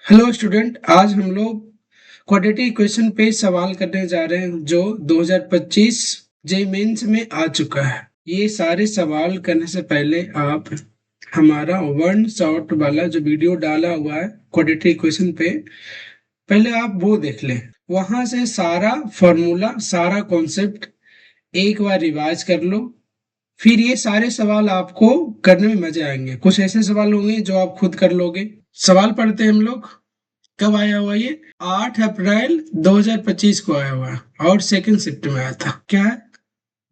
Hello student, आज हम लोग क्वाड्रेटिक इक्वेशन पे सवाल करने जा रहे हैं जो 2025 जेईई मेंस में आ चुका है। ये सारे सवाल करने से पहले आप हमारा वन शॉट वाला जो वीडियो डाला हुआ है क्वाड्रेटिक इक्वेशन पे, पहले आप वो देख लें। वहां से सारा फॉर्मूला, सारा कॉन्सेप्ट एक बार रिवाइज कर लो। फिर ये सारे सवाल आपको करने में मजे आएंगे। कुछ ऐसे सवाल होंगे जो आप खुद कर लोगे। सवाल पढ़ते हैं हम लोग। कब आया हुआ ये? 8 अप्रैल 2025 को आया हुआ है और सेकंड शिफ्ट में आया था। क्या है?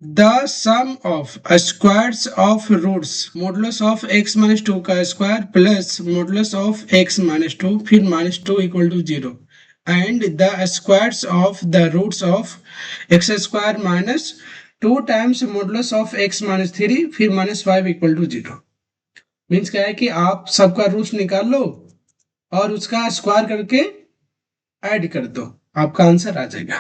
The sum of squares of roots modulus of x minus two का square plus modulus of x minus two फिर minus two equal to zero and the squares of the roots of x square minus two times modulus of x minus three फिर minus five equal to zero. Means क्या है कि आप सबका roots निकाल लो और उसका स्क्वायर करके ऐड कर दो, आपका आंसर आ जाएगा।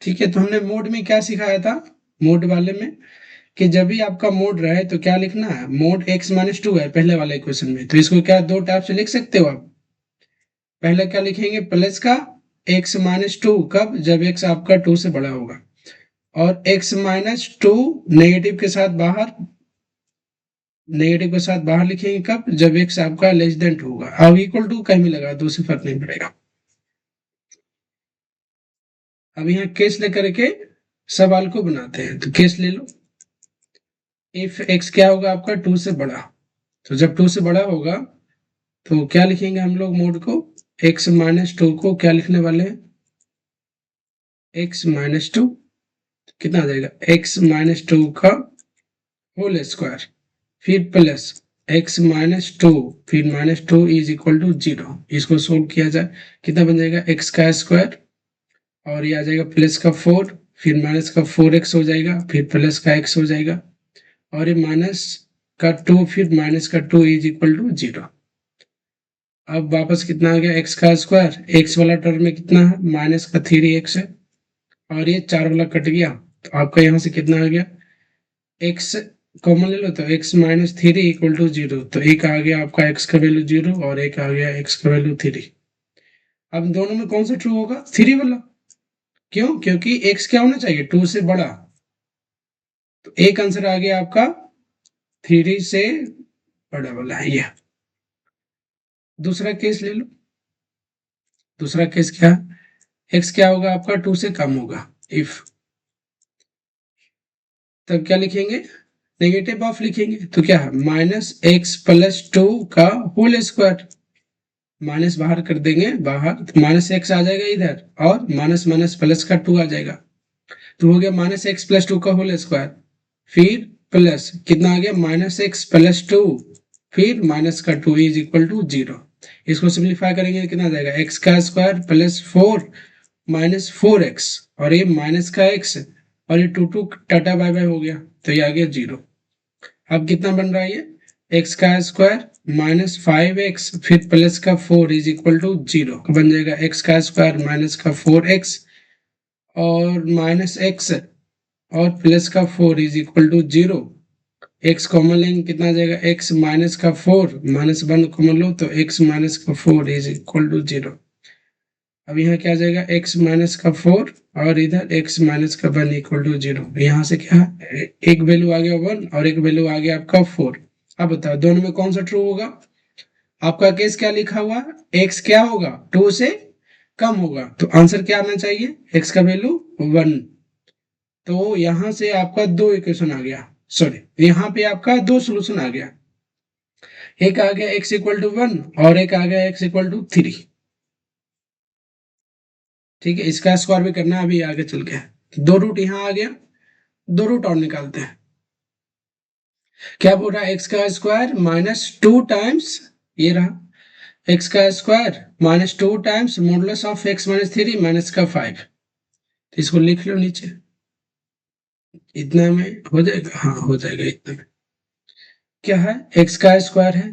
ठीक है, तो हमने मोड में क्या सिखाया था? मोड वाले में कि जब भी आपका मोड रहे तो क्या लिखना है? मोड x माइनस टू है पहले वाले क्वेश्चन में, तो इसको क्या दो टाइप से लिख सकते हो आप। पहले क्या लिखेंगे? प्लस का x माइनस टू, कब? जब x आपका टू से बड़ा होगा, और x माइनस टू नेगेटिव के साथ बाहर, नेगेटिव के साथ बाहर लिखेंगे कब? जब x आपका लेस देन टू होगा। अब इक्वल टू कहीं भी लगा दो, से फर्क नहीं पड़ेगा। अब यहाँ केस लेकर के सवाल को बनाते हैं, तो केस ले लो। इफ x क्या होगा आपका? टू से बड़ा, तो जब टू से बड़ा होगा तो क्या लिखेंगे हम लोग मोड को? x माइनस टू को क्या लिखने वाले हैं? x माइनस टू कितना आ जाएगा? x माइनस टू का होल स्क्वायर फिर प्लस x माइनस टू फिर minus two is equal to zero. इसको सोल्व किया जाए, कितना बन जाएगा? x का स्क्वायर और ये आ जाएगा प्लस का फोर फिर माइनस का फोर एक्स हो जाएगा फिर प्लस का x हो जाएगा और ये माइनस का टू फिर माइनस का two is equal to zero. अब वापस कितना आ गया? x का स्क्वायर, x वाला टर्म में कितना है? माइनस का थ्री एक्स है और ये चार वाला कट गया, तो आपका यहाँ से कितना आ गया? x कॉमन ले लो तो x minus three equal to zero, तो एक आ गया आपका x का वैल्यू जीरो और एक आ गया x का वैल्यू थ्री। अब दोनों में कौन सा ट्रू होगा? थ्री वाला। क्यों? क्योंकि x क्या होना चाहिए? टू से बड़ा। तो एक आंसर आ गया आपका थ्री से बड़ा वाला है ये। दूसरा केस ले लो। दूसरा केस क्या है? x क्या होगा आपका? टू से कम होगा। इफ, तब क्या लिखेंगे? नेगेटिव ऑफ लिखेंगे, तो क्या है? माइनस एक्स प्लस टू का होल स्क्वायर। माइनस बाहर कर देंगे, बाहर तो माइनस एक्स आ जाएगा इधर और माइनस माइनस प्लस का टू आ जाएगा, तो हो गया माइनस एक्स प्लस टू का होल स्क्वायर फिर प्लस कितना आ गया? माइनस एक्स प्लस टू फिर माइनस का two is equal to zero. इसको सिंप्लीफाई करेंगे कितना आ जाएगा? एक्स का square plus four minus four x और ये माइनस का एक्स और ये two two tata bye bye हो गया, तो ये आ गया जीरो। अब कितना बन रहा है ये? एक्स का स्क्वायर माइनस फाइव एक्स फिर प्लस का four is equal to zero. बन जाएगा एक्स का स्क्वायर माइनस का फोर एक्स और माइनस एक्स और प्लस का four is equal to zero. X common लेंगे, कितना आ जाएगा? एक्स माइनस का फोर माइनस वन कॉमन लो तो एक्स माइनस का four is equal to zero. अब यहाँ क्या आ जाएगा? एक्स माइनस का फोर और इधर एक्स माइनस का वन इक्वल टू जीरो। यहाँ से क्या है? एक वैल्यू आ गया वन और एक वैल्यू आ गया आपका फोर। अब बताओ दोनों में कौन सा ट्रू होगा? आपका केस क्या लिखा हुआ? एक्स क्या होगा? टू से कम होगा, तो आंसर क्या आना चाहिए? एक्स का वैल्यू वन। तो यहाँ से आपका दो इक्वेशन आ गया, सॉरी यहाँ पे आपका दो सोल्यूशन आ गया। एक आ गया एक्स इक्वल टू वन और एक आ गया एक्स इक्वल टू थ्री। ठीक है, इसका स्क्वायर भी करना है अभी आगे चल के। दो रूट यहाँ आ गया, दो रूट और निकालते हैं। क्या बोल रहा है? एक्स का स्क्वायर माइनस टू टाइम्स, ये रहा एक्स का square minus two times modulus of x minus three minus का फाइव। तो इसको लिख लो नीचे, इतना में हो जाएगा। हाँ हो जाएगा इतना में। क्या है? एक्स का स्क्वायर है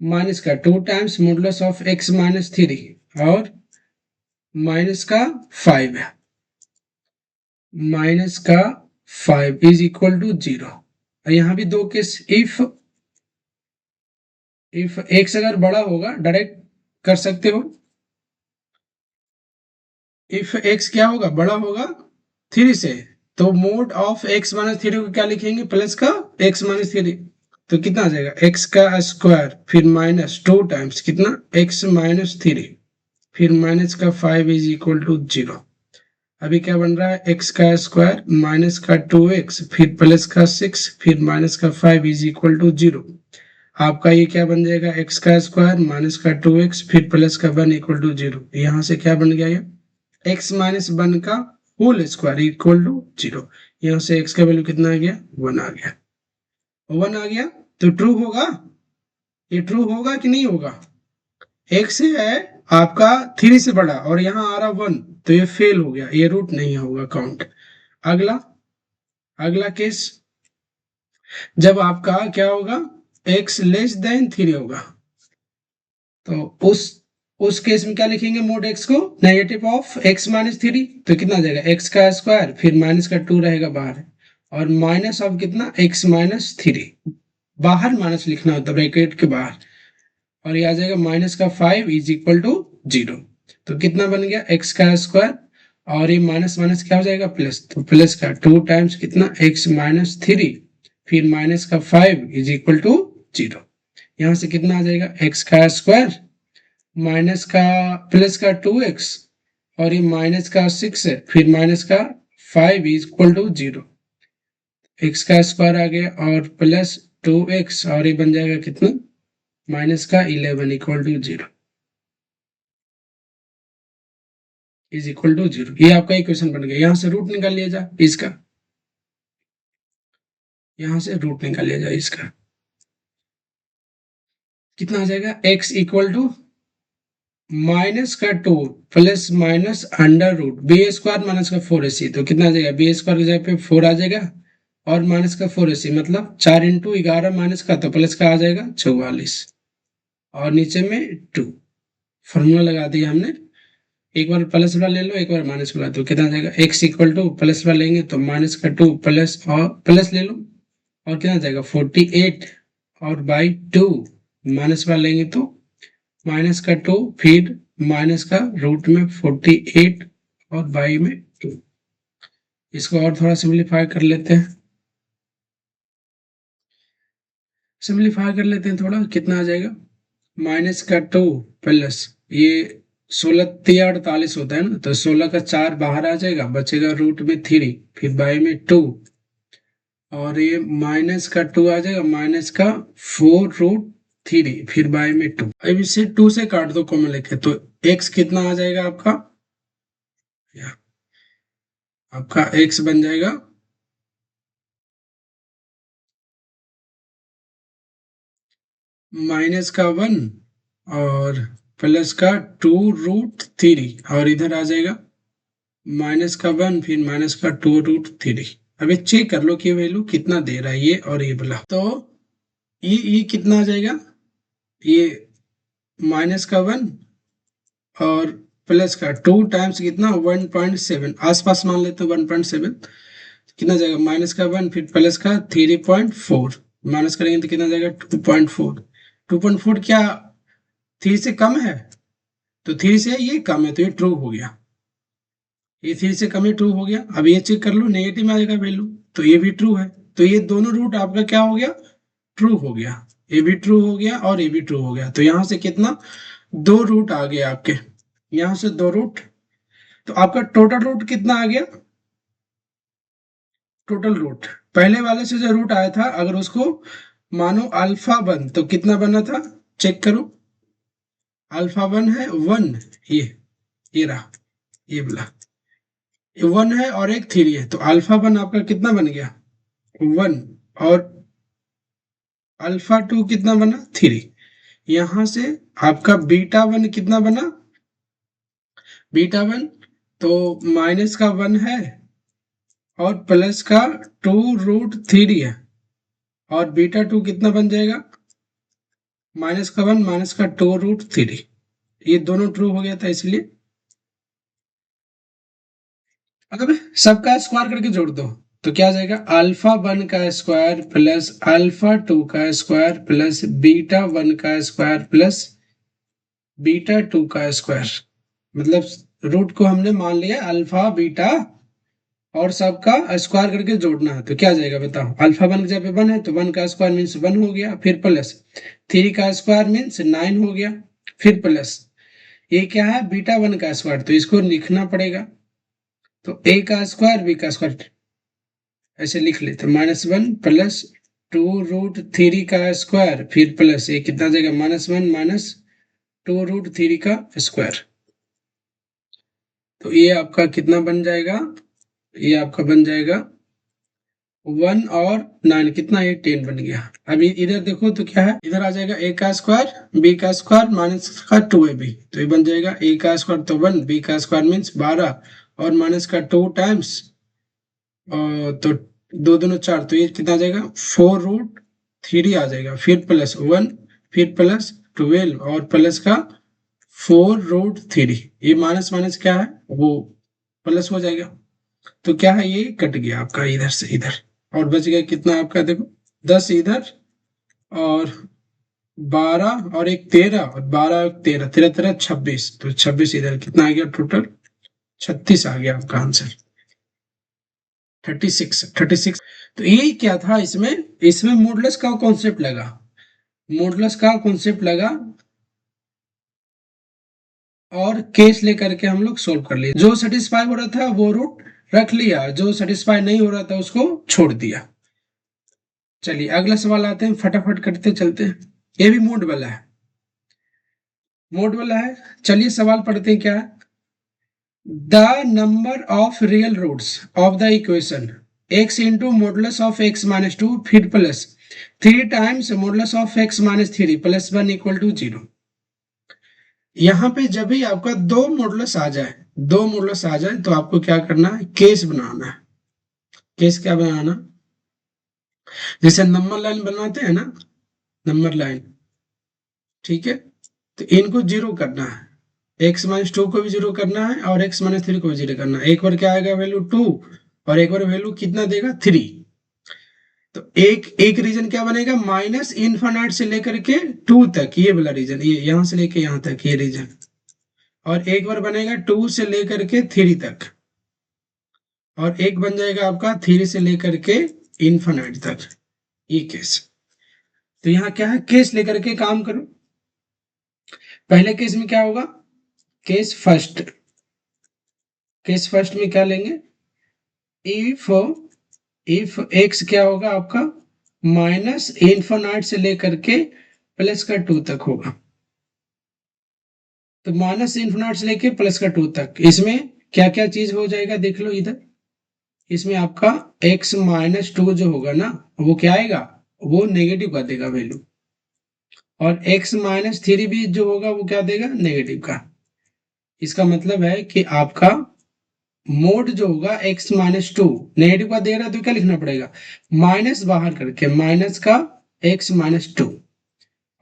माइनस का two times modulus of x minus three और माइनस का फाइव है, माइनस का five is equal to zero. यहाँ भी दो केस, इफ एक्स अगर बड़ा होगा डायरेक्ट कर सकते हो। इफ x क्या होगा, बड़ा होगा 3 से, तो mode of x minus three को क्या लिखेंगे, प्लस का x माइनस थ्री। तो कितना आ जाएगा, x का स्क्वायर फिर माइनस 2 टाइम्स कितना, x माइनस थ्री फिर माइनस का 5 इज इक्वल टू 0। अभी क्या बन रहा है, x का स्क्वायर माइनस का 2x फिर प्लस का 6 फिर माइनस का 5 इज इक्वल टू 0। आपका ये क्या बन जाएगा, x का स्क्वायर माइनस का 2x फिर प्लस का 1 इक्वल टू 0। यहाँ से क्या बन गया, ये x माइनस 1 का होल स्क्वायर इक्वल टू 0। यहाँ से x का वैल्यू कितना आ गया, 1 आ गया। 1 आ गया तो ट्रू होगा, ये ट्रू होगा कि नहीं होगा। x है आपका 3 से बड़ा और यहाँ आ रहा 1, तो ये फेल हो गया, ये रूट नहीं होगा काउंट। अगला अगला केस, जब आपका क्या होगा, x लेस देन 3 होगा, तो उस केस में क्या लिखेंगे, मोड x को negative of x minus three. तो कितना आ जाएगा, x का स्क्वायर फिर माइनस का 2 रहेगा बाहर, और माइनस ऑफ कितना, x माइनस थ्री। बाहर माइनस लिखना होता है, ब्रैकेट के बाहर। और ये आ जाएगा माइनस का 5 इज इक्वल टू 0। तो कितना बन गया, x का स्क्वायर और ये माइनस माइनस क्या हो जाएगा, प्लस। तो प्लस का 2 टाइम्स कितना, x माइनस थ्री फिर माइनस का 5 इज इक्वल टू 0। यहाँ से कितना आ जाएगा, x का स्क्वायर माइनस का प्लस का 2x और ये माइनस का 6 है फिर माइनस का 5 इज इक्वल टू 0। x का स्क्वायर आ गया और प्लस 2x और ये बन जाएगा कितना, माइनस का 11 equal to 0 is equal to 0। ये आपका इक्वेशन बन गया। यहाँ से रूट निकाल लिया जाए इसका, यहाँ से रूट निकाल लिया जाए इसका, कितना आ जाएगा, x इक्वल टू माइनस का 2 plus minus under root b square minus का 4ac। तो कितना आ जाएगा, बी स्क्वायर की जगह पे 4 आ जाएगा और माइनस का 4ac मतलब 4 इंटू 11 माइनस का, तो प्लस का आ जाएगा 44 और नीचे में 2। फॉर्मूला लगा दिया हमने, एक बार प्लस वाला ले लो एक बार माइनस वाला, तो कितना आ जाएगा, x इक्वल टू प्लस वाला लेंगे तो माइनस का 2 प्लस और प्लस ले लो और कितना आ जाएगा 48 और बाई 2 माइनस वाला लेंगे तो माइनस का 2 फिर माइनस का रूट में 48 और बाई में 2। इसको और थोड़ा सिंप्लीफाई कर लेते हैं, सिंप्लीफाई कर लेते हैं थोड़ा, कितना आ जाएगा, माइनस का 2 प्लस ये 16 तिया 48 होता है ना, तो 16 का 4 बाहर आ जाएगा, बचेगा रूट में 3 फिर बाई में 2 और ये माइनस का 2 आ जाएगा, माइनस का 4 रूट 3 फिर बाई में 2। अब इसे 2 से काट दो कॉमन लेके, तो x कितना आ जाएगा आपका, आपका x बन जाएगा माइनस का 1 और प्लस का 2 रूट 3 और इधर आ जाएगा माइनस का 1 फिर माइनस का 2 रूट 3। अभी चेक कर लो कि वैल्यू कितना दे रहा है ये और ये वाला। तो ये कितना आ जाएगा, ये माइनस का 1 और प्लस का 2 टाइम्स कितना 1.7, आसपास मान लेते 1.7, कितना जाएगा, माइनस का 1 फिर प्लस का 3.4 माइनस करेंगे तो कितना जाएगा 2.4। 2.4 क्या 3 से कम है, तो 3 से ये कम है तो ये ट्रू हो गया, ये 3 से कम ही ट्रू हो गया। अब ये चेक कर लो नेगेटिव में आ जाएगा वैल्यू, तो ये भी ट्रू है। तो ये दोनों रूट आपका क्या हो गया, ट्रू हो गया, ये भी ट्रू हो गया और ये भी ट्रू हो गया। तो यहाँ से कितना, 2 रूट आ गए आपके, यहाँ से 2 रूट, तो आपका टोटल रूट कितना आ गया, टोटल रूट पहले वाले से जो रूट आया था अगर उसको मानो अल्फा 1 तो कितना बना था, चेक करो, अल्फा 1 है 1, ये रहा, ये बोला 1 है और एक 3 है, तो अल्फा 1 आपका कितना बन गया 1 और अल्फा 2 कितना बना 3। यहां से आपका बीटा 1 कितना बना, बीटा 1 तो माइनस का 1 है और प्लस का 2 रूट 3 है और बीटा 2 कितना बन जाएगा, माइनस का 1 माइनस का 2 रूट 3। ये दोनों ट्रू हो गया था इसलिए। अगर सबका स्क्वायर करके जोड़ दो तो क्या आ जाएगा, अल्फा 1 का स्क्वायर प्लस अल्फा 2 का स्क्वायर प्लस बीटा 1 का स्क्वायर प्लस बीटा 2 का स्क्वायर, मतलब रूट को हमने मान लिया अल्फा बीटा और सबका स्क्वायर करके जोड़ना है। तो क्या जाएगा बताओ, अल्फा 1 जब 1 है तो 1 का स्क्वायर मीन्स 1 हो गया, फिर प्लस 3 का स्क्वायर मीन्स 9 हो गया, फिर प्लस ये क्या है बीटा 1 का स्क्वायर, तो इसको लिखना पड़ेगा। तो a का स्क्वायर b का स्क्वायर ऐसे लिख लेते, -1 प्लस 2√3 का स्क्वायर, फिर प्लस ये कितना जाएगा -1 माइनस 2√3 का स्क्वायर। तो ये आपका कितना बन जाएगा, ये आपका बन जाएगा 1 और 9 कितना, ये 10 बन गया। अभी इधर देखो तो क्या है, इधर आ जाएगा a का स्क्वायर b का स्क्वायर माइनस का 2ab, तो ये बन जाएगा a का स्क्वायर तो 1, b का स्क्वायर मीन्स 12 और माइनस का 2 टाइम्स तो 2 दूनी 4, तो ये कितना आ जाएगा 4√3 आ जाएगा, फिर प्लस 1, फिर प्लस 12 और प्लस का 4√3, ये माइनस माइनस क्या है वो प्लस हो जाएगा। तो क्या है ये कट गया आपका इधर से इधर, और बच गया कितना आपका देखो 10 इधर और 12 और एक 13 और 12 और 13, 13 13 26, तो 26 इधर कितना आ गया टोटल 36 आ गया आपका आंसर 36। तो ये क्या था, इसमें मॉडुलस का कॉन्सेप्ट लगा, मॉडुलस का कॉन्सेप्ट लगा और केस लेकर के हम लोग सोल्व कर लिए। जो सेटिस्फाई हो रहा था वो रूट रख लिया, जो सेटिस्फाई नहीं हो रहा था उसको छोड़ दिया। चलिए अगला सवाल आते हैं, फटाफट करते चलते हैं, ये भी मोड वाला है, मोड वाला है। चलिए सवाल पढ़ते हैं क्या है, the number of real roots of the equation x into modulus of x minus 2 फिर plus 3 times modulus of x minus 3 plus 1 equal to 0। यहाँ पे जब भी आपका दो मॉडुलस आ जाए, दो मॉडुलस आ जाए तो आपको क्या करना है, केस बनाना है। केस क्या बनाना, जैसे नंबर लाइन बनाते हैं ना, नंबर लाइन, ठीक है, तो इनको जीरो करना है, x माइनस 2 को भी जीरो करना है और x माइनस 3 को भी जीरो करना है। एक बार क्या आएगा वैल्यू 2 और एक बार वैल्यू कितना देगा 3। तो एक एक रीजन क्या बनेगा, माइनस इनफाइनाइट से लेकर के 2 तक, ये वाला रीजन, ये यहां से लेके यहां तक ये रीजन, और एक बार बनेगा 2 से लेकर के 3 तक, और एक बन जाएगा आपका 3 से लेकर के इनफाइनाइट तक, ये केस। तो यहाँ क्या है, केस लेकर के काम करो। पहले केस में क्या होगा, केस फर्स्ट, केस फर्स्ट में क्या लेंगे, इफ x क्या होगा आपका माइनस इनफाइनाइट से लेकर के प्लस का 2 तक होगा। तो माइनस इनफाइनाइट से लेके प्लस का 2 तक, इसमें क्या क्या चीज हो जाएगा देख लो इधर, इसमें आपका x माइनस 2 जो होगा ना वो क्या आएगा, वो नेगेटिव का देगा वैल्यू, और x माइनस 3 भी जो होगा वो क्या देगा, नेगेटिव का। इसका मतलब है कि आपका मोड जो होगा x माइनस 2 नेगेटिव का दे रहा है, तो क्या लिखना पड़ेगा, माइनस बाहर करके माइनस का x माइनस 2,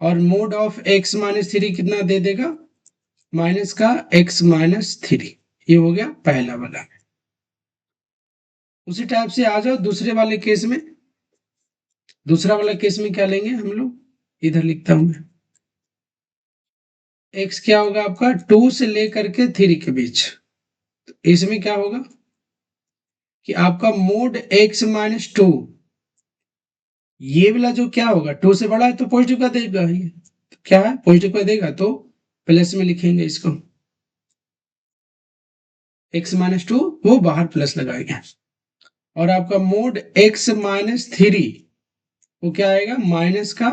और मोड ऑफ x माइनस 3 कितना दे देगा, माइनस का x माइनस 3। ये हो गया पहला वाला। उसी टाइप से आ जाओ दूसरे वाले केस में। दूसरा वाला केस में क्या लेंगे हम लोग, इधर लिखता हूं मैं, x क्या होगा आपका 2 से लेकर के 3 के बीच। तो इसमें क्या होगा कि आपका मोड x माइनस 2, ये वाला जो क्या होगा 2 से बड़ा है तो पॉजिटिव का देगा, ये तो क्या है पॉजिटिव का देगा, तो प्लस में लिखेंगे इसको, x माइनस 2 वो बाहर प्लस लगाएंगे, और आपका मोड x माइनस 3 वो क्या आएगा, माइनस का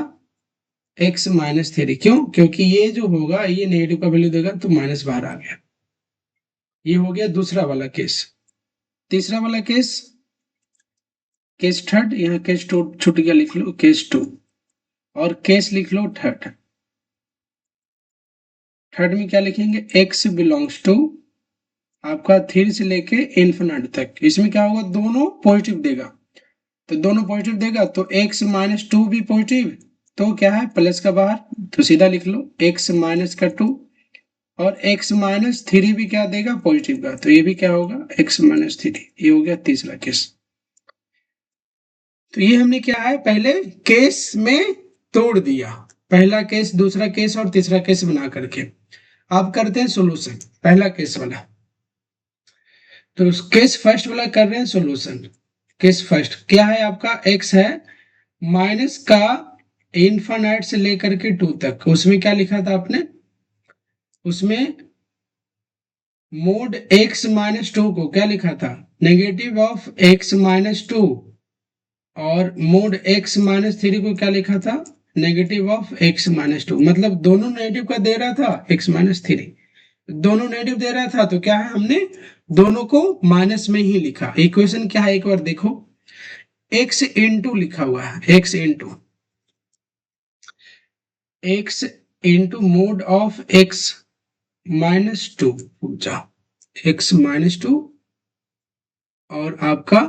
x माइनस 3। क्यों, क्योंकि ये जो होगा ये नेगेटिव का वैल्यू देगा तो माइनस बाहर आ गया। ये हो गया दूसरा वाला केस। तीसरा वाला केस, केस थर्ड, यहाँ केस 2 छूट गया, लिख लो केस 2, और केस लिख लो थर्ड। थर्ड में क्या लिखेंगे, x बिलोंग्स टू आपका 3 से लेके इन्फिनिटी तक। इसमें क्या होगा, दोनों पॉजिटिव देगा, तो दोनों पॉजिटिव देगा तो x माइनस 2 भी पॉजिटिव, तो क्या है प्लस का बाहर, तो सीधा लिख लो x माइनस का 2, और x माइनस 3 भी क्या देगा पॉजिटिव का, तो ये भी क्या होगा x माइनस 3। ये हो गया तीसरा केस। तो ये हमने क्या है पहले केस में तोड़ दिया, पहला केस, दूसरा केस और तीसरा केस बना करके आप करते हैं सोल्यूशन। पहला केस वाला, तो केस फर्स्ट वाला कर रहे हैं सोल्यूशन। केस फर्स्ट क्या है आपका, एक्स है माइनस का इनफाइनाइट से लेकर के 2 तक। उसमें क्या लिखा था आपने, उसमें मोड एक्स माइनस 2 को क्या लिखा था, नेगेटिव ऑफ एक्स माइनस 2, और मोड एक्स माइनस 3 को क्या लिखा था, नेगेटिव ऑफ एक्स माइनस 2। मतलब दोनों नेगेटिव का दे रहा था, एक्स माइनस 3 दोनों नेगेटिव दे रहा था, तो क्या है हमने दोनों को माइनस में ही लिखा। इक्वेशन क्या है एक बार देखो, एक्स इंटू लिखा हुआ है, x into mode of x minus 2, x minus 2, और आपका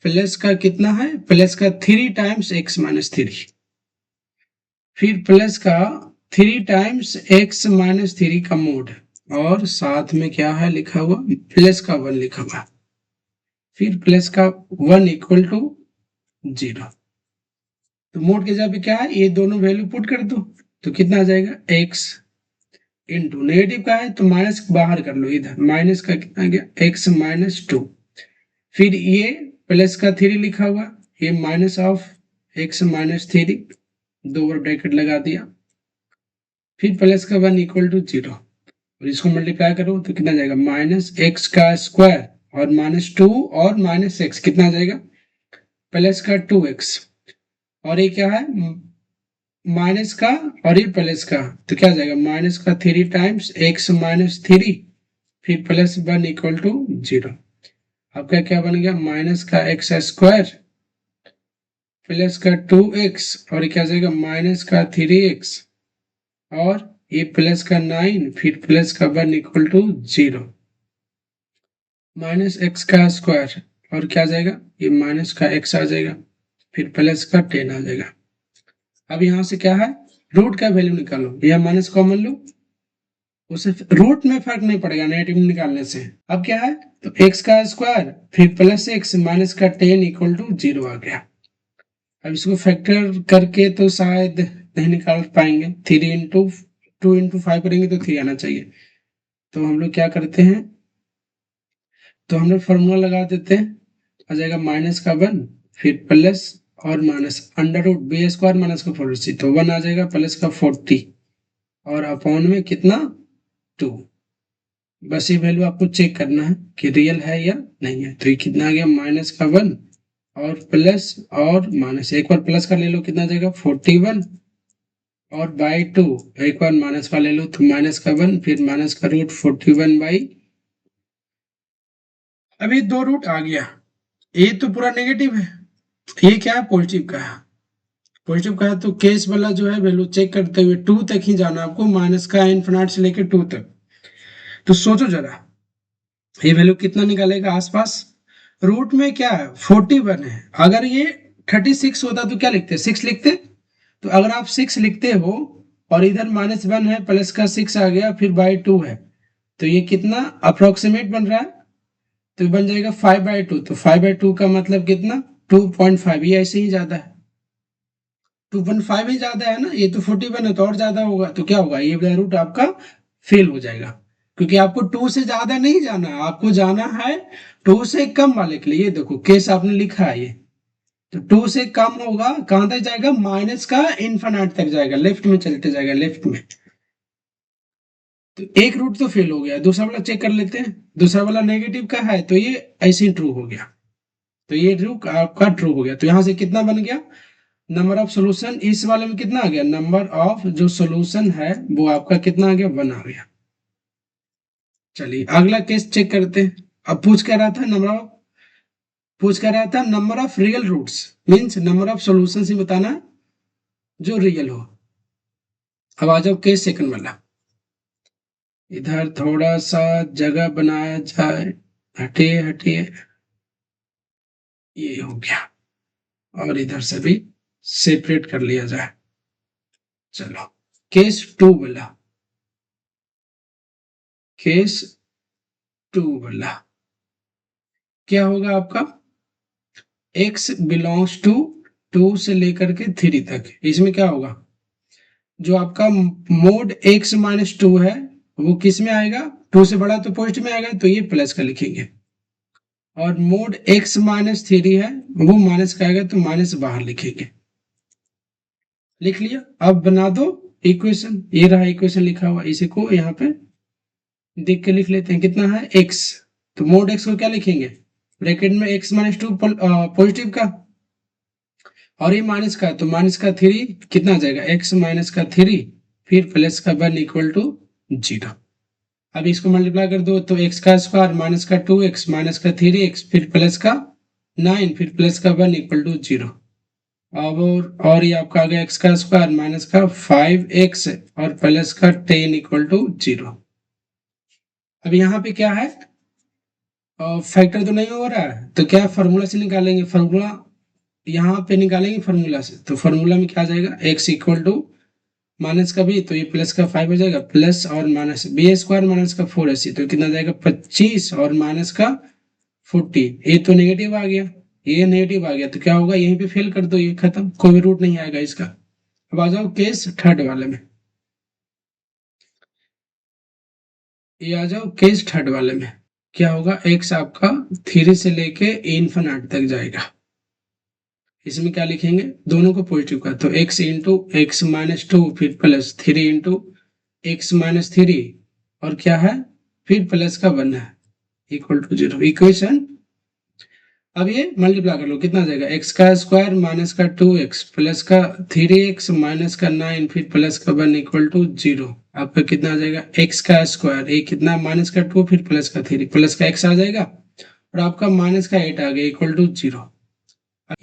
प्लस का कितना है, प्लस का 3 टाइम्स एक्स माइनस 3, फिर प्लस का 3 टाइम्स एक्स माइनस 3 का मोड, और साथ में क्या है लिखा हुआ, प्लस का 1 लिखा हुआ, फिर प्लस का 1 इक्वल टू 0। तो मोड के जगह पे क्या है, ये दोनों वैल्यू पुट कर दो, तो कितना आ जाएगा, एक्स इंटू नेगेटिव का है तो माइनस बाहर कर लो, इधर माइनस का कितना गया, एक्स माइनस 2, फिर ये प्लस का 3 लिखा हुआ, ये minus of x minus 3, 2 bar bracket लगा दिया, फिर प्लस का 1 इक्वल टू 0, और इसको मल्टीप्लाई करो तो कितना जाएगा, माइनस एक्स का स्क्वायर और माइनस 2 और माइनस एक्स कितना जाएगा, प्लस का 2x, और ये क्या है माइनस का, और ये प्लस का, तो क्या जाएगा माइनस का 3 टाइम्स एक्स माइनस 3, फिर प्लस 1 इक्वल टू 0। आपका क्या बन गया, माइनस का एक्स स्क्वायर प्लस का 2x, और क्या जाएगा माइनस का 3x, और ये प्लस का 9, फिर प्लस का 1 इक्वल टू 0, माइनस एक्स का स्क्वायर, और क्या जाएगा ये माइनस का x आ जाएगा, फिर प्लस का 10 आ जाएगा। अब यहां से क्या है, रूट का वैल्यू निकालो, यह माइनस कॉमन लो, उसे रूट में फर्क नहीं पड़ेगा नेगेटिव निकालने से। अब क्या है, तो एक्स का स्क्वायर फिर प्लस एक्स माइनस का 10 इक्वल टू 0 आ गया। अब इसको फैक्टर करके तो शायद नहीं निकाल पाएंगे, 3 इंटू 2 इंटू 5 करेंगे तो 3 आना चाहिए। तो हम लोग क्या करते हैं, तो हम लोग फॉर्मूला लगा देते हैं, आ जाएगा माइनस का 1 फिर प्लस और minus under root b square minus का 40, तो 1 आ जाएगा प्लस का 40 और अपॉन में कितना 2। बस ये वैल्यू आपको चेक करना है कि रियल है या नहीं है। तो ये कितना आ गया, माइनस का 1 और प्लस और माइनस, एक बार प्लस का ले लो कितना आ जाएगा 41, और बाई 2 एक बार माइनस का ले लो तो माइनस का 1 फिर माइनस का रूट 41 बाई, अभी 2 रूट आ गया, ये तो पूरा नेगेटिव है, ये क्या है पॉजिटिव का है। पॉजिटिव का है तो केस वाला जो है वैल्यू चेक करते हुए 2 तक ही जाना आपको, माइनस का इनफिनिट से लेकर 2 तक। तो सोचो जरा ये वैल्यू कितना निकालेगा आसपास, रूट में क्या है 41 है, अगर ये 36 होता तो क्या लिखते, 6 लिखते। तो अगर आप 6 लिखते हो और इधर माइनस 1 है प्लस का 6 आ गया फिर बाई 2 है, तो ये कितना अप्रोक्सीमेट बन रहा है, तो बन जाएगा 5/2। तो 5/2 का मतलब कितना 2.5, ये ऐसे ही ज्यादा है, 2.5 ही ज्यादा है ना, ये तो 41 है तो और ज्यादा होगा, तो क्या होगा ये वाला रूट आपका फेल हो जाएगा, क्योंकि आपको 2 से ज्यादा नहीं जाना, आपको जाना है 2 से कम वाले के लिए। ये देखो केस आपने लिखा है ये, तो 2 से कम होगा कहां तक जाएगा, माइनस का इनफिनिट तक जाएगा, लेफ्ट में चलते जाएगा लेफ्ट में। तो एक रूट तो फेल हो गया, दूसरा वाला चेक कर लेते हैं, दूसरा वाला नेगेटिव का है तो ये ऐसे ही ट्रू हो गया, तो ये रूट आपका ट्रू हो गया। तो यहां से कितना बन गया, नंबर ऑफ सोल्यूशन, इस वाले में कितना आ गया, नंबर ऑफ जो सोल्यूशन है वो आपका कितना आ गया, 1 आ गया। चलिए अगला केस चेक करते हैं। अब पूछ कर रहा था number of real roots, means number of solutions ही बताना जो रियल हो। अब आ जाओ केस सेकंड वाला, इधर थोड़ा सा जगह बनाया जाए, हटिए हटिए, ये हो गया, और इधर से भी सेपरेट कर लिया जाए। चलो केस 2 वाला, केस 2 वाला क्या होगा आपका, x बिलोंग्स टू 2 से लेकर के 3 तक, इसमें क्या होगा, जो आपका मोड x माइनस टू है वो किस में आएगा, टू से बड़ा तो पॉजिटिव में आएगा, तो ये प्लस का लिखेंगे। और मोड x माइनस थ्री है वो माइनस का आएगा, तो माइनस बाहर लिखेंगे। लिख लिया। अब बना दो इक्वेशन, ये रहा इक्वेशन लिखा हुआ, इसी को यहाँ पे देख के लिख लेते हैं। कितना है x, तो मोड x को क्या लिखेंगे, ब्रैकेट में x माइनस टू पॉजिटिव का, और ये माइनस का, तो माइनस का थ्री कितना आ जाएगा, x माइनस का थ्री फिर प्लस का वन इक्वल टू जीरो। अब इसको मल्टीप्लाई कर दो तो x का स्क्वायर माइनस का टू एक्स माइनस का थ्री एक्स फिर प्लस का नाइन फिर प्लस का वन इक्वल टू जीरो। अब और ये आपका आ गया x का स्क्वायर माइनस का फाइव एक्स और प्लस का टेन इक्वल टू जीरो। अब यहाँ पे क्या है, फैक्टर तो नहीं हो रहा है, तो क्या फार्मूला से निकालेंगे, फार्मूला यहाँ पे निकालेंगे फार्मूला से, तो फार्मूला में क्या आ जाएगा, x इक्वल टू माइनस का भी, तो ये प्लस का फाइव हो जाएगा, प्लस और माइनस बी स्क्वायर माइनस का फोर ऐसी, तो कितना जाएगा 25 और माइनस का 40। ये तो नेगेटिव आ गया, ये नेगेटिव आ गया, तो क्या होगा, यहीं पे फेल कर दो, ये खत्म, कोई भी रूट नहीं आएगा इसका। अब आ जाओ केस थर्ड वाले में, ये आ जाओ केस थर्ड वाले में। क्या होगा, x आपका थ्री से लेके इन्फिनिट तक जाएगा। इसमें क्या लिखेंगे, दोनों को पॉजिटिव का, तो x into x minus two फिर plus three into x minus three और क्या है फिर प्लस का वन है इक्वल टू जीरो। इक्वेशन अब ये मल्टीप्लाई कर लो, कितना जाएगा, एक्स का स्क्वायर माइनस का टू एक्स प्लस का थ्री एक्स माइनस का नाइन फिर प्लस का वन इक्वल टू जीरो। आपका कितना आ जाएगा, एक्स का स्क्वायर ये कितना माइनस का टू फिर प्लस का थ्री प्लस का एक्स आ जाएगा और आपका माइनस का एट आ गया इक्वल टू जीरो।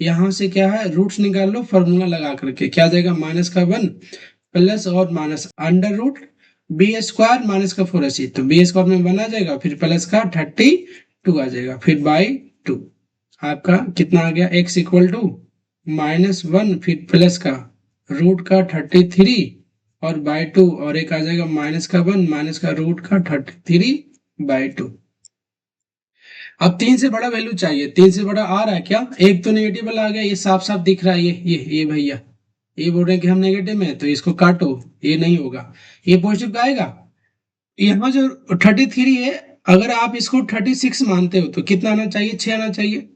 यहाँ से क्या है, रूट्स निकाल लो फॉर्मूला लगा करके, क्या जाएगा, माइनस का वन प्लस और minus under root b square minus का फोर ऐसी, तो बी स्क्वायर में वन आ जाएगा फिर प्लस का 32 आ जाएगा फिर बाई टू। आपका कितना आ गया, x equal to minus one फिर प्लस का रूट का 33 और बाई टू, और एक आ जाएगा माइनस का वन माइनस का रूट का 33 बाई टू। अब तीन से बड़ा वैल्यू चाहिए, तीन से बड़ा आ रहा है क्या, एक तो नेगेटिव वाला आ गया, ये साफ साफ दिख रहा है, ये भैया ये बोल रहे हैं कि हम नेगेटिव में, तो इसको काटो, ये नहीं होगा, ये पॉजिटिव का आएगा। यहाँ जो 33 है, अगर आप इसको 36 मानते हो तो कितना आना चाहिए, 6 आना चाहिए,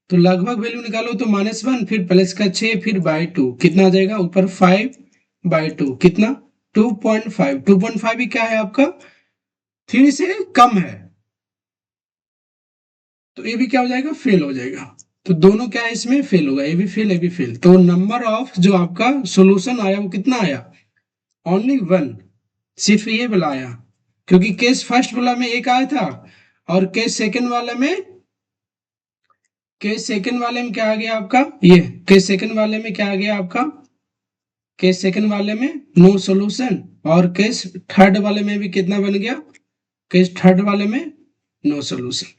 तो लगभग वैल्यू निकालो तो माइनस वन फिर प्लस का 6 फिर बाई टू, कितना आ जाएगा ऊपर 5 बाई टू, कितना 2.5। 2.5 भी क्या है आपका, 3 से कम है, तो ये भी क्या हो जाएगा, फेल हो जाएगा। तो दोनों क्या है इसमें फेल होगा, ये भी फेल ये भी फेल। तो नंबर ऑफ जो आपका सोल्यूशन आया वो कितना आया, ओनली वन, सिर्फ ये वाला आया, क्योंकि केस फर्स्ट वाला में एक आया था और केस सेकंड वाले में, केस सेकंड वाले में क्या आ गया आपका, ये केस सेकंड वाले में क्या आ गया आपका, केस सेकंड वाले में नो सॉल्यूशन, और केस थर्ड वाले में भी कितना बन गया, केस थर्ड वाले में नो सॉल्यूशन,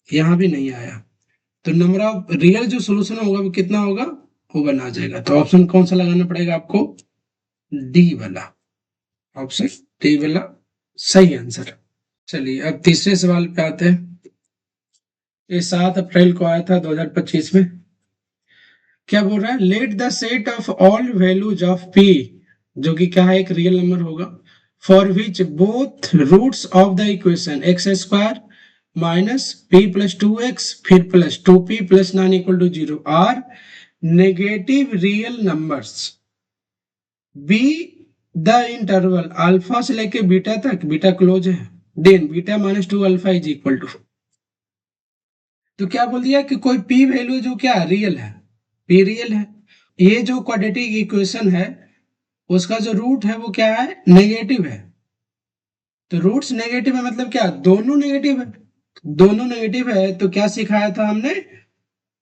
यहाँ भी नहीं आया। तो नंबर ऑफ रियल जो सॉल्यूशन होगा वो कितना होगा, वो वन आ जाएगा। तो ऑप्शन कौन सा लगाना पड़ेगा आपको, डी वाला, ऑप्शन डी वाला सही आंसर। चलिए अब तीसरे सवाल पे आते हैं। ये 7 अप्रैल को आया था 2025 में। क्या बोल रहा है, let the set of all values of p, जो कि क्या है एक रियल नंबर होगा, for which both roots of the equation x square minus p plus two x फिर plus two p plus nine equal to zero are negative real numbers, be the interval alpha से लेके beta तक, beta closed है, then beta minus two alpha is equal to. तो क्या बोल दिया कि कोई p वैल्यू जो क्या रियल है, p रियल है, ये जो क्वाड्रेटिक इक्वेशन है उसका जो रूट है वो क्या है, नेगेटिव है। तो रूट्स नेगेटिव है मतलब क्या, दोनों नेगेटिव है, दोनों नेगेटिव है। तो क्या सिखाया था हमने,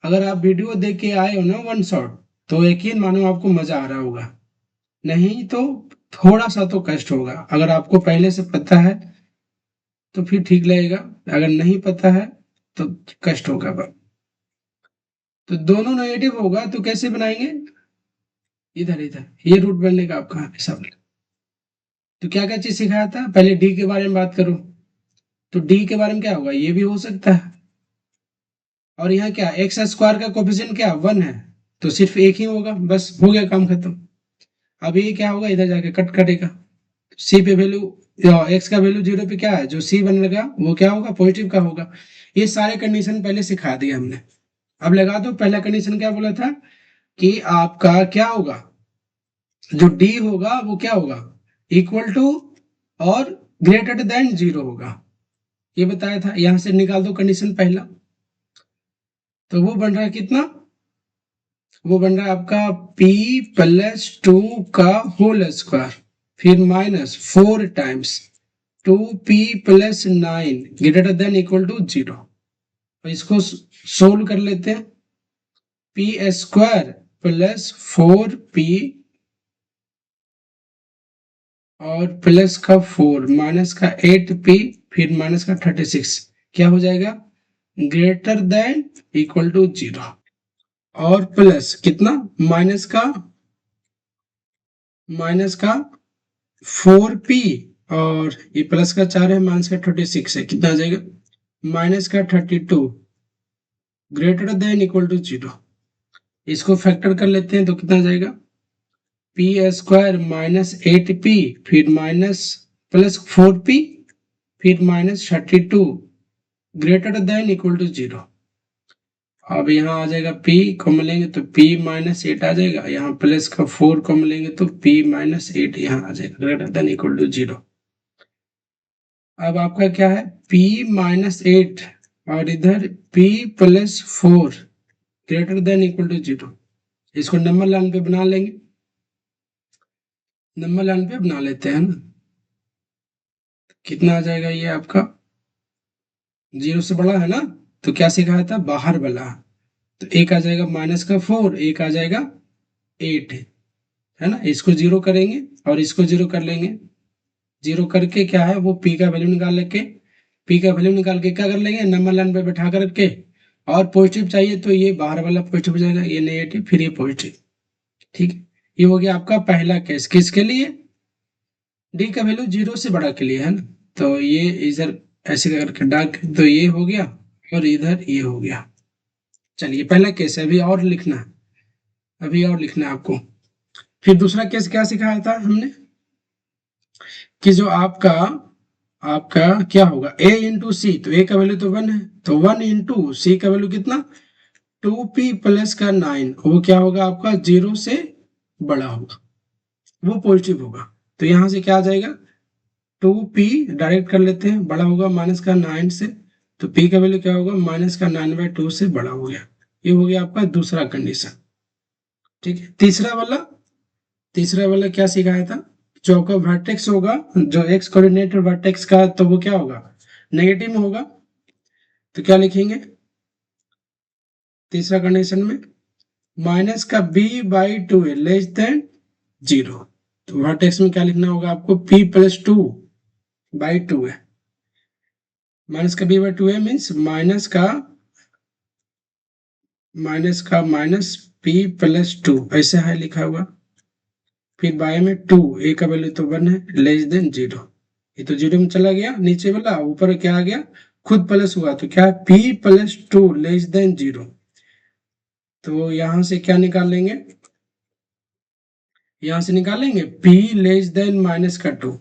अगर आप वीडियो देख के आए हो ना वन शॉट, तो यकीन मानो आपको मजा आ रहा होगा, नहीं तो थोड़ा सा तो कष्ट होगा। अगर आपको पहले से पता है तो फिर ठीक लगेगा, अगर नहीं पता है तो कष्ट होगा। तो दोनों नेगेटिव होगा तो कैसे बनाएंगे, इधर इधर ये रूट बनने का आपका हिसाब। तो क्या क्या चीज सिखाया था, पहले डी के बारे में बात करो, तो डी के बारे में क्या होगा, ये भी हो सकता है, और यहाँ क्या एक्स स्क्वायर का कोफिशिएंट क्या वन है, तो सिर्फ एक ही होगा, बस हो गया काम खत्म। अब ये क्या होगा, इधर जाके कट कटेगा, सी पे वैल्यू, एक्स का वैल्यू 0 पे क्या है, जो सी बनेगा वो क्या होगा, पॉजिटिव का होगा। ये सारे कंडीशन पहले सिखा दिए हमने। अब लगा दो, पहला कंडीशन क्या बोला था कि आपका क्या होगा, जो डी होगा वो क्या होगा, इक्वल टू और ग्रेटर देन 0 होगा, ये बताया था। यहां से निकाल दो कंडीशन पहला, तो वो बन रहा है कितना, वो बन रहा है आपका p+2 का होल स्क्वायर, फिर -4 times 2p+9 greater than equal to 0। इसको सोल्व कर लेते हैं, p² प्लस 4p और प्लस का 4 माइनस का 8p फिर माइनस का 36 क्या हो जाएगा, ग्रेटर देन इक्वल टू 0, और प्लस कितना, माइनस का 4p और ये प्लस का 4 है, माइनस का 36 है, कितना आ जाएगा, माइनस का 32 ग्रेटर देन इक्वल टू 0। इसको फैक्टर कर लेते हैं तो कितना आ जाएगा, p² -8p फिर माइनस प्लस 4p फिर -32 ग्रेटर देन इक्वल टू 0। अब यहाँ आ जाएगा p कॉमन लेंगे तो p -8 आ जाएगा, यहाँ प्लस का 4 कॉमन लेंगे तो p -8 यहाँ आ जाएगा, ग्रेटर देन इक्वल टू 0। अब आपका क्या है, p -8 और इधर p+4 greater than equal to 0। इसको नंबर लाइन पे बना लेंगे, नंबर लाइन पे बना लेते हैं ना, कितना आ जाएगा ये आपका, 0 से बड़ा है ना, तो क्या सिखाया था, बाहर वाला, तो एक आ जाएगा -4, एक आ जाएगा 8, है ना। इसको 0 करेंगे और इसको 0 कर लेंगे, 0 करके क्या है, वो p का वैल्यू निकाल लेके, p का वैल्यू निकाल के क्या कर लेंगे, नंबर लाइन पे बैठा करके, और पॉजिटिव चाहिए तो ये बाहर वाला पॉजिटिव हो जाएगा, ये नेगेटिव फिर ये पॉजिटिव, ठीक है। ये हो गया आपका पहला केस, किसके लिए, डी का वैल्यू 0 से बड़ा के लिए, है ना। तो ये इधर ऐसे करके डाक, तो ये हो गया और इधर ये हो गया। चलिए पहला केस है, अभी और लिखना है, अभी और लिखना है आपको। फिर दूसरा केस क्या सिखाया था हमने, कि जो आपका आपका क्या होगा, a इंटू सी, तो a का वैल्यू तो 1 है, तो 1 इंटू सी का वैल्यू कितना, 2p प्लस का 9, वो क्या होगा आपका, 0 से बड़ा होगा, वो पॉजिटिव होगा। तो यहां से क्या आ जाएगा, 2p डायरेक्ट कर लेते हैं, बड़ा होगा माइनस का 9 से, तो p का वैल्यू क्या होगा, -9/2 से बड़ा हो गया। ये हो गया आपका दूसरा कंडीशन, ठीक है। तीसरा वाला क्या सिखाया था, जो आपका वर्टेक्स होगा, जो एक्स कोऑर्डिनेट वर्टेक्स का, तो वो क्या होगा, नेगेटिव में होगा। तो क्या लिखेंगे तीसरा कंडीशन में, माइनस का b/2 है लेस देन 0, तो वर्टेक्स में क्या लिखना होगा आपको, p+2/2 है, माइनस का b/2 है मीन्स माइनस का -p+2 ऐसा है लिखा हुआ, फिर बाय में 2, a का वैल्यू तो 1 है, लेस देन 0, ये तो 0 में चला गया नीचे वाला, ऊपर क्या आ गया, खुद प्लस हुआ, तो क्या है, p+2 लेस देन 0। तो यहां से क्या निकाल लेंगे, यहां से निकालेंगे p less than -2,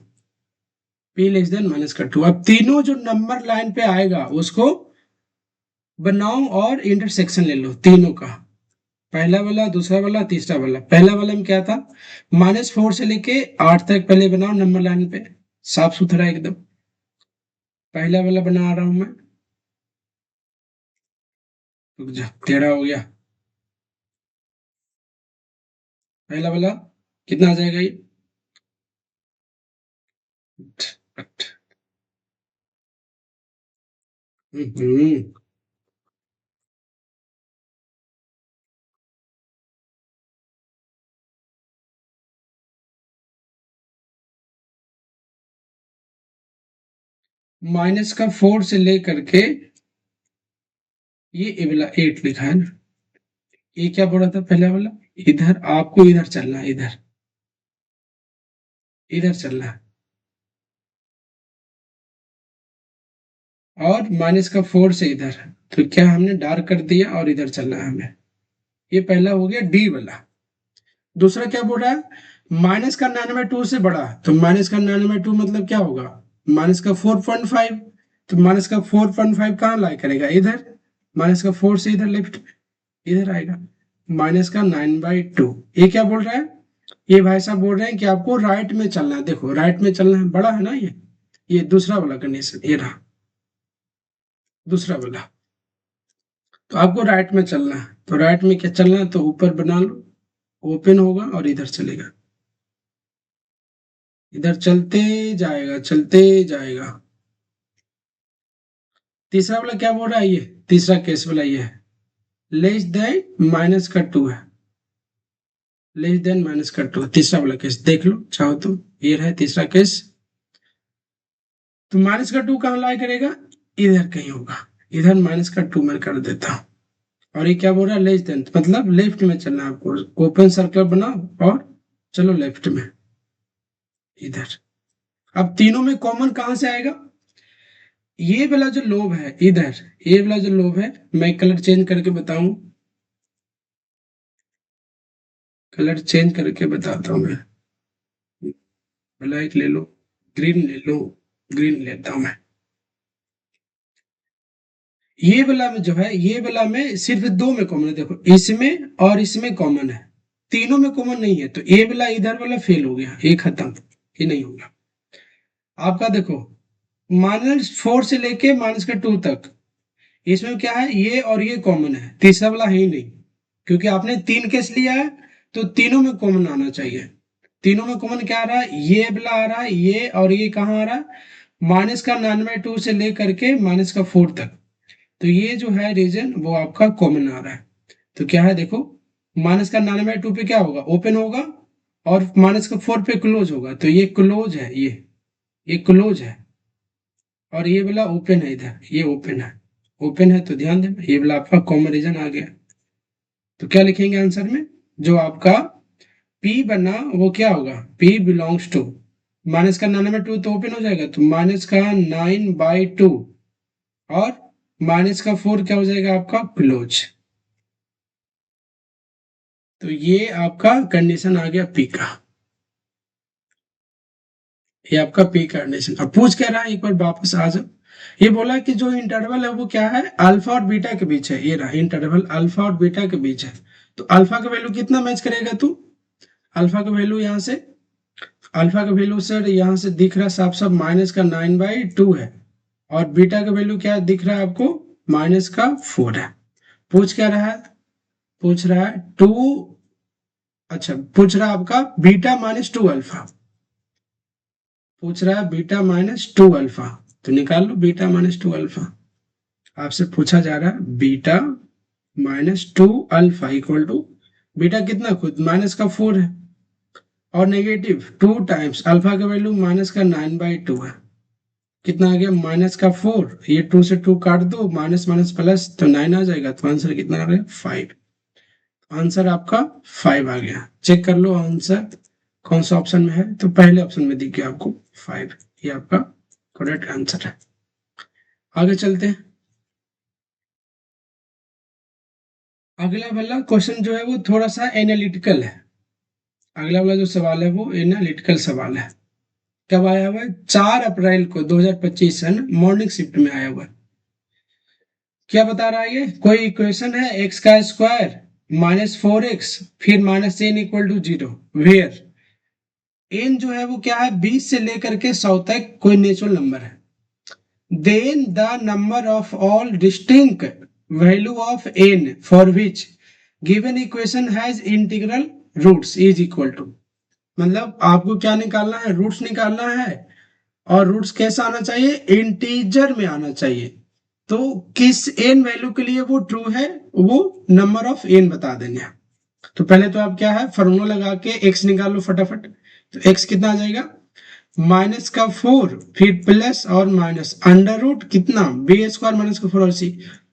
p less than -2। अब तीनों जो नंबर लाइन पे आएगा उसको बनाओ और इंटरसेक्शन ले लो तीनों का, पहला वाला, दूसरा वाला, तीसरा वाला। पहला वाला में क्या था, -4 से लेके 8 तक पहले बनाओ नंबर लाइन पे, साफ सुथरा एकदम। पहला वाला बना रहा हूं मैं, रुक जा, टेढ़ा हो गया। पहला वाला कितना आ जाएगा ये, -4 से लेकर के ये वाला 8 लिखा है ना, ये क्या बोला था पहला वाला, इधर आपको इधर चलना है, इधर इधर चलना है, और -4 से इधर, तो क्या हमने डार्क कर दिया और इधर चलना है हमें। ये पहला हो गया डी वाला। दूसरा क्या बोल रहा है, माइनस का 99 से बड़ा है, तो माइनस का 99 मतलब क्या होगा, माइनस का 4.5। तो माइनस का 4.5 कहाँ लाई करेगा, इधर। माइनस का 4 से इधर लेफ्ट इधर आएगा। माइनस का 9/2। ये क्या बोल रहा है, ये भाई साहब बोल रहे हैं कि आपको राइट में चलना है। देखो राइट में चलना है, बड़ा है ना ये दूसरा वाला कंडीशन, ये रहा दूसरा वाला। तो आपको राइट में चलना है, तो राइट में क्या चलना है, तो ऊपर बना लो, ओपन होगा और इधर चलेगा, इधर चलते जाएगा चलते जाएगा। तीसरा वाला क्या बोल रहा है, ये तीसरा केस वाला ये है, लेस देन माइनस का 2 है, लेस देन माइनस का 2। तीसरा वाला केस देख लो चाहो तो, ये है तीसरा केस। तो माइनस का 2 कहाँ लाई करेगा, इधर कहीं होगा, इधर माइनस का 2 मैं कर देता हूँ। और ये क्या बोल रहा है, लेस देन मतलब लेफ्ट में चलना है आपको, ओपन सर्कल बनाओ और चलो लेफ्ट में इधर। अब तीनों में कॉमन कहां से आएगा, ये वाला जो लोब है इधर, ये वाला जो लोब है, मैं कलर चेंज करके बताऊं, कलर चेंज करके बताता हूं मैं। ब्लैक ले लो, ग्रीन ले लो, ग्रीन लेता हूं मैं। ये वाला में जो है, ये वाला में सिर्फ दो में कॉमन है, देखो इसमें और इसमें कॉमन है, तीनों में कॉमन नहीं है, तो ये वाला इधर वाला फेल हो गया, ये खत्म, ये नहीं होगा। आपका देखो -4 से लेके -2 तक, इसमें क्या है, ये और ये कॉमन है, तीसरा वाला है ही नहीं, क्योंकि आपने 3 केस लिया है, तो तीनों में कॉमन आना चाहिए। तीनों में कॉमन क्या आ रहा है, ये वाला आ रहा है, ये और ये कहाँ आ रहा है, माइनस का 99 से लेकर के -4 तक। तो ये जो है रीजन वो आपका कॉमन आ रहा है। तो क्या है देखो, -92 पे क्या होगा, ओपन होगा, और -4 पे क्लोज होगा, तो ये क्लोज है, ये क्लोज है, और ये वाला ओपन है, इधर ये ओपन है, ओपन है, तो ध्यान देना ये वाला आपका कॉमन रीजन आ गया। तो क्या लिखेंगे आंसर में, जो आपका P बना वो क्या होगा, P बिलोंग्स टू, माइनस का 99 तो ओपन हो जाएगा, तो माइनस का 9/2, और -4 क्या हो जाएगा आपका क्लोज। तो ये आपका कंडीशन आ गया P का, ये आपका P कंडीशन। अब पूछ क्या रहा है, एक बार वापस आ जाओ। ये बोला कि जो इंटरवल है वो क्या है, अल्फा और बीटा के बीच है, ये रहा इंटरवल अल्फा और बीटा के बीच है। तो अल्फा का वैल्यू कितना मैच करेगा तू, अल्फा का वैल्यू यहाँ से, अल्फा का वैल्यू सर यहाँ से दिख रहा है साफ साफ, माइनस का 9/2 है, और बीटा का वैल्यू क्या दिख रहा है आपको, -4 है। पूछ क्या रहा है, पूछ रहा है 2, अच्छा पूछ रहा है आपका बीटा -2 अल्फा, पूछ रहा है बीटा -2 अल्फा। तो निकाल लो बीटा -2 अल्फा, आपसे पूछा जा रहा है beta -2 alpha equal to, beta कितना खुद -4 है, और नेगेटिव 2 टाइम्स अल्फा का वैल्यू -9/2 है, कितना आ गया -4, ये 2 से 2 काट दो, माइनस माइनस प्लस, तो 9 आ जाएगा, तो आंसर कितना आ गया 5। आंसर आपका 5 आ गया। चेक कर लो आंसर कौन सा ऑप्शन में है, तो पहले ऑप्शन में दिख गया आपको 5, ये आपका करेक्ट आंसर है। आगे चलते हैं। अगला वाला क्वेश्चन जो है वो थोड़ा सा एनालिटिकल है। अगला वाला जो सवाल है वो एनालिटिकल सवाल है। कब आया हुआ है, 4 अप्रैल को 2025 सन मॉर्निंग शिफ्ट में आया हुआ है। क्या बता रहा है, ये कोई इक्वेशन है, एक्स का स्क्वायर -4x फिर -n equal to 0, where n जो है वो क्या है, 20 से लेकर के 100 तक कोई नेचुरल नंबर है, then the number of all distinct value of n for which given equation has integral roots is equal to, मतलब आपको क्या निकालना है, रूट्स निकालना है, और रूट्स कैसा आना चाहिए, इंटीजर में आना चाहिए। तो किस एन वैल्यू के लिए वो ट्रू है, वो नंबर ऑफ एन बता देंगे। तो पहले तो आप क्या है, फॉर्मूला लगा के एक्स निकाल लो फटाफट। तो एक्स कितना आ जाएगा, -4 फिर प्लस और माइनस अंडर रूट कितना, b² -4 और सी,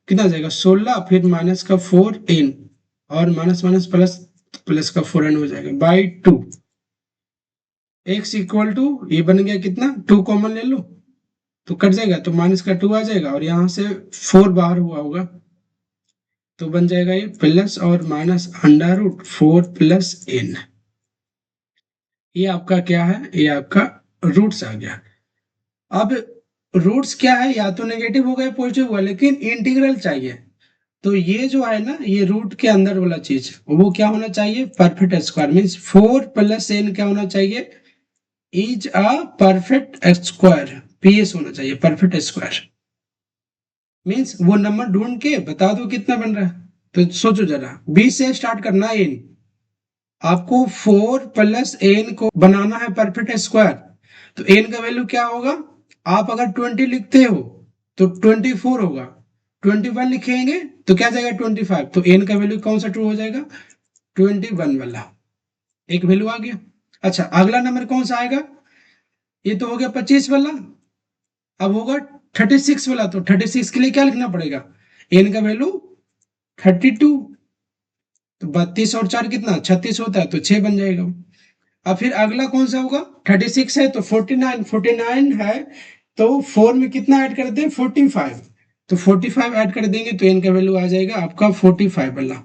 कितना आ जाएगा 16, फिर -4n, और माइनस माइनस प्लस, प्लस का 4n हो जाएगा बाई 2। एक्स इक्वल टू ये बन गया कितना, 2 कॉमन ले लो तो कट जाएगा, तो माइनस का 2 आ जाएगा, और यहाँ से 4 बाहर हुआ होगा, तो बन जाएगा ये प्लस और माइनस अंडर रूट 4 + n। ये आपका क्या है, ये आपका रूट्स आ गया। अब रूट्स क्या है, या तो नेगेटिव होगा या पॉजिटिव होगा, लेकिन इंटीग्रल चाहिए। तो ये जो है ना, ये रूट के अंदर वाला चीज वो क्या होना चाहिए, परफेक्ट स्क्वायर। मीन्स 4 + n क्या होना चाहिए, is a perfect square, PS होना चाहिए, परफेक्ट स्क्वायर। मीन्स वो नंबर ढूंढ के बता दो कितना बन रहा है। तो सोचो जरा, 20 से स्टार्ट करना है n, आपको 4 + n को बनाना है परफेक्ट स्क्वायर। तो n का वैल्यू क्या होगा, आप अगर 20 लिखते हो तो 24 होगा, 21 लिखेंगे तो क्या जाएगा 25। तो n का वैल्यू कौन सा ट्रू हो जाएगा, 21 वाला, एक वैल्यू आ गया। अच्छा, अगला नंबर कौन सा आएगा, ये तो हो गया 25 वाला। अब होगा 36 वाला, तो 36 के लिए क्या लिखना पड़ेगा, n का वैल्यू 32। तो 32 और 4 कितना 36 होता है, तो 6 बन जाएगा। अब फिर अगला कौन सा होगा, 36 है तो 49, 49 है तो 4 में कितना ऐड कर दें 45। तो 45 ऐड कर देंगे तो n का वैल्यू आ जाएगा आपका 45 वाला।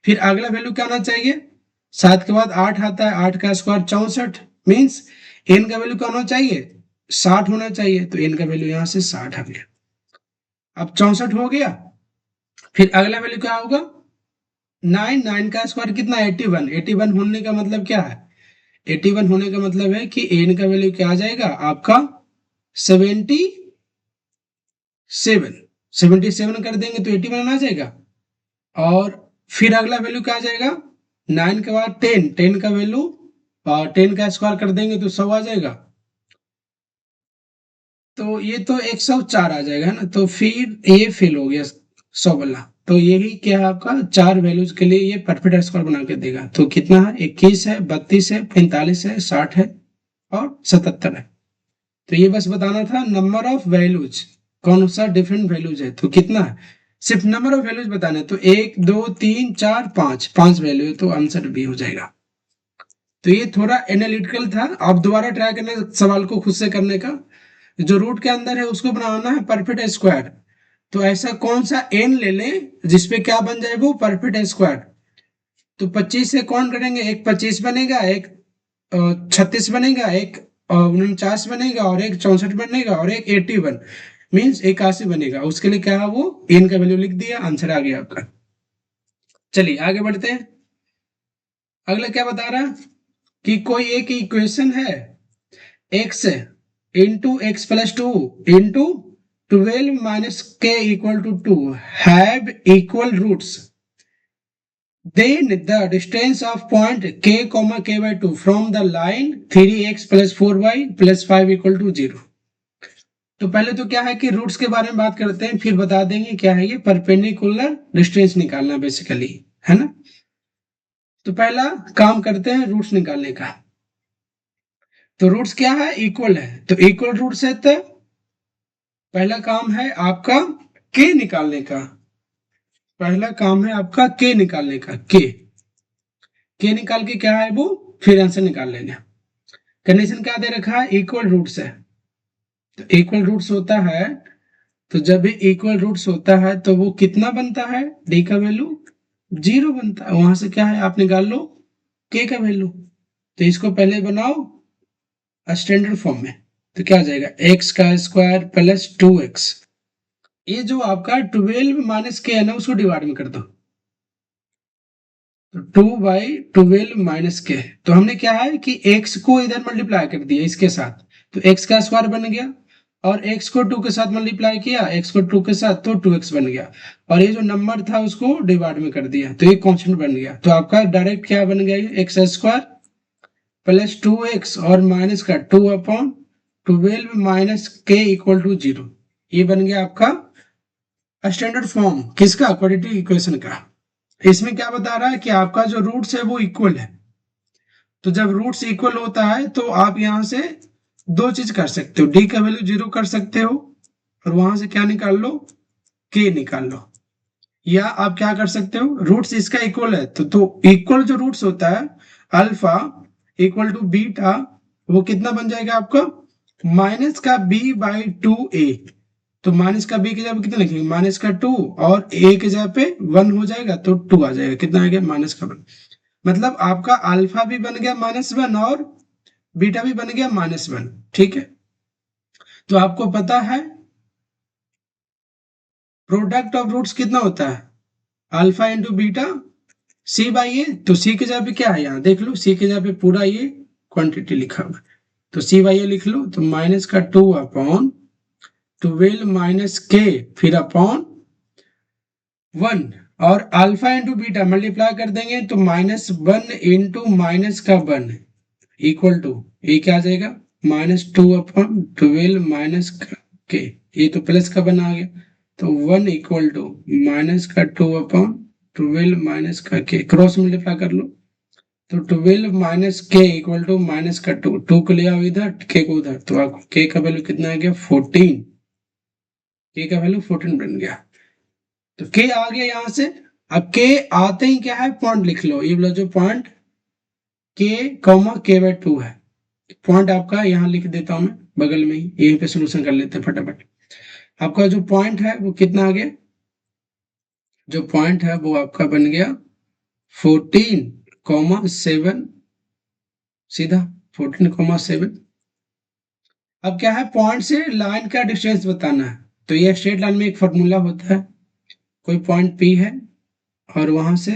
फिर अगला वैल्यू क्या आना चाहिए, 7 के बाद 8 आता है, 8 का स्क्वायर 64। मीन्स n का वैल्यू क्या होना चाहिए, 60 होना चाहिए। तो n का वैल्यू यहाँ से 60 आ गया। अब 64 हो गया। फिर अगला वैल्यू क्या होगा, 9, 9 का स्क्वायर कितना 81, 81 होने का मतलब क्या है, 81 होने का मतलब है कि n का वैल्यू क्या आ जाएगा आपका 77। 77 कर देंगे तो 81 आ जाएगा। और फिर अगला वैल्यू क्या आ जाएगा, 9 के बाद 10, 10 का वैल्यू, और 10 का स्क्वायर कर देंगे तो 100 आ जाएगा। तो ये तो 104 आ जाएगा, है ना। तो फिर ये फेल हो गया 100 वाला। तो यही क्या है आपका, चार वैल्यूज के लिए ये परफेक्ट स्क्वायर बना के देगा। तो कितना है, 21 है, 32 है, 45 है, 60 है और 77 है। तो ये बस बताना था नंबर ऑफ वैल्यूज, कौन सा डिफरेंट वैल्यूज है। तो कितना है, सिर्फ नंबर ऑफ वैल्यूज बताने। तो 1 2 3 4 5, 5 वैल्यू है, तो आंसर बी हो जाएगा। तो ये थोड़ा एनालिटिकल था। आप दोबारा ट्राई करना सवाल को खुद से करने का। जो रूट के अंदर है उसको बनाना है परफेक्ट स्क्वायर। तो ऐसा कौन सा n ले लें जिसपे क्या बन जाए, वो परफेक्ट स्क्वायर। तो 25 से कौन करेंगे, एक 25 बनेगा, एक 36 बनेगा, एक 49 बनेगा, और एक 64 बनेगा, और एक 81 मीन्स 81 बनेगा। उसके लिए क्या है, वो n का वैल्यू लिख दिया, आंसर आ गया आपका। चलिए आगे बढ़ते हैं। अगला क्या बता रहा है कि कोई एक इक्वेशन है, x into x plus two into 12 - k = 2 have equal roots, then the distance of point k, k/2 from the line 3x + 4y + 5 = 0। तो पहले तो क्या है कि रूट्स के बारे में बात करते हैं, फिर बता देंगे क्या है ये परपेंडिकुलर डिस्टेंस निकालना बेसिकली, है ना। तो पहला काम करते हैं रूट्स निकालने का। तो रूट्स क्या है, इक्वल है। तो इक्वल रूट्स है तो पहला काम है आपका के निकालने का। पहला काम है आपका के निकालने का, के निकाल के क्या है वो फिर आंसर निकाल लेंगे। कंडीशन क्या दे रखा है, इक्वल रूट्स है। तो इक्वल रूट्स होता है, तो जब भी इक्वल रूट्स होता है तो वो कितना बनता है, डी का वैल्यू 0 बनता है। वहां से क्या है आप निकाल लो के का वैल्यू। तो इसको पहले बनाओ स्टैंडर्ड फॉर्म में। तो क्या आ जाएगा, एक्स का स्क्वायर प्लस 2x। ये जो आपका 12 - के है ना, उसको डिवाइड में कर दो। तो 2/12 - के। तो हमने क्या है कि x को इधर मल्टीप्लाई कर दिया इसके साथ, तो x का स्क्वायर बन गया। और x को 2 के साथ मल्टीप्लाई किया, x को 2 के साथ, तो 2x बन गया। और ये जो नंबर था उसको डिवाइड में कर दिया, तो ये कांस्टेंट बन गया। तो आपका डायरेक्ट क्या बन गया, एक्स स्क्वायर प्लस 2x और माइनस का 2/12 - के = 0। ये बन गया आपका स्टैंडर्ड फॉर्म किसका, क्वाड्रेटिक इक्वेशन का। इसमें क्या बता रहा है कि आपका जो रूट्स है वो इक्वल है। तो जब रूट्स इक्वल होता है तो आप यहां से दो चीज कर सकते हो, डी का वैल्यू 0 कर सकते हो, और वहां से क्या निकाल लो, के निकाल लो। या आप क्या कर सकते हो, रूट्स इसका इक्वल है तो इक्वल जो रूट्स होता है अल्फा = बीटा, वो कितना बन जाएगा आपका माइनस का b/2a। तो माइनस का b की जगह कितना लिखेंगे, माइनस का 2, और a की जगह पे 1 हो जाएगा, तो 2 आ जाएगा। कितना आ गया, -1। मतलब आपका अल्फा भी बन गया -1 और बीटा भी बन गया -1, ठीक है। तो आपको पता है प्रोडक्ट ऑफ रूट्स कितना होता है, alpha into beta C by A. तो सी की जगह पे क्या है, यहाँ देख लो, सी की जगह पे पूरा ये क्वांटिटी लिखा हुआ है, तो सी बाई ए लिख लो। तो -2/12 - k फिर अपॉन 1, और अल्फा इंटू बीटा मल्टीप्लाई कर देंगे तो -1 इंटू -1 इक्वल टू, ये क्या आ जाएगा, -2/12 - k, ये तो प्लस का बना आ गया। तो 1 equal to -2/12 - k, cross multiply कर लो। तो 12 - k इक्वल टू -2 को ले आओ इधर, k को उधर, तो आपको k का वैल्यू कितना आ गया, 14, k का वैल्यू 14 बन गया। तो k आ गया यहाँ से। अब k आते ही क्या है, पॉइंट लिख लो, ये वाला जो पॉइंट k, k/2 है, पॉइंट आपका यहाँ लिख देता हूं मैं बगल में ही, यहीं पे सोल्यूशन कर लेते हैं फटाफट। आपका जो पॉइंट है वो कितना आ गया, जो पॉइंट है वो आपका बन गया 14,7, सीधा 14,7। अब क्या है, पॉइंट से लाइन का डिस्टेंस बताना है। तो ये स्ट्रेट लाइन में एक फॉर्मूला होता है, कोई पॉइंट P है और वहां से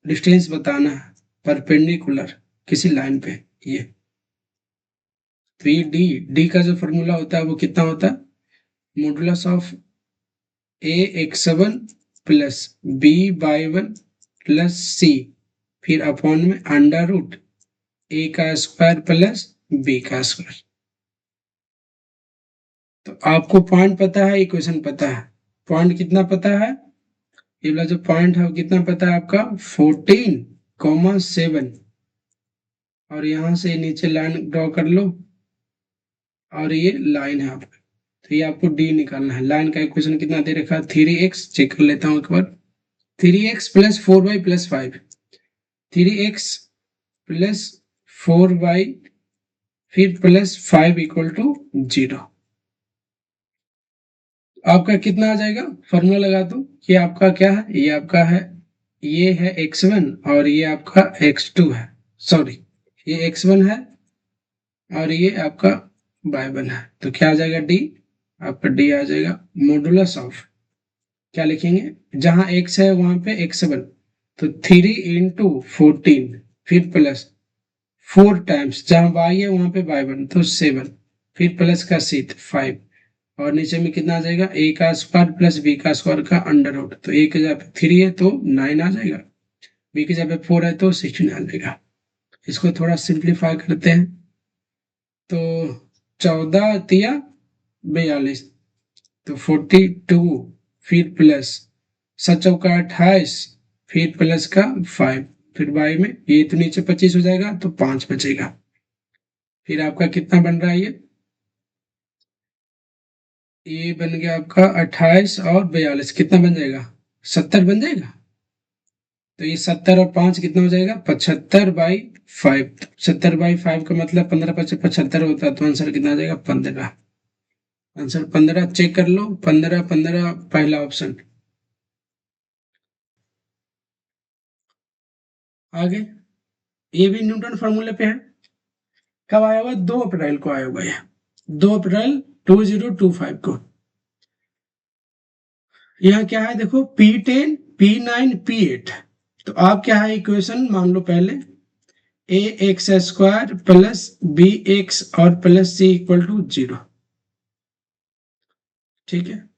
डिस्टेंस बताना है परपेंडिकुलर किसी लाइन पे, ये तो ये डी का जो फॉर्मूला होता है वो कितना होता है, modulus of ax1 plus b/1 plus c, फिर अपॉन में अंडर रूट a का स्क्वायर प्लस b का स्क्वायर। तो आपको पॉइंट पता है, इक्वेशन पता है, पॉइंट कितना पता है, ये वाला जो पॉइंट है वो कितना पता है आपका 14,7, और यहां से नीचे लाइन ड्रॉ कर लो, और ये लाइन है आपका। तो ये आपको डी निकालना है। लाइन का इक्वेशन कितना दे रखा है, 3x, चेक कर लेता हूँ एक बार, 3x plus 4y plus 5, 3x plus 4y फिर प्लस 5 इक्वल टू 0। आपका कितना आ जाएगा, फॉर्मूला लगा दो, ये आपका क्या है, ये आपका है, ये है x1 और ये आपका x2 है, सॉरी ये x1 है और ये आपका y1 है। तो क्या आ जाएगा, डी, आपका डी आ जाएगा मॉडुलस ऑफ, क्या लिखेंगे, जहां x है वहां पे x1, तो 3 इंटू 14 फिर प्लस 4 टाइम्स, जहां y है वहां पे y1 तो 7, फिर प्लस का 5, और नीचे में कितना आ जाएगा, a का स्क्वायर प्लस b का स्क्वायर का अंडर रूट। तो a की जगह पे 3 है तो 9 आ जाएगा, b की जगह पे 4 है तो 16 आ जाएगा। इसको थोड़ा सिंप्लीफाई करते हैं, तो 14 तिया 42, तो 42 फिर प्लस 7 चौका 28 फिर प्लस का 5, फिर बाई में ये तो नीचे 25 हो जाएगा तो 5 बचेगा। फिर आपका कितना बन रहा है, ये बन गया आपका 28 और 42 कितना बन जाएगा, 70 बन जाएगा। तो ये 70 और 5 कितना हो जाएगा, 75/5, 70/5 का मतलब 15×5 = 75 होता है, तो आंसर कितना आ जाएगा, 15। आंसर 15 चेक कर लो, 15 पहला ऑप्शन। आगे ये भी न्यूटन फार्मूले पे है, कब आया हुआ, 2 अप्रैल को आया हुआ है, 2 अप्रैल 2025 को। यहाँ क्या है देखो, P10 P9 P8, तो आप क्या है इक्वेशन मान लो पहले, ax² प्लस bx और प्लस c इक्वल टू 0, ठीक है।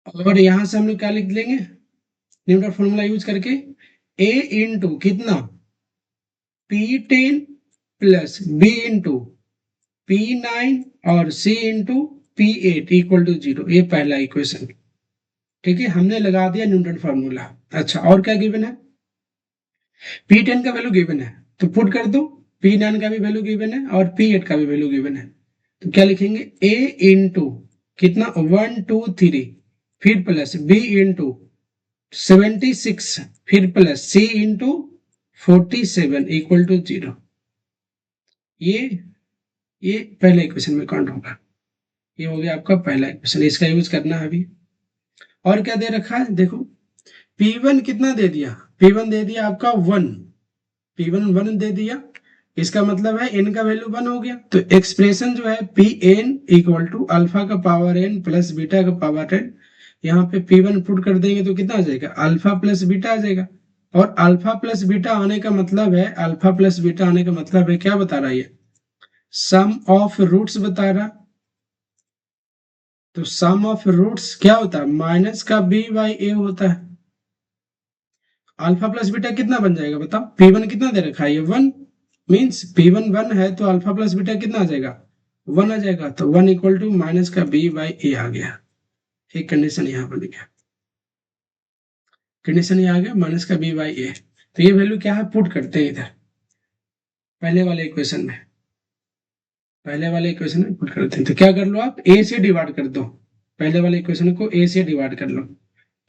और यहां से हम लोग क्या लिख लेंगे, न्यूटन फॉर्मूला यूज करके, a इंटू कितना, P10 plus b into P9 और c into P8 equal to 0, ये पहला इक्वेशन, ठीक है, हमने लगा दिया न्यूटन फार्मूला। अच्छा, और क्या गिवन है, P10 का वैल्यू गिवन है तो पुट कर दो, P9 का भी वैल्यू गिवन है और P8 का भी वैल्यू गिवन है, तो क्या लिखेंगे, a इंटू कितना 1 2 3 फिर प्लस b इंटू 76 फिर plus c into 47 equal to 0। ये पहले इक्वेशन में काउंट होगा, ये हो गया आपका पहला इक्वेशन, इसका यूज करना है अभी। और क्या दे रखा है देखो, P1 कितना दे दिया, P1 दे दिया आपका 1, P1 1 दे दिया, इसका मतलब है n का वैल्यू 1 हो गया। तो एक्सप्रेशन जो है p n equal to alpha का पावर n प्लस बीटा का पावर n, यहाँ पे P1 पुट कर देंगे तो कितना आ जाएगा, अल्फा प्लस बीटा आ जाएगा। और अल्फा प्लस बीटा आने का मतलब है, अल्फा प्लस बीटा आने का मतलब है, क्या बता रहा है ये, सम ऑफ रूट्स बता रहा। तो सम ऑफ रूट्स क्या होता है, माइनस का बी बाई ए होता है। अल्फा प्लस बीटा कितना बन जाएगा बताओ, P1 कितना दे रखा है, ये 1, मीन्स P1 1 है तो अल्फा प्लस बीटा कितना आ जाएगा, 1 आ जाएगा। तो 1 इक्वल टू माइनस का बी बाई ए आ गया। एक कंडीशन यहाँ बन गया, कंडीशन ये आ गया माइनस का बी बाई ए। तो ये वैल्यू क्या है, पुट करते हैं इधर पहले वाले इक्वेशन में, पहले वाले इक्वेशन में पुट करते हैं। तो क्या कर लो आप, ए से डिवाइड कर दो, पहले वाले इक्वेशन को ए से डिवाइड कर लो,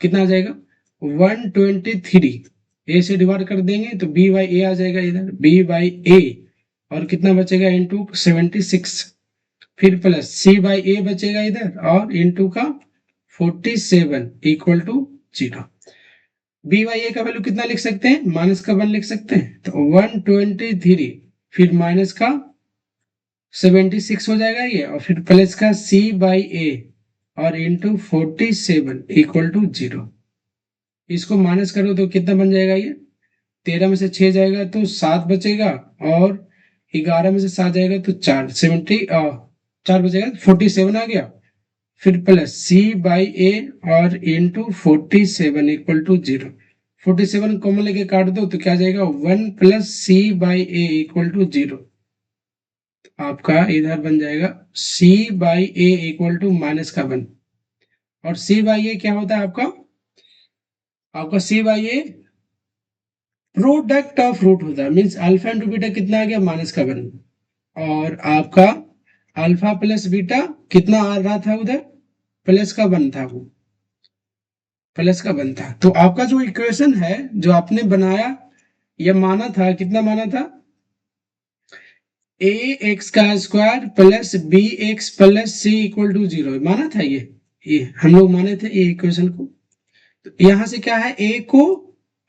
कितना आ जाएगा 123। ए से डिवाइड कर देंगे तो बी बाई ए आ जाएगा इधर, बी बाई ए, और कितना बचेगा इंटू 76, फिर प्लस सी बाई ए बचेगा इधर, और इंटू का 47 इक्वल टू 0। बी बाई ए का वैल्यू कितना लिख सकते हैं, माइनस का 1 लिख सकते हैं। तो 123 फिर माइनस का 76 हो जाएगा ये, और फिर प्लस का सी बाई ए और इंटू 47 इक्वल टू 0। इसको माइनस करो तो कितना बन जाएगा ये, 13 में से 6 जाएगा तो 7 बचेगा, और 11 में से 7 जाएगा तो 4, 4 बचेगा, 47 आ गया। फिर प्लस सी बाई ए और इंटू 47 इक्वल टू 0। 47 कॉमन लेके काट दो तो क्या जाएगा, 1 plus c by a equal to 0। आपका इधर बन जाएगा c by a equal to minus का 1। और सी बाई ए क्या होता है आपका, आपका c by a product of root होता है, मीन्स अल्फा इंटू बीटा कितना आ गया, माइनस का 1। और आपका अल्फा प्लस बीटा कितना आ रहा था उधर, प्लस का 1 था, वो प्लस का 1 था। तो आपका जो इक्वेशन है जो आपने बनाया, यह माना था, कितना माना था, ए एक्स का square plus b x plus c equal to 0 माना था ये हम लोग माने थे ये इक्वेशन को। तो यहां से क्या है, ए को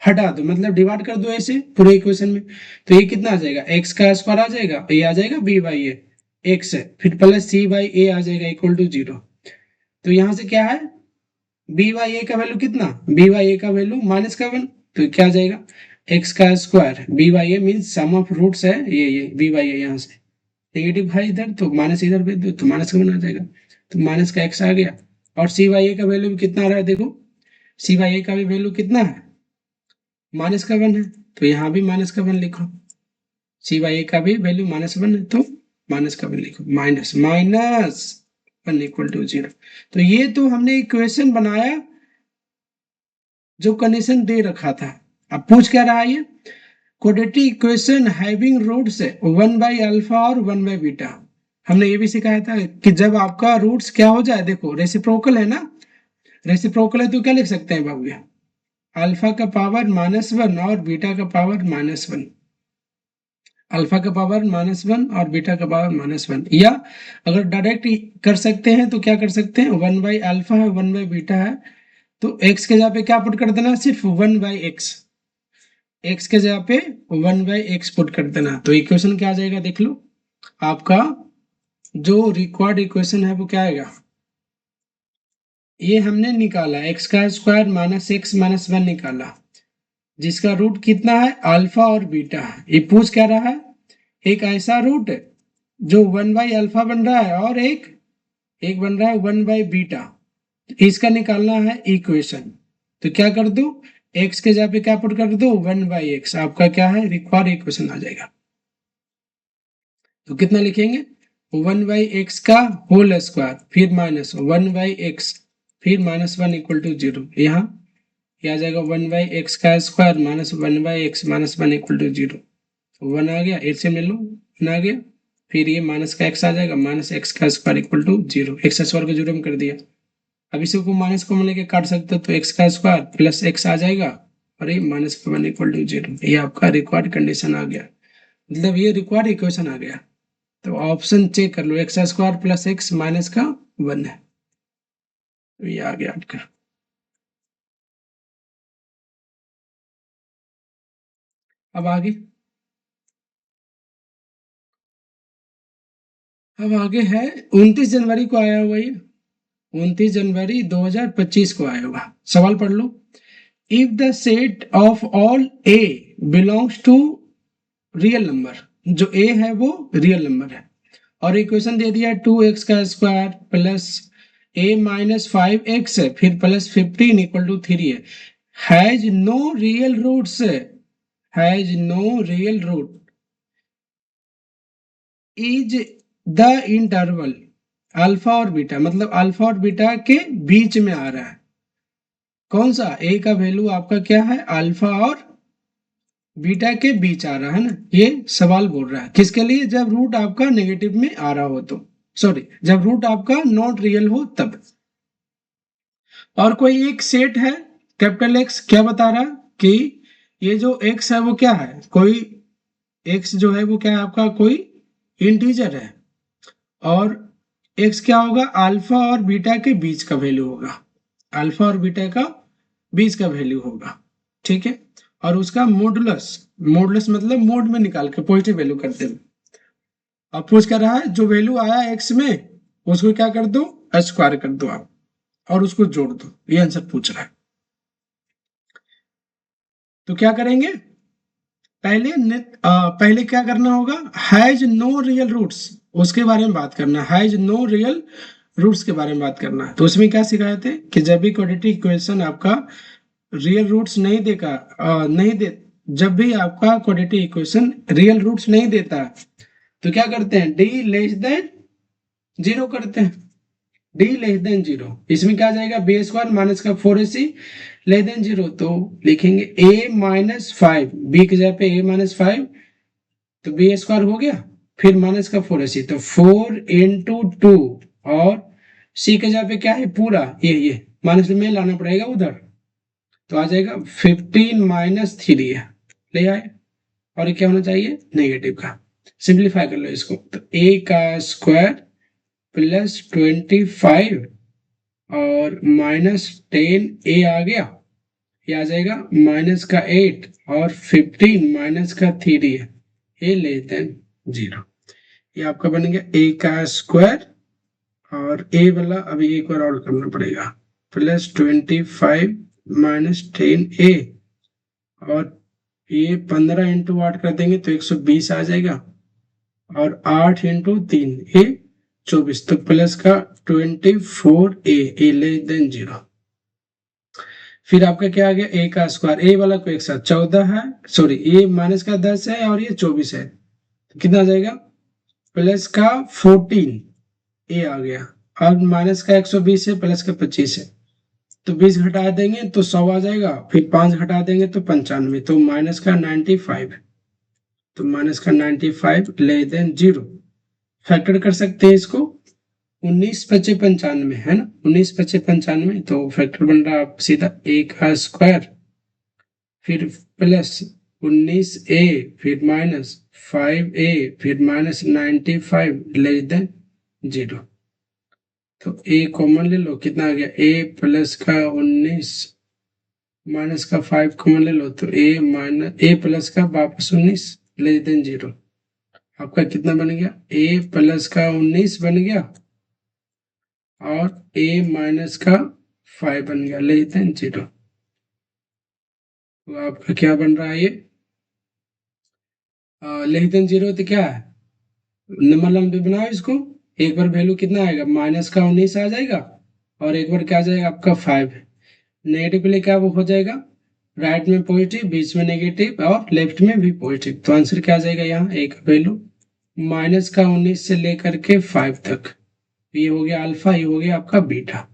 हटा दो, मतलब डिवाइड कर दो ऐसे पूरे इक्वेशन में। तो ये कितना आ जाएगा, एक्स का स्क्वायर आ जाएगा, ये आ जाएगा बी बाई ए एक्स है, फिर प्लस सी बाई ए आ जाएगा इक्वल टू 0। तो यहां से क्या है, बी वाई ए का वैल्यू कितना, बी वाई ए का वैल्यू माइनस का 1। तो क्या आ जाएगा, एक्स का square b by a mean sum of roots है ये बी वाई ए, यहाँ से नेगेटिव है इधर तो माइनस इधर भेज दो तो माइनस का 1 आ जाएगा। तो माइनस का एक्स आ गया। और सी वाई ए का वैल्यू भी कितना आ रहा है, देखो सी वाई ए का भी वैल्यू कितना है, माइनस का 1 है, तो यहाँ भी माइनस का 1 लिखो। सी वाई ए का भी वैल्यू -1 है तो माइनस का 1 लिखो, माइनस माइनस 1 इक्वल टू 0। तो ये तो हमने इक्वेशन बनाया जो कंडीशन दे रखा था। अब पूछ क्या रहा है ये, quadratic equation having roots 1 by alpha और 1 बाई बीटा। हमने ये भी सिखाया था कि जब आपका रूट्स क्या हो जाए, देखो रेसिप्रोकल है ना, रेसिप्रोकल है तो क्या लिख सकते हैं बाबू, अल्फा का पावर -1 और बीटा का पावर -1, अल्फा का पावर -1 और बीटा का पावर -1। या अगर डायरेक्ट कर सकते हैं तो क्या कर सकते हैं, 1 बाई अल्फा है 1 बाई बीटा है, तो एक्स के जगह पे क्या पुट कर देना, सिर्फ 1 बाई एक्स, एक्स के जगह पे 1 बाई एक्स पुट कर देना। तो इक्वेशन क्या आ जाएगा देख लो, आपका जो रिक्वायर्ड इक्वेशन है वो क्या आएगा, ये हमने निकाला एक्स का स्क्वायर माइनस एक्स माइनस 1 निकाला, जिसका रूट कितना है, अल्फा और बीटा है। ये पूछ क्या रहा है, एक ऐसा रूट जो 1 बाई अल्फा बन रहा है और एक एक बन रहा है 1 बाई बीटा, इसका निकालना है इक्वेशन। तो क्या कर दो, एक्स के जगह पे क्या पुट कर दो, 1 बाई एक्स, आपका क्या है रिक्वायर्ड इक्वेशन आ जाएगा। तो कितना लिखेंगे, 1 बाई एक्स का होल स्क्वायर फिर माइनस 1 बाई एक्स फिर -1 इक्वल टू 0। यहाँ क्या आ जाएगा, 1 बाई एक्स का square minus 1 by x minus 1 equal to 0। 1 आ गया, 8 से मिल लो 1 आ गया, फिर ये माइनस का एक्स आ जाएगा, माइनस एक्स का square equal to 0, x square को 0 में कर दिया। अब इसी को माइनस को लेके काट सकते हो, तो एक्स का स्क्वायर प्लस एक्स आ जाएगा, और ये -1 इक्वल टू 0। ये आपका रिक्वायर्ड कंडीशन आ गया, मतलब ये रिक्वायर्ड इक्वेशन आ गया। तो ऑप्शन चेक कर लो, x square plus x minus का 1 है, तो ये आ गया आपका। अब आगे अब आगे है 29 जनवरी को आया हुआ ये, 29 जनवरी 2025 को आया हुआ। सवाल पढ़ लो। If the set of all a belongs to real number, जो ए है वो रियल नंबर है, और इक्वेशन दे दिया 2x² प्लस a-5x है, फिर प्लस 15 इक्वल टू 3 है, has no real roots, has no real root, is the interval alpha और बीटा, मतलब अल्फा और बीटा के बीच में आ रहा है। कौन सा? ए का वैल्यू आपका क्या है? अल्फा और बीटा के बीच आ रहा है ना, ये सवाल बोल रहा है। किसके लिए? जब रूट आपका नेगेटिव में आ रहा हो तो, सॉरी, जब रूट आपका नॉट रियल हो तब। और कोई एक सेट है कैपिटल एक्स, क्या बता रहा है कि ये जो एक्स है वो क्या है? कोई एक्स जो है वो क्या है आपका? कोई इंटीजर है, और एक्स क्या होगा? अल्फा और बीटा के बीच का वैल्यू होगा, अल्फा और बीटा का बीच का वैल्यू होगा, ठीक है। और उसका मॉडुलस, मॉडुलस मतलब मोड में निकाल के पॉजिटिव वैल्यू करते हैं। अब पूछ कर रहा है जो वैल्यू आया एक्स में उसको क्या कर दो? स्क्वायर कर दो आप, और उसको जोड़ दो, ये आंसर पूछ रहा है। तो क्या करेंगे? पहले क्या करना होगा? हैज नो रियल रूट्स, उसके बारे में बात करना है, हैज नो रियल रूट्स के बारे में बात करना है। तो उसमें क्या सिखाए थे कि जब भी क्वाड्रेटिक इक्वेशन आपका रियल रूट्स नहीं देगा, नहीं दे, जब भी आपका क्वाड्रेटिक इक्वेशन रियल रूट्स नहीं देता तो क्या करते हैं? डी लेस देन जीरो करते हैं, डी लेस देन जीरो। इसमें क्या आ जाएगा? b² माइनस का 4ac लेस देन जीरो, तो लिखेंगे a-5, b की जगह पे a-5, तो b² हो गया, फिर माइनस का 4ac, तो 4 × 2, और c की जगह पे क्या है? पूरा ये माइनस में लाना पड़ेगा उधर, तो आ जाएगा 15 - 3 है, ले आए। और ये क्या होना चाहिए? नेगेटिव का। सिंप्लीफाई कर लो इसको, तो a² प्लस 25 और -10 आ गया, ये आ जाएगा -8, और 15 - 3 है, ए लेस देन जीरो। ये आपका बन गया a², और ए वाला अभी एक बार और करना पड़ेगा, प्लस 25 - 10a, और ये 15 × 8 कर देंगे तो 120 आ जाएगा, और 8 × 3 ये 24, तो प्लस का 24a लेस देन जीरो। फिर आपका क्या आ गया? a², ए वाला को एक साथ 14 है, सॉरी ये माइनस का 10 है और ये 24 है, तो कितना आ जाएगा? प्लस का 14 ए आ गया, और माइनस का 120 है, प्लस का 25 है, तो 20 घटा देंगे तो 100 आ जाएगा, फिर 5 घटा देंगे तो 95, तो माइनस का 95, तो माइनस का 95 लेस देन जीरो। फैक्टर कर सकते हैं इसको, 19×5 = 95 है ना, 19×5 = 95, तो फैक्टर बन रहा है सीधा a², फिर प्लस 19a, फिर -5a, फिर -95 लेस देन जीरो। तो a कॉमन ले लो, कितना आ गया? a प्लस का 19 माइनस का 5 कॉमन ले लो, तो a प्लस का वापस 19 लेस देन जीरो। आपका कितना बन गया? a प्लस का 19 बन गया, और a माइनस का 5 बन गया लेस देन जीरो। तो आपका क्या बन रहा है? ये लेस देन जीरो, तो क्या है? नंबर लंबे बनाओ इसको, एक बार वैल्यू कितना आएगा? माइनस का 19 आ जाएगा, और एक बार क्या आ जाएगा आपका 5, नेगेटिव के लिए क्या वो हो जाएगा? राइट में पॉजिटिव, बीच में नेगेटिव, और लेफ्ट में भी पॉजिटिव, तो आंसर क्या आ जाएगा? यहाँ एक वैल्यू माइनस का 19 से लेकर के 5 तक, ये हो गया अल्फा, ये हो गया आपका बीटा,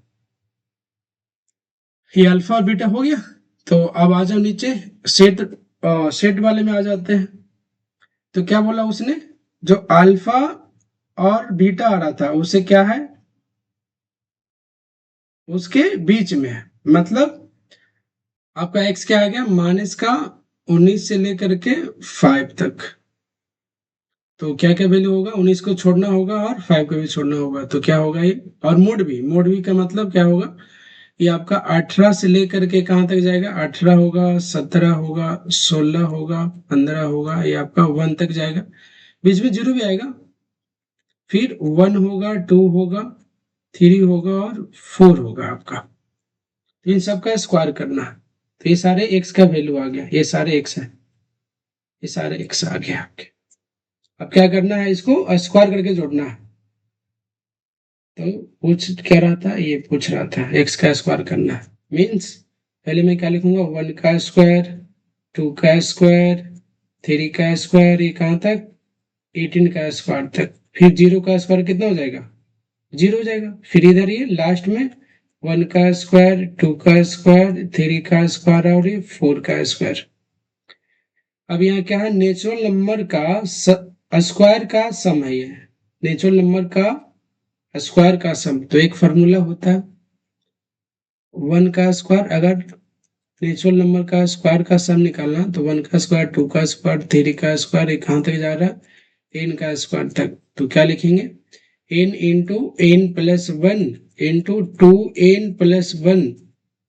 ये अल्फा और बीटा हो गया। तो अब आ जाओ नीचे, सेट सेट वाले में आ जाते हैं। तो क्या बोला उसने? जो अल्फा और बीटा आ रहा था उसे क्या है? उसके बीच में है, मतलब आपका एक्स क्या आ गया? माइनस का 19 से लेकर के 5 तक, तो क्या क्या वैल्यू होगा? 19 को छोड़ना होगा और 5 को भी छोड़ना होगा, तो क्या होगा ये? और मोड भी का मतलब क्या होगा? ये आपका 18 से लेकर के कहाँ तक जाएगा? 18 होगा, 17 होगा, 16 होगा, 15 होगा, ये आपका 1 तक जाएगा, बीच में जीरो भी आएगा। फिर 1 होगा, 2 होगा, 3 होगा और 4 होगा आपका। तो इन सबका स्क्वायर करना है। तो ये सारे x का वैल्यू आ गया, ये सारे x है, ये सारे x आ गया आपके। अब क्या करना है, इसको स्क्वायर करके जोड़ना है। तो पूछ क्या रहा था, ये पूछ रहा था x का स्क्वायर करना है। मीन्स पहले मैं क्या लिखूंगा, 1 का स्क्वायर, 2 का स्क्वायर, 3 का स्क्वायर, ये कहाँ तक, 18 का स्क्वायर तक। फिर 0 का स्क्वायर कितना हो जाएगा, 0 हो जाएगा। फिर इधर ये लास्ट में 1 का स्क्वायर, 2 का स्क्वायर, 3 का स्क्वायर और ये 4 का स्क्वायर। अब यहाँ क्या है, नेचुरल नंबर का स्क्वायर का सम है ये, नेचुरल नंबर का स्क्वायर का सम। तो एक फॉर्मूला होता है 1 का स्क्वायर, अगर नेचुरल नंबर का स्क्वायर का सम निकालना तो 1 का स्क्वायर, 2 का स्क्वायर, 3 का स्क्वायर, ये कहाँ तक जा रहा है, n का स्क्वायर तक। तो क्या लिखेंगे, n into n plus 1 into 2n+1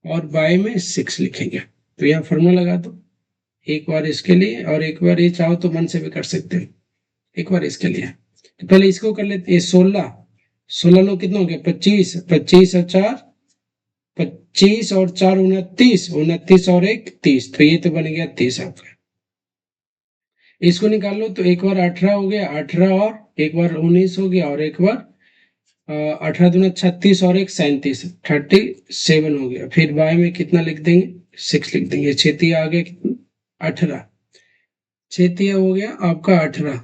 और बाय में 6 लिखेंगे। तो यहाँ फॉर्मूला लगा दो, एक बार इसके लिए और एक बार ये चाहो तो मन से भी कर सकते हैं, एक बार इसके लिए। तो पहले इसको कर लेते हैं, 16, 16 नो कितना हो गया, 25, 25 और 4, 25 और 4 29, 29 और 1 30। तो ये तो बन गया 30 आपका। इसको निकाल लो तो एक बार 18 हो गया, 18 और एक बार 19 हो गया और एक बार 18 दूना 36 और एक 37, 37 हो गया। फिर बाय में कितना लिख देंगे, 6 लिख देंगे। छेतिया आ गया कितना, 18, छेतिया हो गया आपका 18।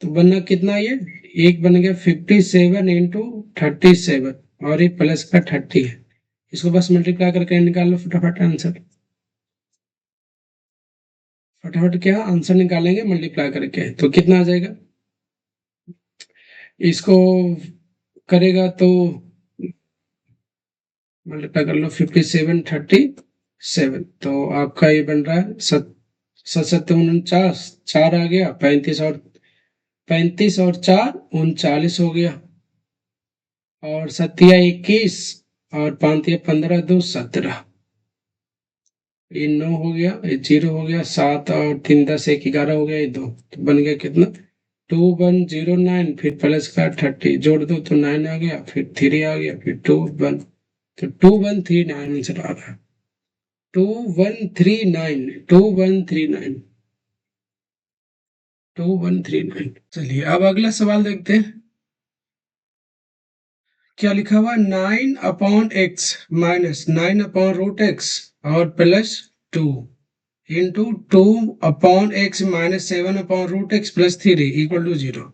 तो बनना कितना, ये एक बन गया 57 इंटू 37 और ये प्लस का 30 है। इसको बस मल्टीप्लाई करके निकाल लो फटाफट आंसर। फटाफट क्या आंसर निकालेंगे मल्टीप्लाई करके, तो कितना आ जाएगा, इसको करेगा तो मल्टीप्लाई कर लो, 57 37। तो आपका ये बन रहा है 49, 4 आ गया, 35 और 4 39 हो गया, और 7 21 और 5 15 2 17। ये 9 हो गया, ये 0 हो गया, 7 और 3 10 1 11 हो गया, ये 2। तो बन गया कितना, 2109, फिर प्लस का 30 जोड़ दो तो 9 आ गया, फिर 3 आ गया, फिर 21। तो 2139 आंसर आ रहा है, 2139, 2139, 2139। चलिए अब अगला सवाल देखते हैं, क्या लिखा हुआ, 9/x माइनस 9/√x और plus 2 into 2/x minus 7/√x plus 3 equal to 0।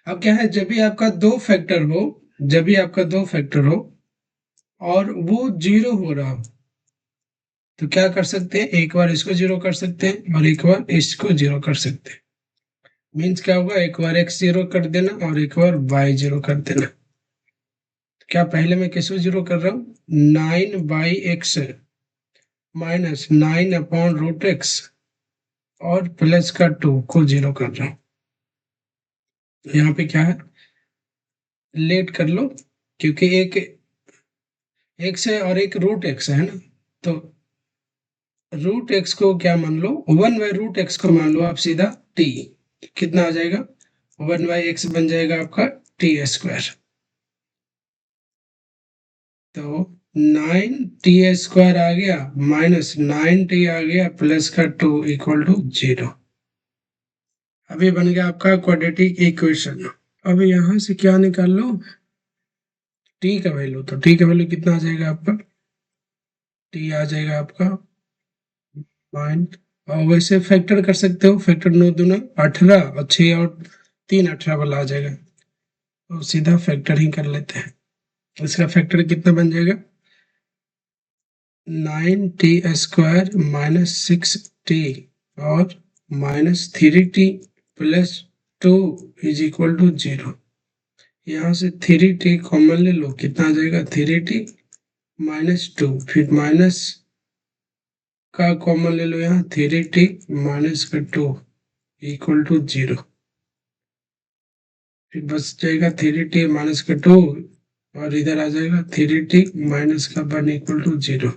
अब क्या है, जब भी आपका दो फैक्टर हो, जब भी आपका दो फैक्टर हो और वो 0 हो रहा हो, तो क्या कर सकते हैं, एक बार इसको 0 कर सकते हैं और एक बार इसको 0 कर सकते हैं। मीन्स क्या होगा, एक बार x 0 कर देना और एक बार y 0 कर देना। तो क्या पहले मैं किसको 0 कर रहा हूँ, 9/x माइनस 9/√x और प्लस का 2 को 0 कर रहा हूँ। यहाँ पे क्या है, लेट कर लो, क्योंकि एक x है और एक √x है ना। तो √x को क्या मान लो, 1/√x को मान लो आप सीधा t। कितना आ जाएगा, 1/x बन जाएगा आपका t²। तो 9t² आ गया माइनस 9t आ गया प्लस का 2 इक्वल टू 0। अभी बन गया आपका क्वाड्रेटिक इक्वेशन। अब यहां से क्या निकाल लो, t का वैल्यू। तो t का वैल्यू कितना आ जाएगा आपका, t आ जाएगा आपका पॉइंट, और वैसे फैक्टर कर सकते हो, फैक्टर 9 दूना 18 और 6 और 3 18 वाला आ जाएगा। तो सीधा फैक्टर ही कर लेते हैं। इसका फैक्टर कितना बन जाएगा, 9t² माइनस 6t और minus 3t plus 2 is equal to 0। यहाँ से 3t कॉमन ले लो, कितना आ जाएगा, 3t माइनस 2, फिर माइनस का कॉमन ले लो, यहाँ 3t माइनस का 2 इक्वल टू 0। फिर बच जाएगा 3t माइनस का 2 और इधर आ जाएगा 3t माइनस का 1 इक्वल टू 0।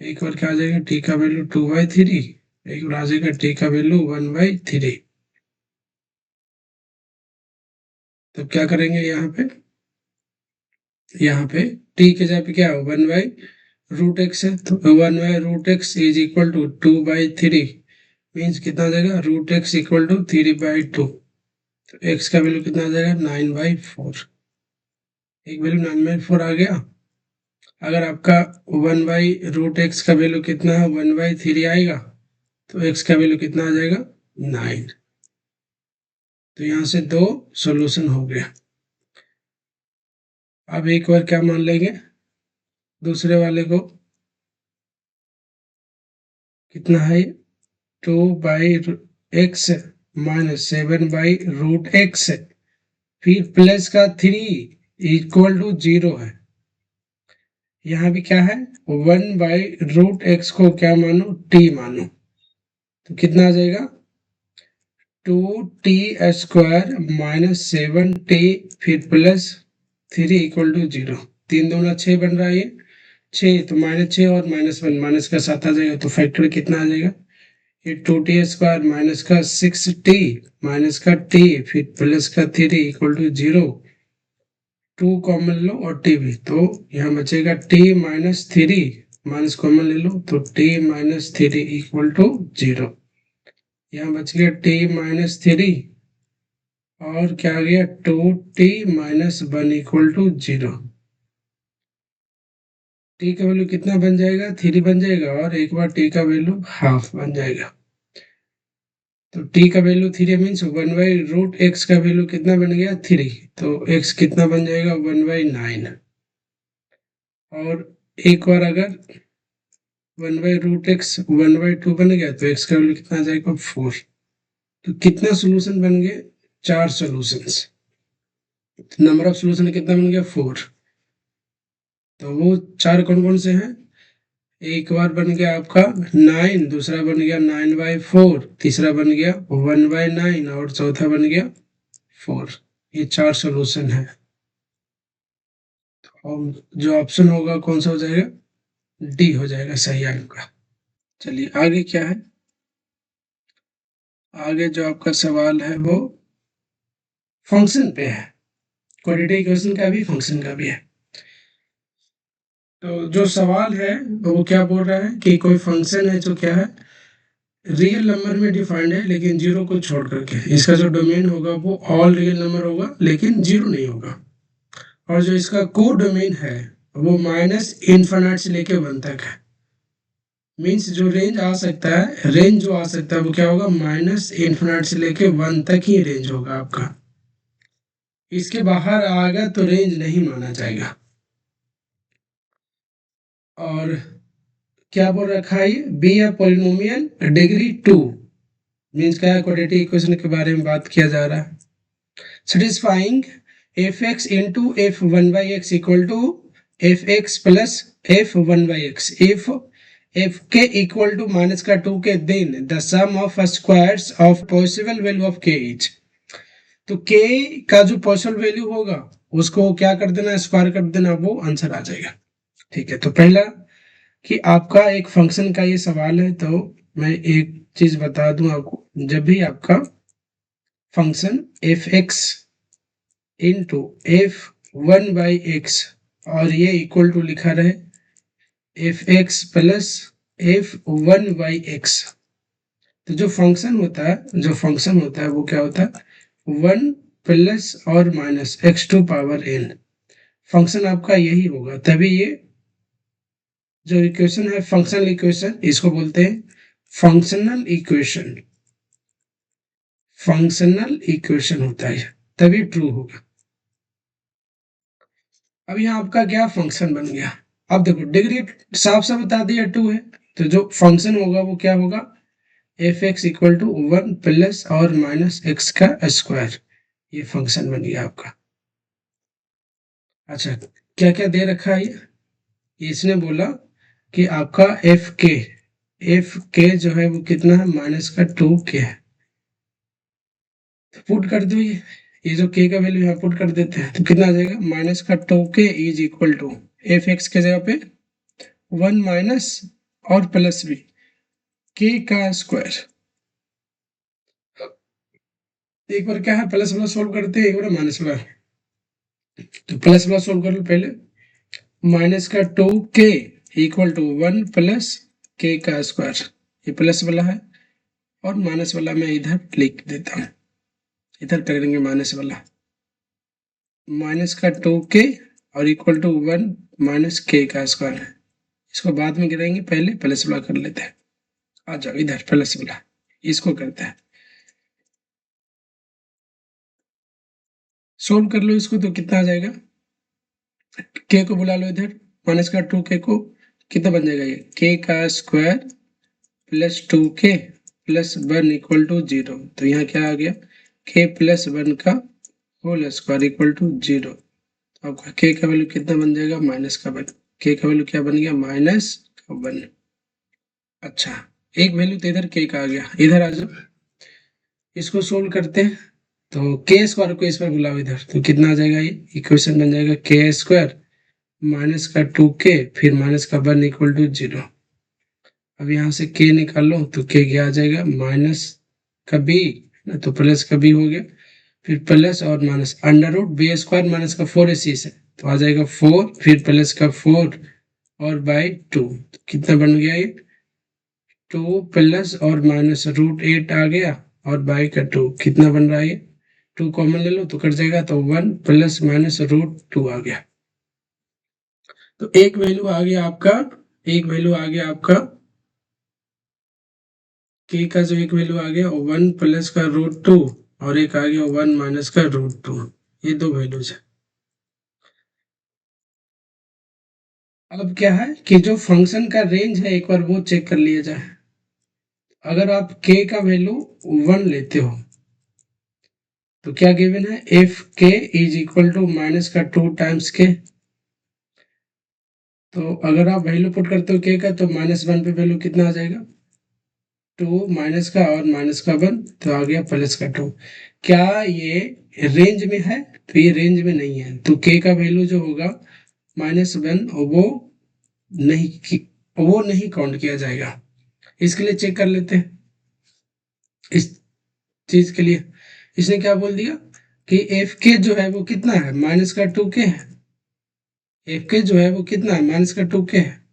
एक बार क्या आ जाएगा, t का वैल्यू 2/3, एक बार आ जाएगा t का वैल्यू 1/3। तो क्या करेंगे यहाँ पे टी के जगह पे क्या हो 1/√x है, तो 1/√x is equal to 2/3 means कितना आ जाएगा √x इक्वल टू 3/2। तो x का वैल्यू कितना आ जाएगा 9/4। एक वैल्यू 9/4 आ गया। अगर आपका 1/√x का वैल्यू कितना है 1/3 आएगा, तो x का वैल्यू कितना आ जाएगा 9। तो यहाँ से दो सॉल्यूशन हो गया। अब एक बार क्या मान लेंगे दूसरे वाले को, कितना है 2/x माइनस 7/√x फिर प्लस का 3 इक्वल टू 0 है। यहाँ भी क्या है 1/√x को क्या मानो t मानो, तो कितना आ जाएगा 2t² माइनस 7t फिर प्लस 3 इक्वल टू 0। 3 दूना 6 बन रहा है ये 6, तो -6 और -1 माइनस का 7 आ जाएगा, तो फैक्टर कितना आ जाएगा ये 2t² माइनस का 6t माइनस का t फिर प्लस का 3 इक्वल टू 0। 2 कॉमन लो और t भी, तो यहाँ बचेगा t माइनस 3 माइनस कॉमन ले लो तो t माइनस 3 इक्वल टू 0। यहाँ बच गया t माइनस 3 और क्या आ गया 2t minus 1 equal to 0। t का वैल्यू कितना बन जाएगा 3 बन जाएगा, और एक बार t का वैल्यू हाफ बन जाएगा। तो t का वैल्यू 3 मीन्स 1/√x का वैल्यू कितना बन गया 3, तो x कितना बन जाएगा 1/9। और एक बार अगर 1/√x 1/2 बन गया तो x का वैल्यू कितना आ जाएगा 4। तो कितना सोल्यूशन बन गए 4 सोल्यूशंस। नंबर ऑफ सोल्यूशन कितना बन गया 4। तो वो 4 कौन कौन से हैं, एक बार बन गया आपका 9, दूसरा बन गया 9/4, तीसरा बन गया 1/9 और चौथा बन गया 4। ये 4 सोल्यूशन है। और जो ऑप्शन होगा कौन सा हो जाएगा डी हो जाएगा सही आपका। चलिए आगे क्या है, आगे जो आपका सवाल है वो फंक्शन पे है। क्वाड्रेटिक इक्वेशन का भी फंक्शन का भी है। तो जो सवाल है वो क्या बोल रहा है कि कोई फंक्शन है जो क्या है रियल नंबर में डिफाइंड है लेकिन जीरो को छोड़ करके, इसका जो डोमेन होगा वो ऑल रियल नंबर होगा लेकिन जीरो नहीं होगा। और जो इसका को डोमेन है वो -इन्फिनिट से लेके 1 तक है। मीन्स जो रेंज आ सकता है, रेंज जो आ सकता है वो क्या होगा -इन्फिनिट से लेके 1 तक ही रेंज होगा आपका। इसके बाहर आएगा तो रेंज नहीं माना जाएगा। और क्या बोल रखा है ये बी ए पोलिनोमियल डिग्री 2 मीन्स क्या है क्वाड्रेटिक इक्वेशन के बारे में बात किया जा रहा है। satisfying fx into f1/x equal to fx plus f1/x if fk equal to minus का 2 के then the sum of squares of possible value of k is। तो k का जो पॉसिबल वैल्यू होगा उसको क्या कर देना स्क्वायर कर देना, वो आंसर आ जाएगा। ठीक है, तो पहला कि आपका एक फंक्शन का ये सवाल है, तो मैं एक चीज बता दूं आपको, जब भी आपका function F x into f1/x और ये इक्वल टू लिखा रहे fx प्लस f1/x, तो जो फंक्शन होता है वो क्या होता है 1 प्लस और minus x² power n। Function आपका यही होगा, तभी ये जो इक्वेशन है फंक्शनल इक्वेशन, इसको बोलते हैं फंक्शनल इक्वेशन। फंक्शनल इक्वेशन होता है तभी ट्रू होगा। अब यहाँ आपका क्या फंक्शन बन गया, अब देखो डिग्री साफ साफ बता दिया 2 है, तो जो फंक्शन होगा वो क्या होगा f x equal to 1 plus और माइनस एक्स का स्क्वायर। ये फंक्शन बन गया आपका। अच्छा क्या क्या दे रखा है ये, इसने बोला कि आपका एफ के जो है वो कितना है -2 के है। तो पुट कर दो ये जो के का वैल्यू यहाँ पुट कर देते हैं तो कितना आ जाएगा -2 के is equal to f x के जगह पे 1 माइनस और प्लस भी के का स्क्वायर। एक बार क्या है, प्लस वाला सोल्व करते हैं, एक बार माइनस वाला। तो प्लस वाला सोल्व कर लो पहले। माइनस का 2k equal to 1 plus k का स्क्वायर, ये प्लस वाला है, और माइनस वाला मैं इधर लिख देता हूँ, इधर करेंगे माइनस वाला। माइनस का 2k और इक्वल टू 1 माइनस k का स्क्वायर, इसको बाद में गिराएंगे, पहले प्लस वाला कर लेते हैं। आ जाओ इधर, प्लस वाला इसको करते हैं, सोल्व कर लो इसको, तो कितना आ जाएगा, k को बुला लो इधर, माइनस का 2k को, कितना बन जाएगा ये, k का square plus 2k plus 1 equal to 0। तो यहाँ क्या आ गया, k प्लस 1 का होल स्क्वायर इक्वल टू 0। तो आपका k का वैल्यू कितना बन जाएगा, माइनस का 1। k का वैल्यू क्या बन गया, माइनस का 1। अच्छा, एक वैल्यू तो इधर k का आ गया, इधर आ जाओ, इसको सोल्व करते हैं। तो के स्क्वायर को इस पर बुलाओ इधर, तो कितना आ जाएगा, ये इक्वेशन बन जाएगा के स्क्वायर माइनस का 2k फिर माइनस का 1 इक्वल टू 0। अब यहाँ से k निकाल लो, तो k क्या आ जाएगा, माइनस का b ना, तो प्लस का b हो गया, फिर प्लस और minus, under root b square minus का 4 इसी से, तो आ जाएगा 4 फिर प्लस का 4 और बाई 2। तो कितना बन गया ये, 2 प्लस और माइनस रूट 8 आ गया, और बाई का 2, कितना बन रहा है ये, 2 कॉमन ले लो तो कट जाएगा, तो 1 प्लस माइनस रूट 2 आ गया। तो एक वैल्यू आ गया आपका, एक वैल्यू आ गया आपका के का, जो एक वैल्यू आ गया 1 प्लस का रूट 2, और एक आ गया 1 माइनस का रूट 2, ये दो वैल्यूज है। अब क्या है कि जो फंक्शन का रेंज है, एक बार वो चेक कर लिया जाए। अगर आप k का वैल्यू 1 लेते हो, तो क्या गिवन है, एफ के इज इक्वल टू माइनस का 2 टाइम्स के। तो अगर आप वैल्यू पुट करते हो k का, तो -1 पे वैल्यू कितना आ जाएगा, 2 माइनस का और माइनस का 1, तो आ गया प्लस का 2। क्या ये रेंज में है, तो ये रेंज में नहीं है, तो k का वैल्यू जो होगा -1, वो नहीं काउंट किया जाएगा। इसके लिए चेक कर लेते हैं, इस चीज के लिए इसने क्या बोल दिया कि एफ के जो है वो कितना है, माइनस का 2k है। एफ के जो है वो कितना है, माइनस का 2k है।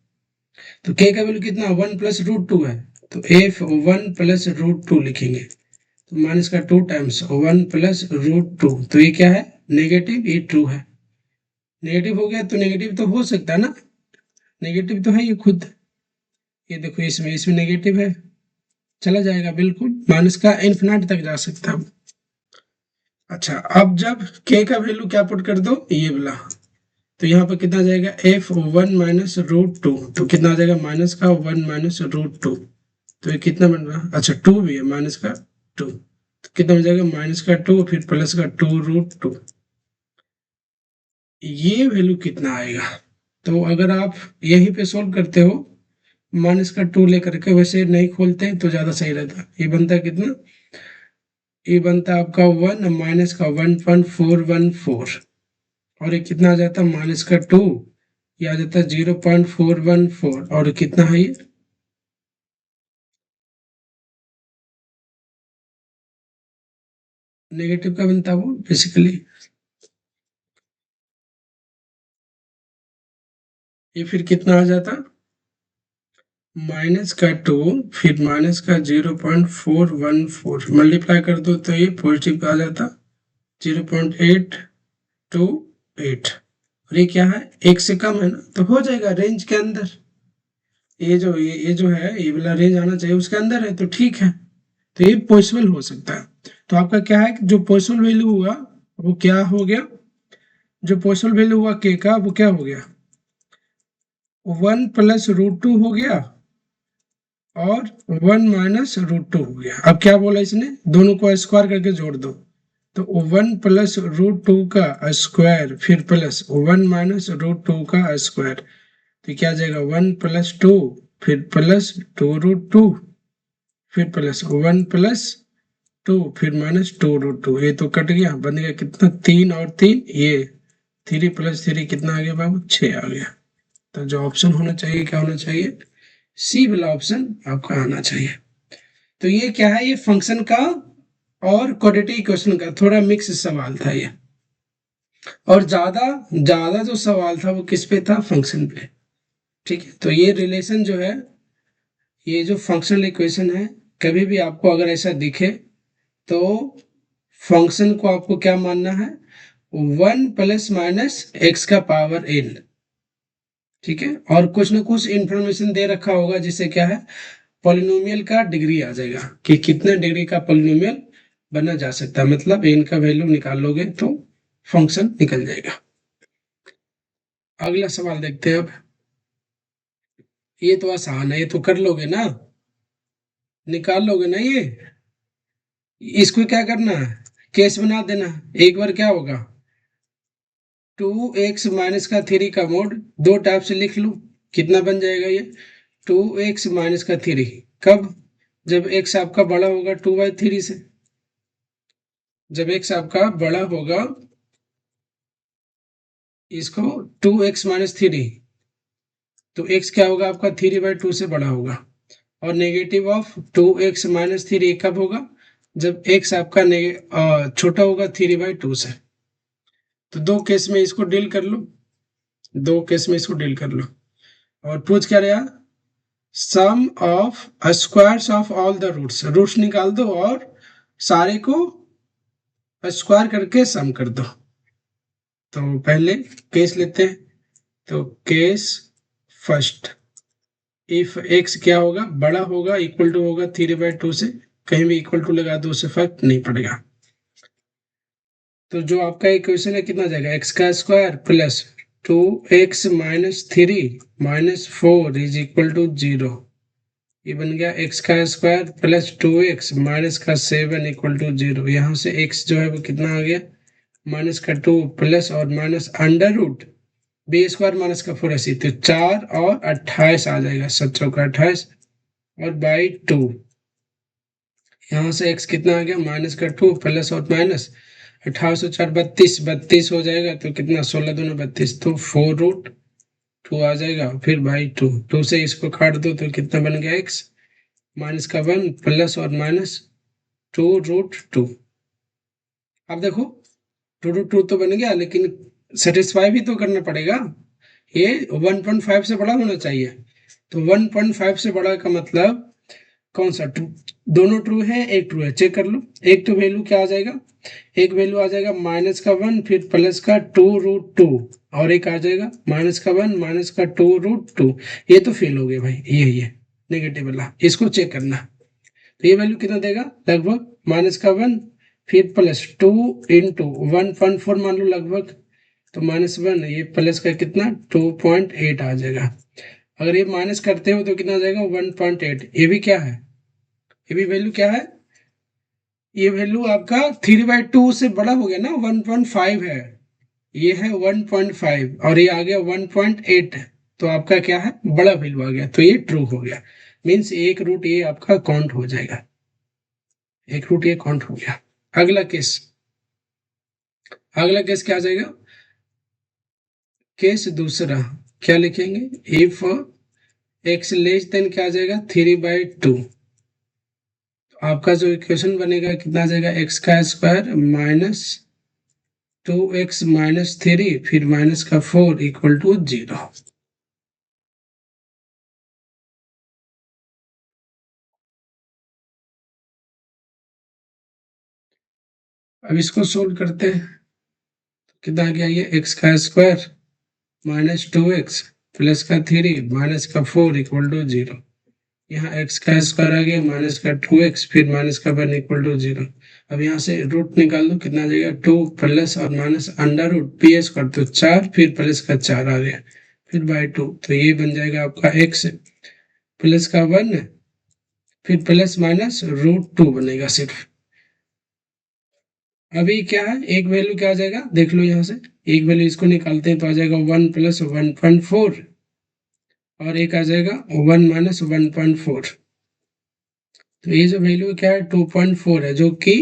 तो k का वैल्यू कितना, 1 प्लस रूट 2 है, तो एफ 1 प्लस रूट 2 लिखेंगे, तो माइनस का 2 टाइम्स 1 प्लस रूट 2, तो ये क्या है, नेगेटिव, ये ट्रू है। नेगेटिव हो गया तो नेगेटिव तो हो सकता है ना, नेगेटिव तो है ये खुद, ये देखो इसमें इसमें नेगेटिव है, चला जाएगा बिल्कुल, माइनस का इन्फिनिट तक जा सकता है। अच्छा, अब जब k का वैल्यू क्या पुट कर दो, ये वाला, तो यहाँ पर कितना आ जाएगा, एफ 1 माइनस रूट 2, तो कितना आ जाएगा, माइनस का 1 माइनस रूट 2, तो ये कितना बन रहा है, अच्छा 2 भी है, माइनस का 2, तो कितना हो जाएगा, माइनस का 2 फिर प्लस का 2 रूट 2, ये वैल्यू कितना आएगा। तो अगर आप यहीं पे सोल्व करते हो, माइनस का 2 लेकर के, वैसे नहीं खोलते तो ज्यादा सही रहता, ये बनता है कितना, ये बनता है आपका 1 माइनस का 1.414, और ये कितना आ जाता है, माइनस का 2, ये आ जाता है 0.414, और कितना है ये, नेगेटिव का बनता है वो बेसिकली, ये फिर कितना आ जाता, माइनस का 2 फिर माइनस का 0.414, मल्टीप्लाई कर दो तो ये पॉजिटिव आ जाता 0.828, और ये क्या है, एक से कम है ना, तो हो जाएगा रेंज के अंदर, ये जो है ये वाला रेंज आना चाहिए उसके अंदर है, तो ठीक है, तो ये पॉसिबल हो सकता है। तो आपका क्या है कि जो पॉसिबल वैल्यू हुआ वो क्या हो गया, जो पॉसिबल वैल्यू हुआ के का, वो क्या हो गया, 1 प्लस रूट 2 हो गया, और 1 माइनस रूट 2 हो गया। अब क्या बोला इसने, दोनों को स्क्वायर करके जोड़ दो, तो 1 प्लस रूट 2 का स्क्वायर फिर प्लस 1 माइनस रूट 2 का स्क्वायर, तो क्या आ जाएगा, 1 प्लस 2 फिर प्लस 2 रूट 2 फिर प्लस 1 प्लस 2 फिर माइनस 2 रूट 2, ये तो कट गया, बन गया कितना, 3 और 3, ये 3 प्लस 3 कितना आ गया बाबू, 6 आ गया। तो जो ऑप्शन होना चाहिए क्या होना चाहिए, सी वाला ऑप्शन आपका आना चाहिए। तो ये क्या है, ये फंक्शन का और क्वाड्रेटिक इक्वेशन का थोड़ा मिक्स सवाल था ये, और ज्यादा ज्यादा जो सवाल था वो किस पे था, फंक्शन पे। ठीक है, तो ये रिलेशन जो है, ये जो फंक्शनल इक्वेशन है, कभी भी आपको अगर ऐसा दिखे तो फंक्शन को आपको क्या मानना है, 1 ± x का पावर n। ठीक है, और कुछ ना कुछ इंफॉर्मेशन दे रखा होगा जिससे क्या है, पॉलिनोमियल का डिग्री आ जाएगा कि कितने डिग्री का पॉलिनोमियल बना जा सकता है, मतलब n का वैल्यू निकाल लोगे तो फंक्शन निकल जाएगा। अगला सवाल देखते हैं अब। ये तो आसान है, ये तो कर लोगे ना, निकाल लोगे ना ये। इसको क्या करना है, केस बना देना। एक बार क्या होगा, 2x - का 3 दो टाइप से लिख लो, कितना बन जाएगा ये, 2x - का 3। कब, जब x आपका बड़ा होगा 2/3 से। जब x आपका बड़ा होगा, इसको 2x - 3, तो x क्या होगा आपका 3/2 से बड़ा होगा। और नेगेटिव ऑफ 2x - 3 कब होगा, जब x आपका छोटा होगा 3/2 से। तो दो केस में इसको डील कर लो, दो केस में इसको डील कर लो। और पूछ क्या रहा, sum of squares of all the roots, roots निकाल दो और सारे को स्क्वायर करके सम कर दो। तो पहले केस लेते हैं, तो केस फर्स्ट, इफ x क्या होगा, बड़ा होगा, इक्वल टू होगा 3/2 से, कहीं भी इक्वल टू लगा दो उससे फर्क नहीं पड़ेगा। तो जो आपका इक्वेशन है कितना जाएगा, x² plus 2x - 3 - 4 is equal to 0। ये बन गया x² plus 2x - 7 equal to 0। यहाँ से x जो है वो कितना आ गया, -2 प्लस और माइनस अंडर रूट b² - 4 ऐसी, तो 4 और 28 आ जाएगा, 7 चौका 28 और बाई 2। यहाँ से x कितना आ गया, -2 प्लस और माइनस 28 और 4 32, 32 हो जाएगा, तो कितना 16 दूना 32, तो 4√2 आ जाएगा। फिर बाई 2, 2 से इसको काट दो तो कितना बन गया, x -1 प्लस और माइनस 2√2। अब देखो 2√2 तो बन गया, लेकिन सेटिस्फाई भी तो करना पड़ेगा, ये 1.5 से बड़ा होना चाहिए। तो 1.5 से बड़ा का मतलब कौन सा, दोनों ट्रू है, एक ट्रू है, चेक कर लो। एक तो वैल्यू क्या आ जाएगा, एक वैल्यू आ जाएगा -1 फिर प्लस का 2√2, और एक आ जाएगा -1 माइनस का 2√2। ये तो फेल हो गया भाई, ये नेगेटिव वाला, इसको चेक करना। तो ये वैल्यू कितना देगा, लगभग -1 फिर प्लस 2 इंटू 1.4 मान लो लगभग, तो -1, ये प्लस का कितना 2.8 आ जाएगा। अगर ये माइनस करते हो तो कितना आ जाएगा 1.8। ये भी क्या है, ये भी वैल्यू क्या है, ये वैल्यू आपका 3/2 से बड़ा हो गया ना, 1.5 है, ये है 1.5 और ये आ गया 1.8, तो आपका क्या है, बड़ा वैल्यू आ गया, तो ये ट्रू हो गया। मीन्स एक रूट ये आपका काउंट हो जाएगा, एक रूट ये काउंट हो गया। अगला केस, अगला केस क्या आ जाएगा, केस दूसरा क्या लिखेंगे, इफ x लेस देन क्या आ जाएगा 3/2। आपका जो इक्वेशन बनेगा कितना आ जाएगा, x² माइनस 2x - 3 फिर माइनस का 4 इक्वल टू 0। अब इसको सोल्व करते हैं, कितना आ गया, ये x² माइनस 2x प्लस का 3 माइनस का 4 इक्वल टू 0। यहाँ x² आ गया माइनस का 2x फिर माइनस का 1 इक्वल टू 0। अब यहाँ से रूट निकाल दो, कितना आ जाएगा 2 प्लस और माइनस अंडर रूट p² तो 4 फिर प्लस का 4 आ गया, फिर बाई 2, तो ये बन जाएगा आपका x प्लस का 1 फिर प्लस माइनस √2 बनेगा सिर्फ। अभी क्या है, एक वैल्यू क्या आ जाएगा देख लो, यहाँ से एक वैल्यू इसको निकालते हैं तो आ जाएगा 1 + 1.4 और एक आ जाएगा 1 - 1.4। तो ये जो वैल्यू क्या है 2.4 है, जो कि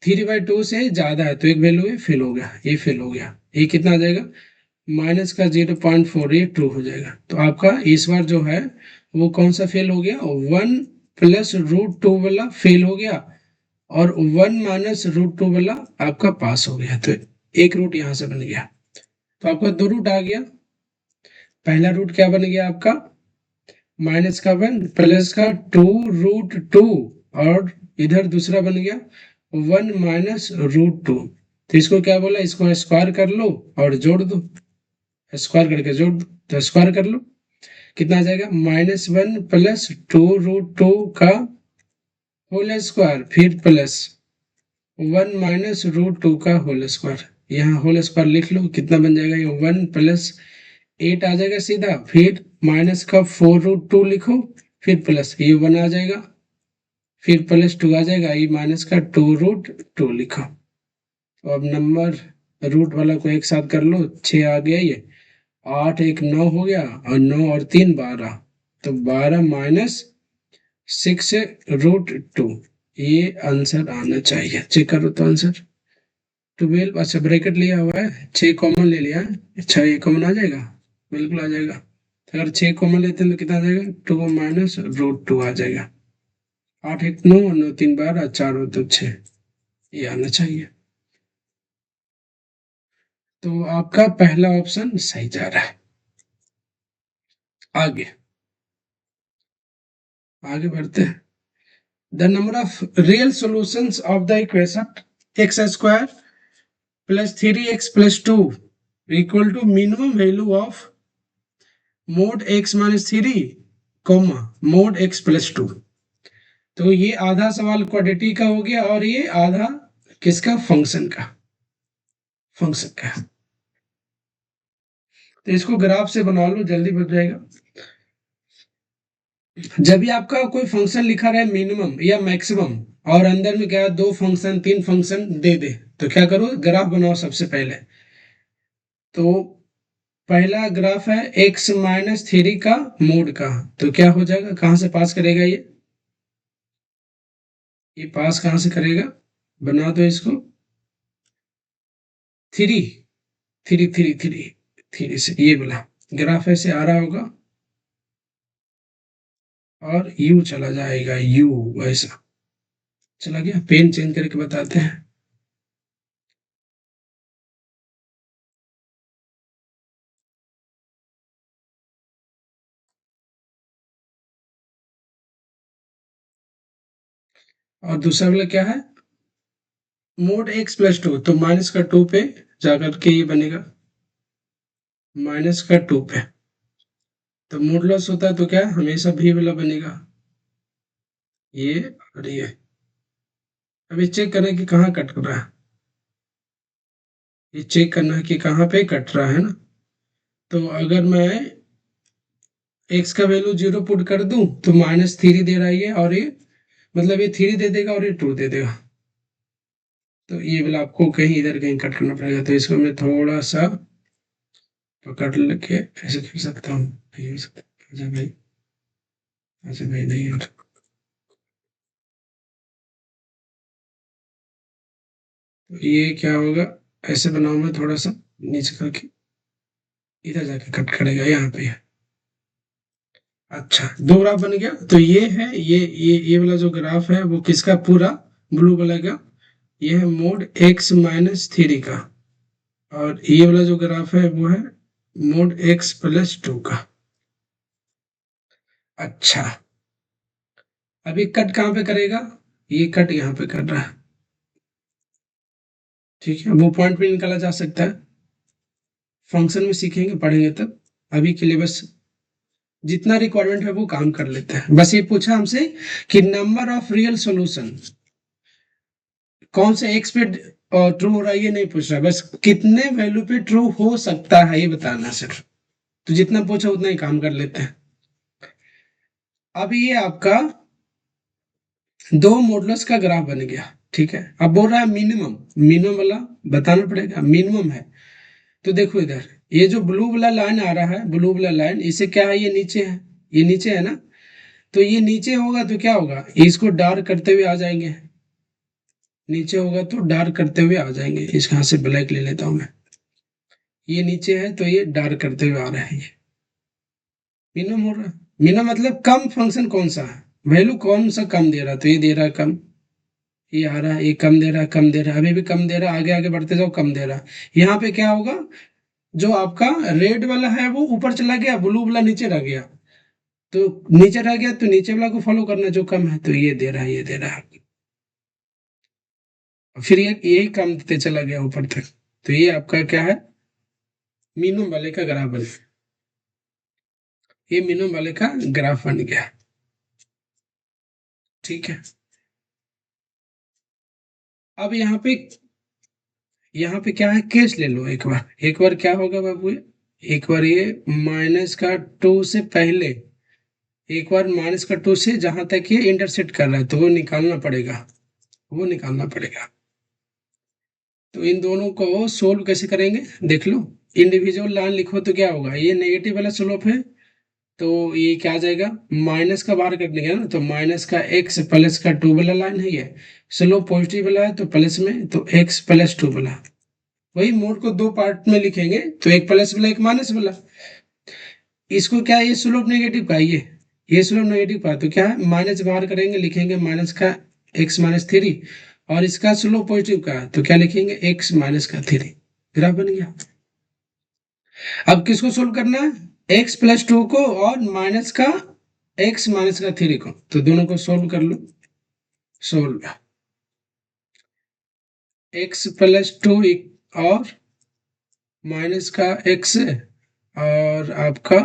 3/2 से ज्यादा है, तो एक वैल्यू है फेल हो गया, ये फेल हो गया। ये कितना आ जाएगा माइनस का 0.4, ये ट्रू हो जाएगा। तो आपका इस बार जो है वो कौन सा फेल हो गया, 1 + √2 वाला फेल हो गया, और 1 माइनस रूट टू वाला आपका पास हो गया, तो एक रूट यहां से बन गया, तो आपका दो रूट आ गया। पहला रूट क्या बन गया आपका, माइनस का 1 प्लस का 2√2, और इधर दूसरा बन गया 1 माइनस रूट टू। तो इसको क्या बोला, इसको स्क्वायर कर लो और जोड़ दो, स्क्वायर करके जोड़ दो, तो स्क्वायर कर लो, कितना आ जाएगा, -1 प्लस 2√2 का होल स्क्वायर, फिर प्लस 1 माइनस रूट टू का होल स्क्वायर। यहाँ होल स्क्वायर लिख लो, कितना बन जाएगा, ये 1 प्लस 8 आ जाएगा सीधा, फिर माइनस का 4√2 लिखो, फिर प्लस ये 1 आ जाएगा, फिर प्लस 2 आ जाएगा, ये माइनस का 2√2 लिखो। तो अब नंबर रूट वाला को एक साथ कर लो, 6 आ गया, ये 8 1 9 हो गया, और 9 और 3 12, तो 12 माइनस 6√2, ये आंसर आना चाहिए। चेक करो तो आंसर 12, अच्छा ब्रैकेट लिया हुआ है, 6 कॉमन ले लिया है, अच्छा ये कॉमन आ जाएगा, बिल्कुल आ जाएगा। अगर 6 कॉमन लेते हैं तो कितना आ जाएगा, 2 माइनस रूट टू आ जाएगा। 8 1 9, 9 3 12, 4 हो तो 6, ये आना चाहिए। तो आपका पहला ऑप्शन सही जा रहा है। आगे आगे बढ़ते हैं। The number of real solutions of the equation x square plus 3x plus 2 equal to minimum value of mod x minus 3 comma mod x plus 2। तो ये आधा सवाल क्वाड्रेटिक का हो गया, और ये आधा किसका, फंक्शन का, फंक्शन का। तो इसको ग्राफ से बना लो, जल्दी बन जाएगा। जब भी आपका कोई फंक्शन लिखा रहे मिनिमम या मैक्सिमम, और अंदर में क्या, 2 फंक्शन 3 फंक्शन दे दे, तो क्या करो, ग्राफ बनाओ सबसे पहले। तो पहला ग्राफ है x माइनस 3 का मोड का, तो क्या हो जाएगा, कहां से पास करेगा, ये पास कहां से करेगा, बना दो इसको, 3 3 3 3 3 से ये बोला ग्राफ ऐसे आ रहा होगा, और यू चला जाएगा, यू ऐसा चला गया। पेन चेंज करके बताते हैं। और दूसरा वाला क्या है, मोड x प्लस 2, तो माइनस का 2 पे जाकर के ये बनेगा, माइनस का 2 पे, तो मोडलस होता है तो क्या, हमेशा भी वाला बनेगा, ये और ये। अभी चेक करें कि कहाँ कट रहा है, ये चेक करना है कि कहाँ पे कट रहा है ना। तो अगर मैं x का वैल्यू 0 पुट कर दूं तो -3 दे रहा है ये, और ये मतलब ये 3 दे देगा और ये 2 दे देगा, तो ये वाला आपको कहीं इधर कहीं कट करना पड़ेगा। तो इसको मैं थोड़ा सा पकड़ लेके ऐसे कर सकता हूँ, नहीं हो सकता, अच्छा भाई, अच्छा भाई नहीं हो सकता। तो ये क्या होगा, ऐसे बनाऊं मैं थोड़ा सा नीचे करके, इधर जाके कट करेगा यहाँ पे। अच्छा, दो ग्राफ बन गया। तो ये है, ये वाला जो ग्राफ है वो किसका, पूरा ब्लू वाला का, ये है मोड x माइनस 3 का, और ये वाला जो ग्राफ है वो है मोड x प्लस 2 का। अच्छा, अभी कट कहाँ पे करेगा, ये कट यहाँ पे कर रहा है, ठीक है, वो पॉइंट भी निकाला जा सकता है, फंक्शन में सीखेंगे पढ़ेंगे तब। अभी के लिए बस जितना रिक्वायरमेंट है वो काम कर लेते हैं। बस ये पूछा हमसे कि नंबर ऑफ रियल सॉल्यूशन कौन से एक्स पे ट्रू हो रहा है, ये नहीं पूछ रहा, बस कितने वैल्यू पे ट्रू हो सकता है ये बताना सिर्फ। तो जितना पूछा उतना ही काम कर लेते हैं। अब ये आपका दो मॉडल्स का ग्राफ बन गया, ठीक है। अब बोल रहा है मिनिमम, मिनिमम वाला बताना पड़ेगा, मिनिमम है। तो देखो इधर, ये जो ब्लू वाला लाइन आ रहा है, ब्लू वाला लाइन, इसे क्या है, ये नीचे है, ये नीचे है ना, तो ये नीचे होगा तो क्या होगा, इसको डार्क करते हुए आ जाएंगे, नीचे होगा तो डार्क करते हुए आ जाएंगे। इस यहाँ से ब्लैक ले लेता हूं मैं, ये नीचे है तो ये डार्क करते हुए आ रहा है, ये मिनिमम हो रहा है। मिनिमम मतलब कम फंक्शन कौन सा है, वैल्यू कौन सा कम दे रहा है, तो ये दे रहा है कम, ये आ रहा है, ये कम दे रहा है, कम दे रहा है, अभी भी कम दे रहा है, आगे आगे बढ़ते जाओ, कम दे रहा है। यहाँ पे क्या होगा, जो आपका रेड वाला है वो ऊपर चला गया, ब्लू वाला नीचे रह गया, तो नीचे रह गया तो नीचे वाला को फॉलो करना जो कम है, तो ये दे रहा है, ये दे रहा है, फिर ये यही कम देते चला गया ऊपर तक, तो ये आपका क्या है, मिनिमम वाले का ग्राफ बन, ये मिनिमम वाले का ग्राफ बन गया। ठीक है, अब यहाँ पे क्या है, केस ले लो एक बार, एक बार क्या होगा बाबू, एक बार ये माइनस का टू से पहले, एक बार माइनस का टू से जहां तक ये इंटरसेक्ट कर रहा है तो वो निकालना पड़ेगा, वो निकालना पड़ेगा। तो इन दोनों को सोल्व कैसे करेंगे देख लो, इंडिविजुअल लाइन लिखो तो क्या होगा, ये नेगेटिव वाला स्लोप है, तो ये क्या आ जाएगा, माइनस का बाहर करने का ना, तो माइनस का एक्स प्लस का टू वाला लाइन है ये, स्लोप पॉजिटिव वाला है तो प्लस में, तो एक्स प्लस टू वाला, वही मोड को दो पार्ट में लिखेंगे, तो एक प्लस वाला एक माइनस वाला। इसको क्या है, ये स्लोप नेगेटिव का, ये स्लोप नेगेटिव का, तो क्या है, माइनस बाहर करेंगे, लिखेंगे माइनस का एक्स माइनस थ्री, और इसका स्लोप पॉजिटिव का है, तो क्या लिखेंगे, एक्स माइनस का थ्री, ग्राफ बन गया। अब किसको सोल्व करना है, एक्स प्लस टू को और माइनस का एक्स माइनस का थ्री को, तो दोनों को सोल्व कर लो, सोल्व, एक्स प्लस टू और माइनस का एक्स और आपका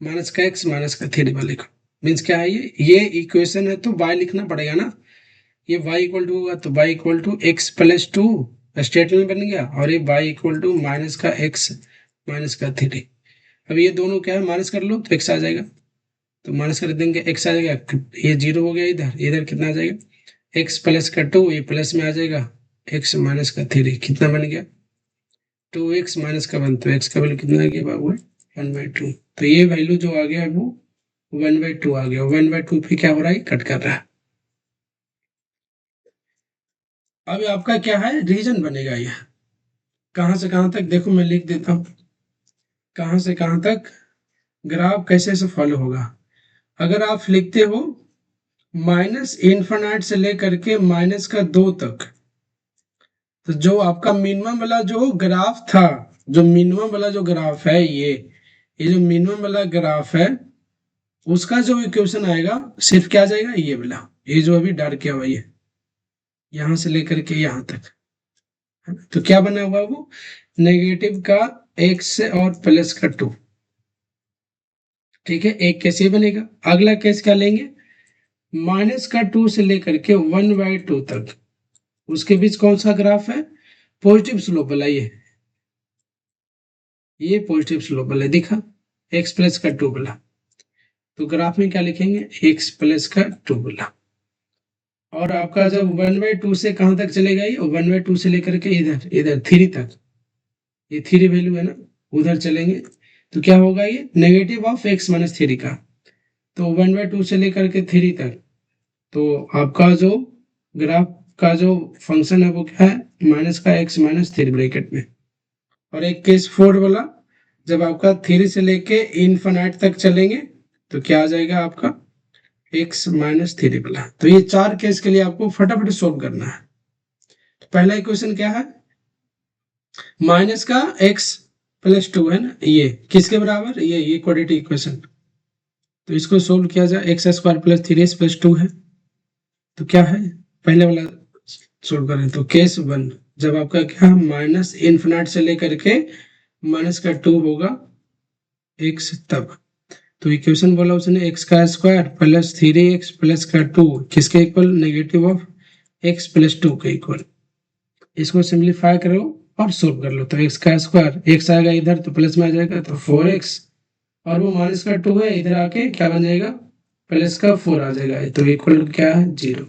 माइनस का एक्स माइनस का थ्री वाले को, मीन्स क्या है, ये इक्वेशन है तो y लिखना पड़ेगा ना, ये y इक्वल टू होगा, तो y equal to x plus two statement बन गया, और ये y इक्वल टू माइनस का एक्स माइनस का थ्री। अब ये दोनों क्या है, माइनस कर लो तो एक्स आ जाएगा, तो माइनस कर देंगे एक्स आ जाएगा, ये जीरो हो गया, इधर इधर कितना आ जाएगा, एक्स प्लस का टू, ये प्लस में आ जाएगा, एक्स माइनस का थ्री, कितना बन गया, टू एक्स माइनस का वन, तो एक्स का वैल्यू कितना आ गया बाबू, वन बाई टू, तो ये वैल्यू जो आ गया वो वन बाई टू आ गया, वन बाई टू पे क्या हो रहा है, कट कर रहा है। अब आपका क्या है, रीजन बनेगा, ये कहां से कहां तक, देखो मैं लिख देता हूं, कहां से कहां तक ग्राफ कैसे से फॉलो होगा। अगर आप लिखते हो माइनस इन्फिनाइट से लेकर के माइनस का दो तक, तो जो आपका मिनिमम वाला जो ग्राफ था, जो मिनिमम वाला जो ग्राफ है, ये जो मिनिमम वाला ग्राफ है, उसका जो इक्वेशन आएगा सिर्फ क्या जाएगा, ये वाला, ये जो अभी डार्क किया हुआ, ये यहां से लेकर के यहां तक, तो क्या बना हुआ वो, नेगेटिव का एक्स और प्लस का टू। ठीक है, एक केस ये बनेगा, अगला केस क्या लेंगे, माइनस का टू से लेकर के वन बाई टू तक, उसके बीच कौन सा ग्राफ है, पॉजिटिव स्लोप वाला, ये पॉजिटिव स्लोप वाला दिखा, एक्स प्लस का टू वाला, तो ग्राफ में क्या लिखेंगे, एक्स प्लस का टू वाला। और आपका जब वन बाई टू से कहां तक चलेगा, ये वन बाई टू से लेकर के इधर इधर थ्री तक, ये थ्री वैल्यू है ना, उधर चलेंगे, तो क्या होगा, ये negative of x minus three का, तो वन बाई टू से लेकर के थ्री तक, तो आपका जो ग्राफ का जो फंक्शन है वो क्या है, माइनस का एक्स माइनस थ्री ब्रैकेट में। और एक केस फोर वाला, जब आपका थ्री से लेके इनफाइनाइट तक चलेंगे, तो क्या आ जाएगा आपका एक्स माइनस थ्री वाला। तो ये चार केस के लिए आपको फटाफट सोल्व करना है। तो पहला इक्वेशन क्या है, माइनस का एक्स प्लस टू है ना, ये किसके बराबर, ये क्वाड्रेटिक इक्वेशन, तो इसको सोल्व किया जाए, x square plus three S plus two है, तो क्या है, पहले वाला सोल्व करें, तो केस वन, जब आपका क्या माइनस इन्फिनाइट से लेकर के माइनस का टू होगा एक्स, तब तो इक्वेशन बोला उसने एक्स का square plus three x plus का टू किसके equal, negative of x plus to के इक्वल। इसको सिंप्लीफाई करो और सोल्व कर लो, तो एक्स का स्क्वायर, एक्स आएगा इधर तो प्लस में आ जाएगा, तो फोर एक्स, और वो माइनस का टू है, इधर आके क्या बन जाएगा, प्लस का फोर आ जाएगा, तो इक्वल क्या है, जीरो।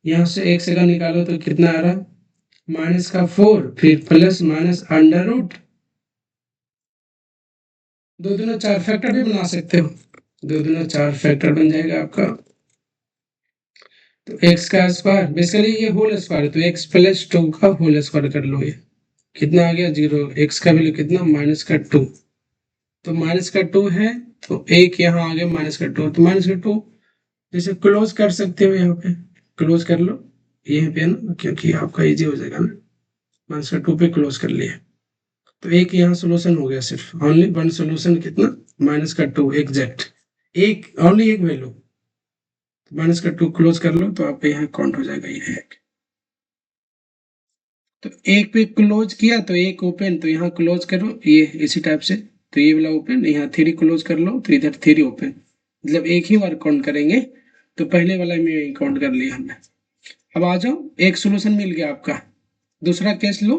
यहाँ से एक्स का निकालो तो कितना आ रहा है, माइनस का फोर, फिर प्लस माइनस अंडर रूट, दो दूना चार फैक्टर भी बना सकते हो, दो दूना चार फैक्टर बन जाएगा आपका, तो एक्स का स्क्वायर, बेसिकली ये होल स्क्वायर, तो एक्स प्लस टू का होल स्क्वायर कर लो, ये कितना आ गया, जीरो, एक्स का वैल्यू कितना, माइनस का टू, तो माइनस का टू है, तो एक यहाँ आ गया माइनस का टू, तो माइनस का टू जैसे क्लोज कर सकते हो, यहाँ पे क्लोज कर लो, यहीं पे है ना, क्योंकि आपका इजी हो जाएगा ना। माइनस का 2 पे क्लोज कर लिए, तो एक यहाँ सोल्यूशन हो गया, सिर्फ ओनली वन सोल्यूशन। कितना? माइनस का 2 एग्जैक्ट, एक ओनली एक वैल्यू। माइनस का 2 क्लोज कर लो तो आप यहाँ काउंट हो जाएगा, ये एक। तो एक पे क्लोज किया तो एक ओपन, तो यहाँ क्लोज करो ये इसी टाइप से, तो ये वाला ओपन, यहाँ 3 क्लोज कर लो तो इधर 3 ओपन, मतलब एक ही बार काउंट करेंगे। तो पहले वाला में काउंट कर लिया हमने। अब आ जाओ, एक सोल्यूशन मिल गया आपका। दूसरा केस लो,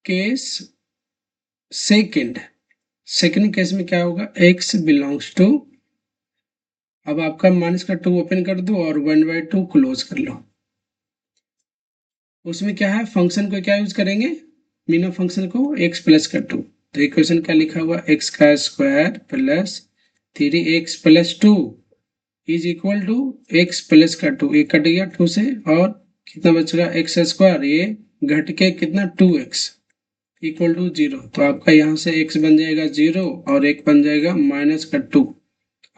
केस सेकंड। सेकंड केस में क्या होगा, x बिलोंग्स टू, अब आपका माइनस का 2 ओपन कर दो और 1/2 क्लोज कर लो। उसमें क्या है, फंक्शन को क्या यूज करेंगे, मीन फंक्शन को x प्लस का 2। तो इक्वेशन क्या लिखा हुआ, x का square plus 3x plus 2 is equal to x plus का 2, ये कट गया 2 से, और कितना बचेगा, एक्स स्क्वायर, ये घट के कितना 2x इक्वल टू 0। तो आपका यहाँ से x बन जाएगा 0 और एक बन जाएगा माइनस का 2।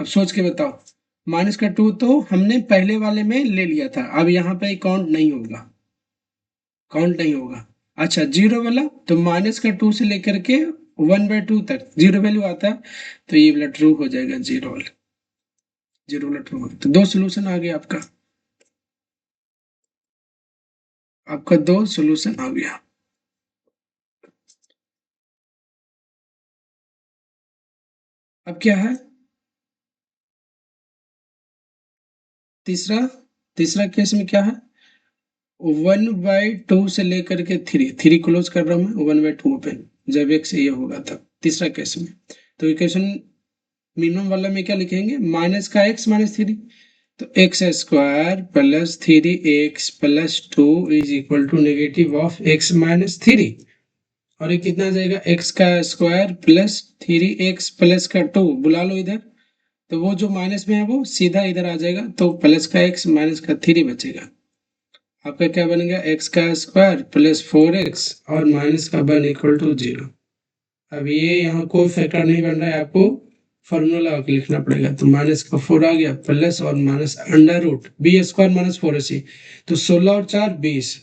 अब सोच के बताओ, माइनस का 2 तो हमने पहले वाले में ले लिया था, अब यहाँ पे काउंट नहीं होगा, काउंट नहीं होगा। अच्छा, 0 वाला तो माइनस का 2 से लेकर के 1/2 तक 0 वैल्यू आता है, तो ये वाला ट्रू हो जाएगा, 0 वाला, 0 वाला ट्रू। तो दो सोल्यूशन आ गया आपका, आपका दो सोल्यूशन आ गया। अब क्या है, तीसरा, तीसरा केस में क्या है, 1/2 से लेकर के 3 क्लोज कर रहा हूं मैं, 1/2 ओपन, जब x ये होगा तब, तीसरा केस में। तो इक्वेशन मिनिमम वाला में क्या लिखेंगे, माइनस का x माइनस 3, तो x square plus 3x plus 2 is equal to negative of x minus 3, और ये कितना आ जाएगा, x का स्क्वायर प्लस 3x प्लस का 2, बुला लो इधर, तो वो जो माइनस में है वो सीधा इधर आ जाएगा, तो प्लस का x माइनस का 3 बचेगा। आपका क्या बनेगा, x का स्क्वायर प्लस 4x और माइनस का 1 इक्वल टू 0। अब ये यहाँ कोई फैक्टर नहीं बन रहा है, आपको फॉर्मूला लिखना पड़ेगा। तो माइनस का 4 आ गया, प्लस और minus under root b square minus 4ac, तो 16 और 4 20,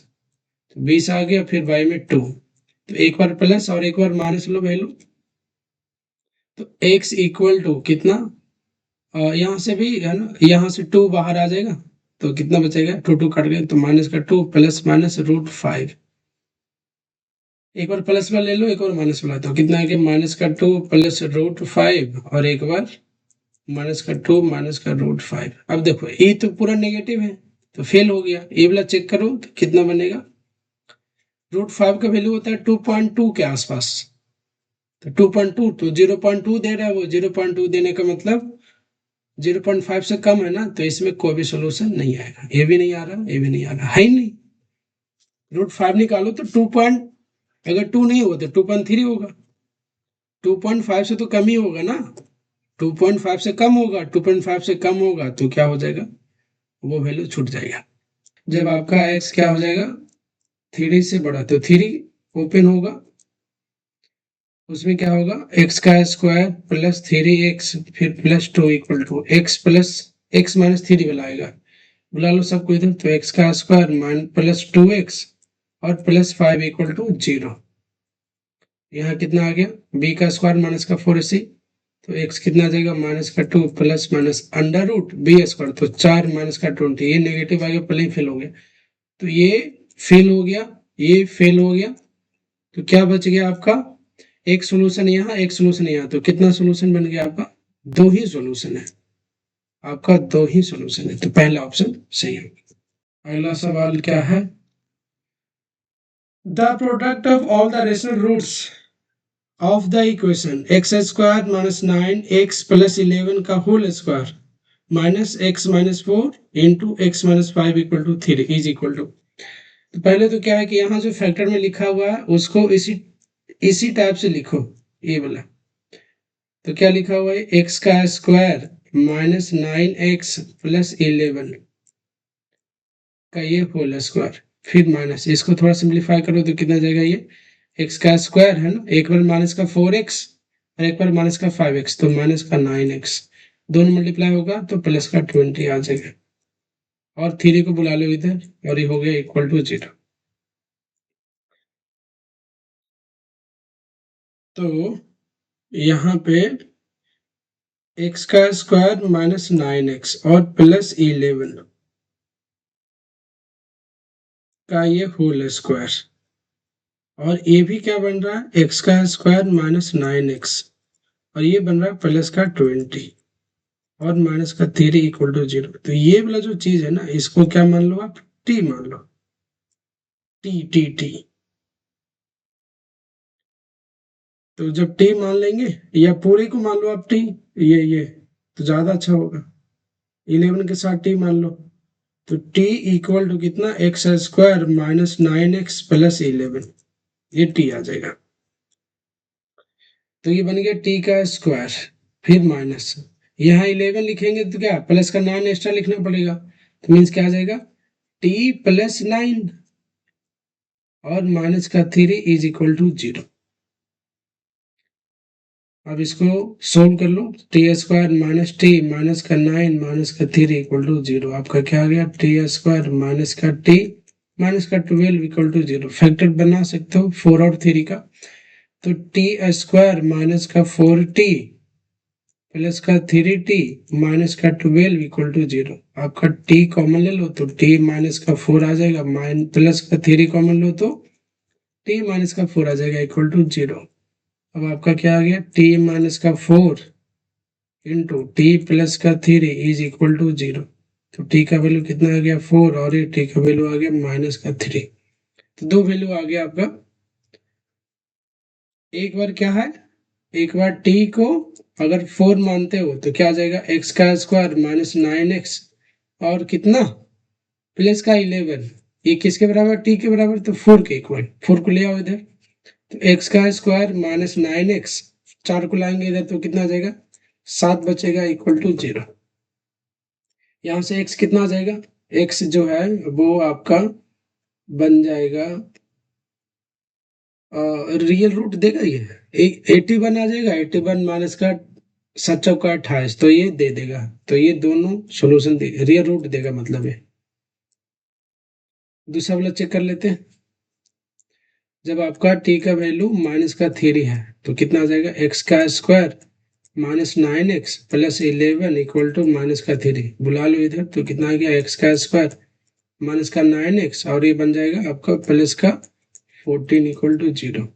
तो 20 आ गया, फिर y में 2, तो एक बार प्लस और एक बार माइनस लो वैल्यू, तो x इक्वल टू कितना, यहाँ से भी है ना, यहाँ से 2 बाहर आ जाएगा, तो कितना बचेगा, 2 कट गए, तो माइनस का 2 प्लस माइनस √5। एक बार प्लस वाला ले लो, एक बार माइनस वाला, तो कितना है कि माइनस का 2 प्लस √5 और एक बार माइनस का 2 माइनस का √5। अब देखो ये तो पूरा नेगेटिव है, तो फेल हो गया, ये वाला चेक करो तो कितना बनेगा, √5 का वैल्यू होता है 2.2 के आसपास, तो 2.2, तो 0.2 दे रहा है वो, 0.2 देने का मतलब 0.5 से कम है ना, तो इसमें कोई भी सोल्यूशन नहीं आएगा, ये भी नहीं आ रहा, ये भी नहीं आ रहा है ही नहीं। √5 निकालो तो 2 पॉइंट, अगर 2 नहीं होगा तो 2.3 होगा, 2.5 से तो कम ही होगा ना, 2.5 से कम होगा, 2.5 से कम होगा तो क्या हो जाएगा, वो वैल्यू छूट जाएगा। जब आपका x क्या हो जाएगा, 3 से बड़ा, तो 3 ओपन होगा, उसमें क्या होगा, x का स्क्वायर प्लस 3x फिर plus 2 equal to x plus x minus 3 वाला आएगा, बुला लो सबको इधर, तो x का स्क्वायर प्लस 2x और प्लस 5 इक्वल टू 0। यहाँ कितना आ गया, b का स्क्वायर माइनस का 4ac, तो x कितना आ जाएगा, माइनस का 2 plus minus under root b square, तो 4 माइनस का 20, ये नेगेटिव आ गया, पहले ही फेल हो गया, तो ये फेल हो गया, ये फेल हो गया, तो क्या बच गया आपका, एक सोल्यूशन यहाँ, एक सोल्यूशन यहाँ, तो कितना सोल्यूशन बन गया आपका, दो ही सोल्यूशन है आपका, दो ही सोल्यूशन है, तो पहला ऑप्शन सही है। अगला सवाल क्या है, the product of all the rational roots of the equation x square minus 9x plus 11 का whole square minus x minus 4 into x minus 5 equal to 3 is equal to. तो पहले तो क्या है कि यहाँ जो फैक्टर में लिखा हुआ है उसको इसी टाइप से लिखो, ये वाला, तो क्या लिखा हुआ है, एक्स का स्क्वायर माइनस 9x प्लस 11 का ये होल स्क्वायर, फिर माइनस, इसको थोड़ा सिंप्लीफाई करो तो कितना जाएगा, ये एक्स का स्क्वायर है ना, एक बार माइनस का 4x और एक बार माइनस का 5x, तो माइनस का 9x दोनों मल्टीप्लाई होगा तो प्लस का 20 आ जाएगा, और 3 को बुला लो इधर और ये हो गया इक्वल टू 0। तो यहाँ पे एक्स का स्क्वायर माइनस 9x और प्लस 11 का ये होल स्क्वायर, और ये भी क्या बन रहा है, एक्स का स्क्वायर माइनस 9x, और ये बन रहा है प्लस का 20 और माइनस का 3 इक्वल टू 0। तो ये वाला जो चीज है ना, इसको क्या मान लो आप, टी मान लो, टी टी टी। तो जब टी मान लेंगे, या पूरे को मान लो आप टी, ये तो ज्यादा अच्छा होगा, 11 के साथ टी मान लो, तो टी इक्वल टू कितना, x square minus 9x plus 11, ये टी आ जाएगा। तो ये बन गया टी का स्क्वायर, फिर माइनस, यहाँ 11 लिखेंगे तो क्या प्लस का 9 एक्स्ट्रा लिखना पड़ेगा, तो मीन्स क्या आ जाएगा, टी प्लस 9 और माइनस का 3 इज इक्वल टू 0। अब इसको सोल्व कर लो, t square minus t minus का 9 माइनस का 3 इक्वल टू 0। आपका क्या आ गया, टी स्क्वायर माइनस का टी माइनस का 12 इक्वल टू 0। फैक्टर बना सकते हो 4 और 3 का, तो टी स्क्वायर माइनस का 4t प्लस का 3t माइनस का 12 इक्वल टू 0। आपका t कॉमन ले लो तो t माइनस का 4 आ जाएगा, प्लस का 3 कॉमन लो तो t माइनस का 4 आ जाएगा इक्वल टू 0। अब आपका क्या आ गया, t माइनस का 4 इंटू टी प्लस का 3 इज इक्वल टू 0। तो t का वैल्यू कितना आ गया 4, और ये t का वैल्यू आ गया माइनस का 3। तो दो वैल्यू आ गया आपका। एक बार क्या है, एक बार t को अगर 4 मानते हो तो क्या आ जाएगा, एक्स का स्क्वायर माइनस 9x और कितना प्लस का 11, ये किसके बराबर, t के बराबर, तो 4 के इक्वल। 4 को ले आओ इधर, तो एक्स का स्क्वायर माइनस 9x, 4 को लाएंगे इधर तो कितना आ जाएगा, 7 बचेगा इक्वल टू 0। यहाँ से x कितना आ जाएगा, x जो है वो आपका बन जाएगा, रियल रूट देगा ये 81 आ जाएगा, 81 माइनस का 7 चौका 28, तो ये दे देगा। तो ये दोनों सोल्यूशन दे, रियल रूट देगा मतलब ये। दूसरा वाला चेक कर लेते हैं। जब आपका t का वैल्यू माइनस का 3 है तो कितना आ जाएगा, एक्स का square minus 9x plus 11 equal to minus का 3, बुला लो इधर तो कितना आ गया, एक्स का स्क्वायर माइनस का 9x और ये बन जाएगा आपका प्लस का 14 इक्वल टू 0।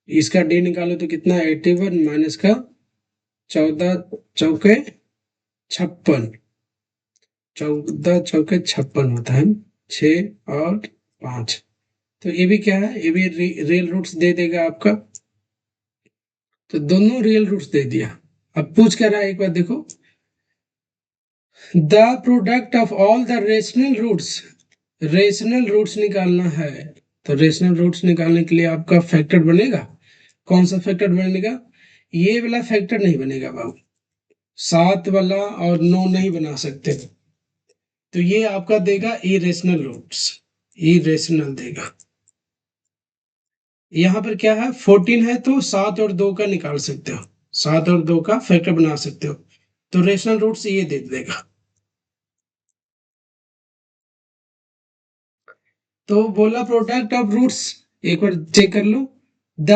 इसका डी निकालो तो कितना, 81 माइनस का 14 चौके 56, 14 चौके 56 होता है, 6 और 5। तो ये भी क्या है, ये भी रियल रूट्स दे देगा आपका। तो दोनों रियल रूट्स दे दिया। अब पूछ क्या रहा है एक बार देखो, the product of all the rational roots निकालना है। तो रेशनल रूट्स निकालने के लिए आपका फैक्टर बनेगा, कौन सा फैक्टर बनेगा, ये वाला फैक्टर नहीं बनेगा बाबू, 7 वाला और 9 नहीं बना सकते। तो ये आपका देगा इरेशनल रूट्स, इरेशनल देगा। यहाँ पर क्या है, 14 है तो 7 और 2 का निकाल सकते हो, 7 और 2 का फैक्टर बना सकते हो, तो रेशनल रूट्स ये दे देगा। तो बोला प्रोडक्ट ऑफ रूट्स, एक बार चेक कर लो, the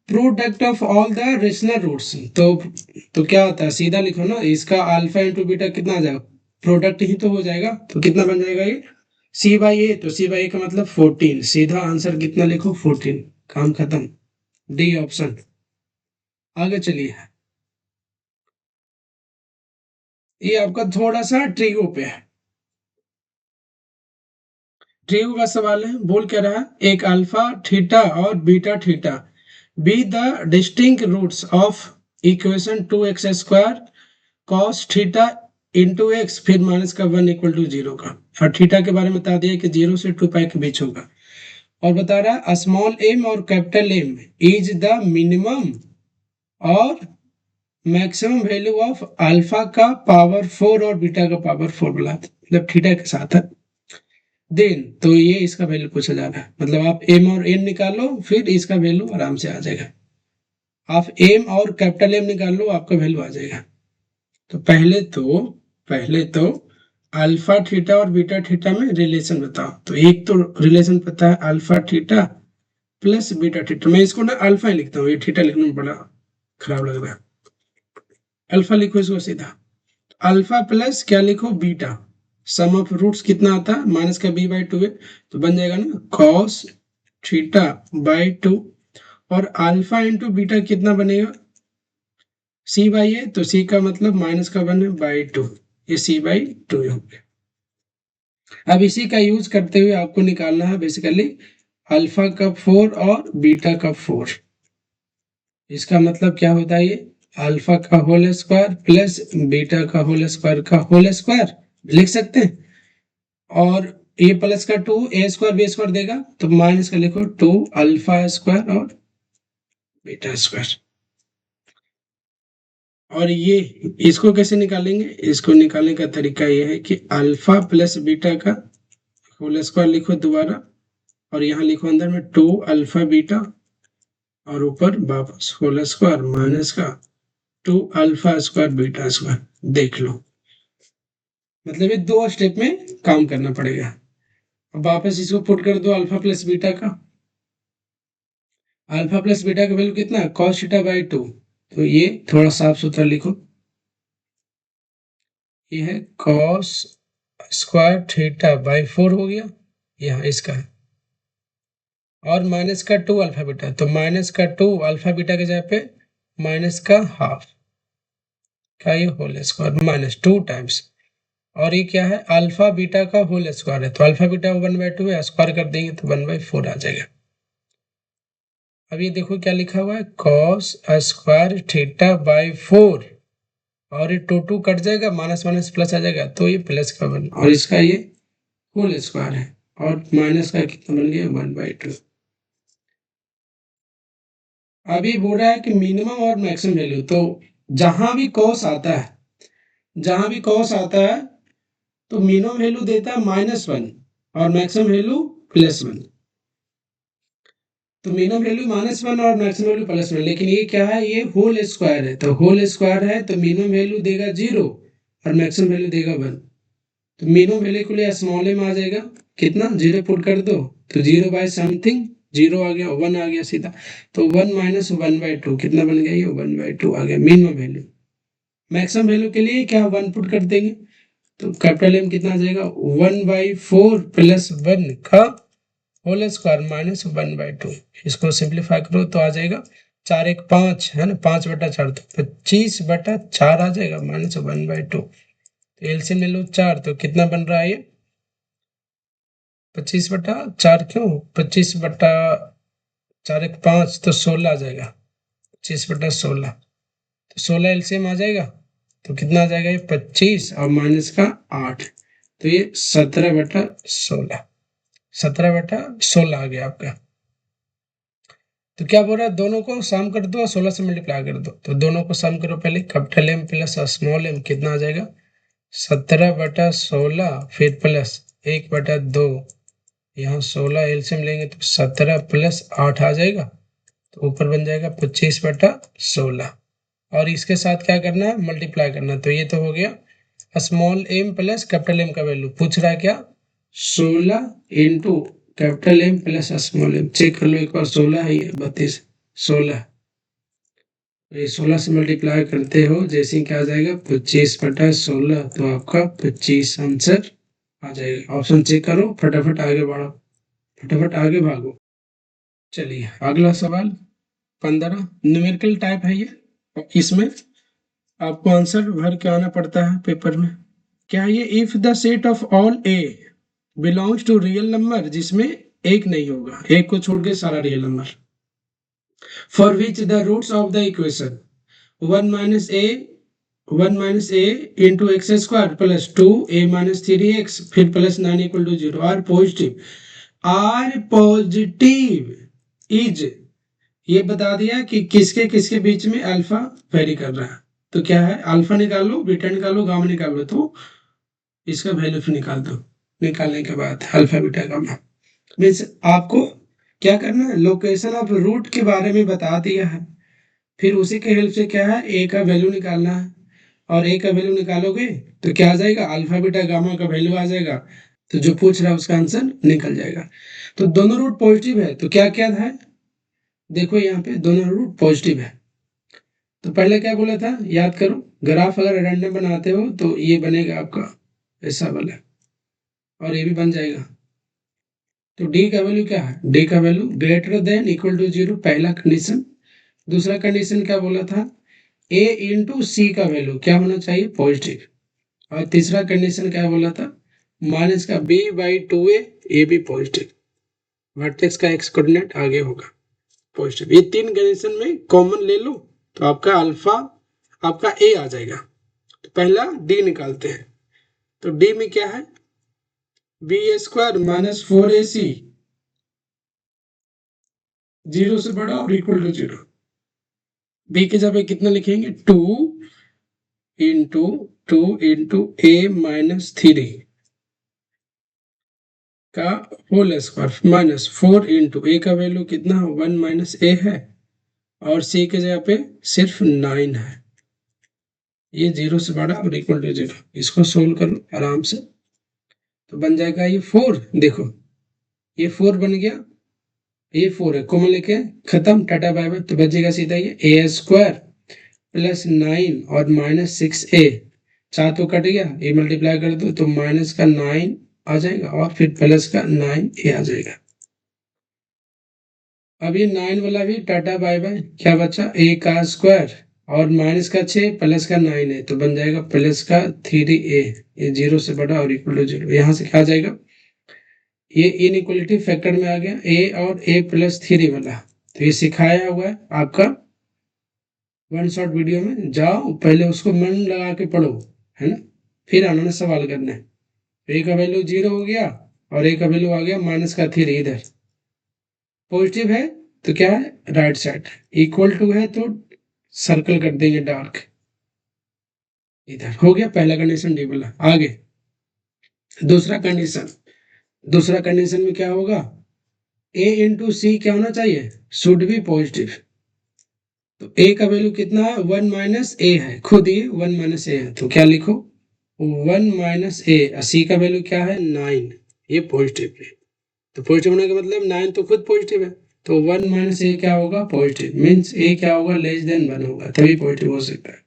product of all the rational roots. तो क्या होता है, सीधा लिखो ना, इसका अल्फा इंटू बीटा कितना आ जाएगा, प्रोडक्ट ही तो हो जाएगा, तो कितना बन जाएगा ये सी बाई ए, तो सी बाई ए का मतलब 14, सीधा आंसर कितना लिखो 14, काम खत्म, डी ऑप्शन। आगे चलिए, ये आपका थोड़ा सा ट्रिगो पे है, ट्रिगो का सवाल है, बोल क्या रहा है, एक अल्फा थीटा और beta theta be the distinct roots of equation 2x square cos theta into x, फिर माइनस का 1 इक्वल टू 0 का, और थीटा के बारे में बता दिया कि 0 से 2 पाई के बीच होगा, और बता रहा है स्मॉल एम और capital M is the minimum और मैक्सिमम वैल्यू ऑफ अल्फा का पावर 4 और बीटा का पावर 4 बोला, मतलब थीटा के साथ है। देन तो ये इसका वैल्यू पूछा जा रहा है, मतलब आप एम और एन निकालो, फिर इसका वैल्यू आराम से आ जाएगा। आप एम और कैपिटल एम निकाल लो, आपका वैल्यू आ जाएगा। तो पहले तो अल्फा थीटा और बीटा थीटा में रिलेशन बताओ। तो एक तो रिलेशन पता है alpha theta plus beta theta. मैं इसको ना अल्फा ही लिखता हूँ, ये थीटा लिखने में बड़ा खराब लग रहा है। अल्फा लिखो इसको सीधा। अल्फा प्लस क्या लिखो बीटा। सम ऑफ रूट्स कितना आता है, माइनस का बी बाई टू है, तो बन जाएगा ना कॉस थीटा बाई टू। और अल्फा इंटू बीटा कितना बनेगा, सी बाई है, तो सी का मतलब माइनस का वन है बाई टू, ये सी बाई टू हो गया। अब इसी का यूज करते हुए आपको निकालना है बेसिकली अल्फा का 4 और बीटा का 4। इसका मतलब क्या होता है, ये अल्फा का होल स्क्वायर प्लस बीटा का होल स्क्वायर का होल स्क्वायर लिख सकते हैं। और ये प्लस का 2 ए स्क्वायर बी स्क्वायर देगा, तो माइनस का लिखो 2 अल्फा स्क्वायर और बीटा स्क्वायर। और ये इसको कैसे निकालेंगे, इसको निकालने का तरीका ये है कि अल्फा प्लस बीटा का होल स्क्वायर लिखो दोबारा, और यहाँ लिखो अंदर में 2 अल्फा बीटा, और ऊपर वापस होल स्क्वायर माइनस का 2 अल्फा स्क्वायर बीटा स्क्वायर। देख लो, मतलब ये 2 स्टेप में काम करना पड़ेगा। अब वापस इसको पुट कर दो अल्फा प्लस बीटा का। अल्फा प्लस बीटा का वैल्यू कितना है, कॉस थीटा बाई 2। तो ये थोड़ा साफ सुथरा लिखो, ये है कॉस स्क्वायर थीटा बाई 4 हो गया, यहाँ इसका है। और माइनस का 2 अल्फा बीटा, तो माइनस का 2 अल्फा बीटा के जगह पे माइनस का हाफ का ये होल स्क्वायर माइनस 2 टाइम्स। और ये क्या है, अल्फा बीटा का होल स्क्वायर है, तो अल्फा बीटा 1/2 है, स्क्वायर कर देंगे तो 1/4 आ जाएगा। अब ये देखो क्या लिखा हुआ है, कॉस स्क्वायर थीटा बाई 4, और ये 2 कट जाएगा, माइनस माइनस प्लस आ जाएगा, तो ये प्लस का 1, और इसका ये होल स्क्वायर है, और माइनस का कितना बन गया 1/2। अभी बोल रहा है कि मिनिमम और मैक्सिमम वैल्यू, तो जहां भी कॉस आता है, जहां भी कॉस आता है तो मिनिमम वैल्यू देता है -1 और मैक्सिमम वैल्यू +1। तो मिनिमम वैल्यू -1 और मैक्सिमम वैल्यू +1, लेकिन ये क्या है, ये होल स्क्वायर है, तो होल स्क्वायर है तो मिनिमम वैल्यू देगा 0 और मैक्सिमम वैल्यू देगा 1। तो मिनिमम वैल्यू के लिए स्मॉल में आ जाएगा, कितना 0 पुट कर दो, तो 0 बाय समथिंग 0 आ गया, 1 आ गया सीधा, तो 1 माइनस 1/2 कितना बन गया, ये 1/2 आ गया मिनिमम वैल्यू। मैक्सिमम वैल्यू के लिए क्या 1 पुट कर देंगे, तो कैपिटल एम कितना आ जाएगा 1/4 प्लस 1 का होल स्क्वायर माइनस 1/2। इसको सिंप्लीफाई करो तो आ जाएगा 4 1 5 है ना, 5/4 तो 25/4 आ जाएगा माइनस 1/2। तो एलसीएम ले लो 4, तो कितना बन रहा है ये 25/4, क्यों 25/4 1 5, तो 16 आ जाएगा, 25/16, तो 16 एलसीएम आ जाएगा, तो कितना आ जाएगा ये 25 और माइनस का 8, तो ये 17/16, 17/16 आ गया आपका। तो क्या बोल रहा है, दोनों को सम कर दो और 16 से मल्टीप्लाई कर दो, तो दोनों को सम करो पहले, capital M plus small M कितना आ जाएगा 17/16, फिर प्लस 1/2, यहाँ 16 एलसीएम लेंगे तो 17 प्लस 8 आ जाएगा, तो ऊपर बन जाएगा 25/16। और इसके साथ क्या करना है, मल्टीप्लाई करना। तो ये तो हो गया small M plus capital M का वैल्यू, पूछ रहा है क्या 16 into capital M plus small M. Check कर लो एक बार, 16 है ये 32, 16 ये 16 से मल्टीप्लाई करते हो जैसे क्या आ जाएगा 25/16, तो आपका 25 आंसर आ जाएगा। ऑप्शन चेक करो, फटाफट आगे बढ़ो, फटाफट आगे भागो। चलिए अगला सवाल 15 न्यूमेरिकल टाइप है ये, और इसमें आपको आंसर भर के आना पड़ता है पेपर में। क्या ये if the set of all a belongs to real number, जिसमें एक नहीं होगा, एक को छोड़ के सारा real number, for which the roots of the equation 1 - a into x square plus 2a - 3x फिर प्लस 9 = 0 आर पॉजिटिव इज, ये बता दिया कि किसके किसके बीच में अल्फा वेरी कर रहा है। तो क्या है, अल्फा निकालो, बीटा निकालो, गामा निकालो, तो इसका वैल्यू फिर निकाल दो। निकालने के बाद अल्फा बीटा गामा मीन्स आपको क्या करना है, लोकेशन ऑफ रूट के बारे में बता दिया है, फिर उसी के हेल्प से क्या है ए का वैल्यू निकालना है, और ए का वैल्यू निकालोगे तो क्या आ जाएगा, अल्फा बीटा गामा का वैल्यू आ जाएगा। तो जो पूछ रहा है उसका आंसर निकल जाएगा। तो दोनों रूट पॉजिटिव है तो क्या क्या है, देखो यहाँ पे दोनों रूट पॉजिटिव है। तो पहले क्या बोला था याद करो, ग्राफ अगर रैंडम बनाते हो तो ये बनेगा आपका ऐसा वाला, और ये भी बन जाएगा। तो डी का वैल्यू क्या है, डी का value greater than equal to 0, पहला कंडीशन। दूसरा कंडीशन क्या बोला था, ए इंटू सी का वैल्यू क्या होना चाहिए, पॉजिटिव। और तीसरा कंडीशन क्या बोला था, माइनस का बी बाई 2a, ये भी पॉजिटिव, वर्टेक्स का एक्स कोऑर्डिनेट आगे होगा पॉजिटिव। ये तीन कंडीशन में कॉमन ले लो तो आपका अल्फा आपका ए आ जाएगा। तो पहला डी निकालते हैं। तो डी में क्या है, बी स्क्वायर माइनस 4ac, 0 से बड़ा और इक्वल टू 0। बी के जगह कितना लिखेंगे, 2 a माइनस 3 का होल स्क्वायर माइनस 4 इंटू ए का वैल्यू कितना 1 माइनस ए है, और सी के जगह पे सिर्फ 9 है। ये 0 से बड़ा और इक्वल टू 0, इसको सोल्व करो आराम से तो बन जाएगा ये 4। देखो ये 4 बन गया, ये 4 है, कॉमन लेके खत्म, टाटा बाय बाय। तो बचेगा सीधा ये ए स्क्वायर प्लस 9 और माइनस 6a, 4 तो कट गया, ये मल्टीप्लाई कर दो तो माइनस का 9 आ जाएगा और फिर प्लस का 9a आ जाएगा। अब ये 9 वाला भी टाटा बाय बाय, क्या बचा a का स्क्वायर और माइनस का 6 प्लस का 9 है तो बन जाएगा प्लस का 3a, ये 0 से बड़ा और इक्वल टू 0। यहाँ से क्या आ जाएगा, ये इनइक्वलिटी फैक्टर में आ गया a और a प्लस 3 वाला। तो ये सिखाया हुआ है आपका वन शॉट वीडियो में, जाओ पहले उसको मन लगा के पढ़ो, है ना, फिर आना सवाल करना है। ए का वैल्यू 0 हो गया और ए का वैल्यू आ गया माइनस का 3, इधर पॉजिटिव है तो क्या है राइट साइड, इक्वल टू है तो सर्कल कर देंगे डार्क, इधर हो गया पहला कंडीशन डी वाला। आगे दूसरा कंडीशन, दूसरा कंडीशन में क्या होगा, a इंटू सी क्या होना चाहिए, शुड बी पॉजिटिव। तो a का वैल्यू कितना है 1 माइनस ए है, खुद ये 1 माइनस ए है तो क्या लिखो 1 माइनस ए, सी का वैल्यू क्या है 9, ये पॉजिटिव है। तो पॉजिटिव होने का मतलब 9 तो खुद पॉजिटिव है, तो 1 माइनस ए क्या होगा पॉजिटिव, मीन्स ए क्या होगा लेस देन 1 होगा तभी पॉजिटिव हो सकता है।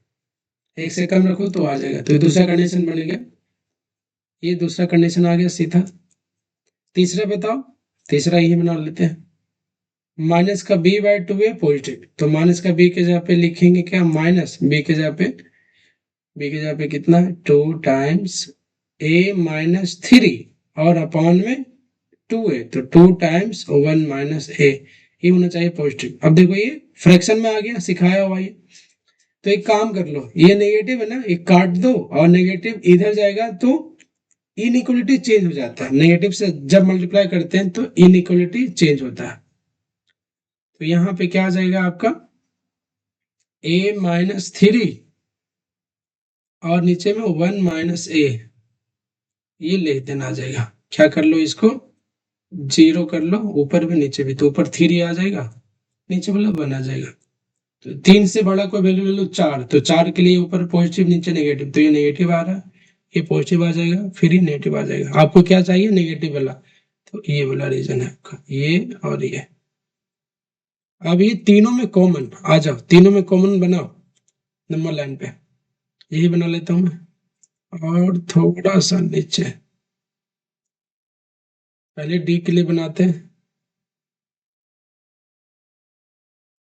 एक से कम रखो तो आ जाएगा। तो दूसरा कंडीशन बन गया, ये दूसरा कंडीशन आ गया सीधा। तीसरा बताओ, तीसरा यही बना लेते हैं, माइनस का b बाई 2a पॉजिटिव। तो माइनस का b के जगह पे लिखेंगे क्या, माइनस b के जगह पे कितना है 2 टाइम्स a माइनस 3 और अपॉन में 2a, तो 2 टाइम्स 1 माइनस a, ये होना चाहिए पॉजिटिव। अब देखो ये फ्रैक्शन में आ गया, सिखाया हुआ ये। तो एक काम कर लो, ये नेगेटिव है ना, एक काट दो और नेगेटिव इधर जाएगा तो इनइक्वलिटी चेंज हो जाता है, नेगेटिव से जब मल्टीप्लाई करते हैं तो इनइक्वलिटी चेंज होता है। तो यहाँ पे क्या आ जाएगा आपका a माइनस 3 और नीचे में 1 माइनस a, ये लेस देन आ जाएगा। क्या कर लो इसको 0 कर लो, ऊपर भी नीचे भी, तो ऊपर 3 आ जाएगा, नीचे वाला 1 आ जाएगा। तो 3 से बड़ा कोई वैल्यू ले लो 4, तो 4 के लिए ऊपर पॉजिटिव नीचे नेगेटिव, तो ये नेगेटिव आ रहा है, ये पॉजिटिव आ जाएगा, फिर ये नेगेटिव आ जाएगा। आपको क्या चाहिए नेगेटिव वाला, तो ये वाला रीजन है आपका, ये और ये। अब ये तीनों में कॉमन आ जाओ, तीनों में कॉमन बनाओ नंबर लाइन पे, यही बना लेता हूं मैं। और थोड़ा सा नीचे पहले डी के लिए बनाते हैं।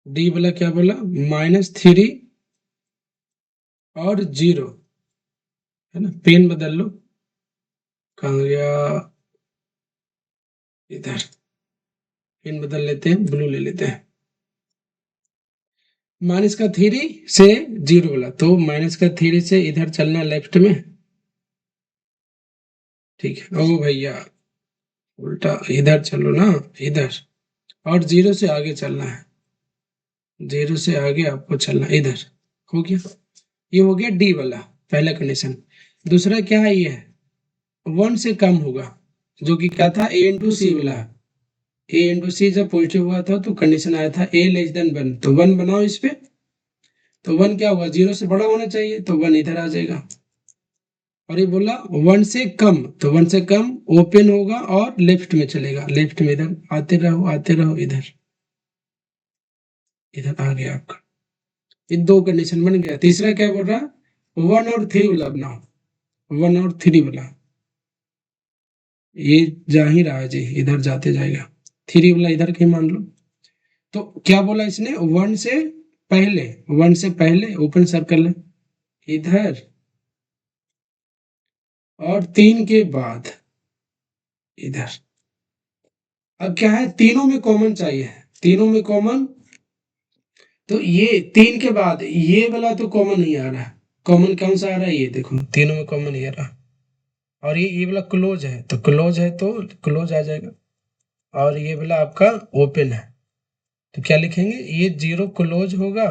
डी वाला क्या बोला -3 और 0, है ना, पेन बदल लो, कहाँ गया, इधर पेन बदल लेते हैं, ब्लू ले लेते हैं। -3 से 0 वाला, तो -3 से इधर चलना लेफ्ट में, ठीक है, ओ भैया उल्टा इधर चलो ना, इधर, और 0 से आगे चलना है, 0 से आगे आपको चलना, इधर हो गया। ये हो गया डी वाला पहला कंडीशन। दूसरा क्या है, ये है 1 से कम होगा, जो कि क्या था a इंटू सी वाला। a इंटू सी जब पॉजिटिव हुआ था तो कंडीशन आया था a लेस देन 1, तो 1 बनाओ इस पे, तो 1 क्या होगा, 0 से बड़ा होना चाहिए, तो 1 इधर आ जाएगा। और ये बोला 1 से कम, तो 1 से कम ओपन होगा और लेफ्ट में चलेगा, लेफ्ट में इधर आते रहो इधर, इधर आ गया आपका। ये 2 कंडीशन बन गया। तीसरा क्या बोल रहा है, 1 और 3 वाला बनाओ, 1 और 3 वाला, ये जा ही रहा है जी, इधर जाते जाएगा, 3 वाला इधर कहीं मान लो। तो क्या बोला इसने, 1 से पहले, 1 से पहले ओपन सर्कल है इधर, और 3 के बाद इधर। अब क्या है, तीनों में कॉमन चाहिए, तीनों में कॉमन, तो ये 3 के बाद ये वाला तो कॉमन नहीं आ रहा है। कॉमन कौन सा आ रहा है, ये देखो, तीनों में कॉमन ये रहा। और ये वाला क्लोज है, तो क्लोज है तो क्लोज आ जाएगा। और ये वाला आपका ओपन है, तो क्या लिखेंगे, ये 0 क्लोज होगा,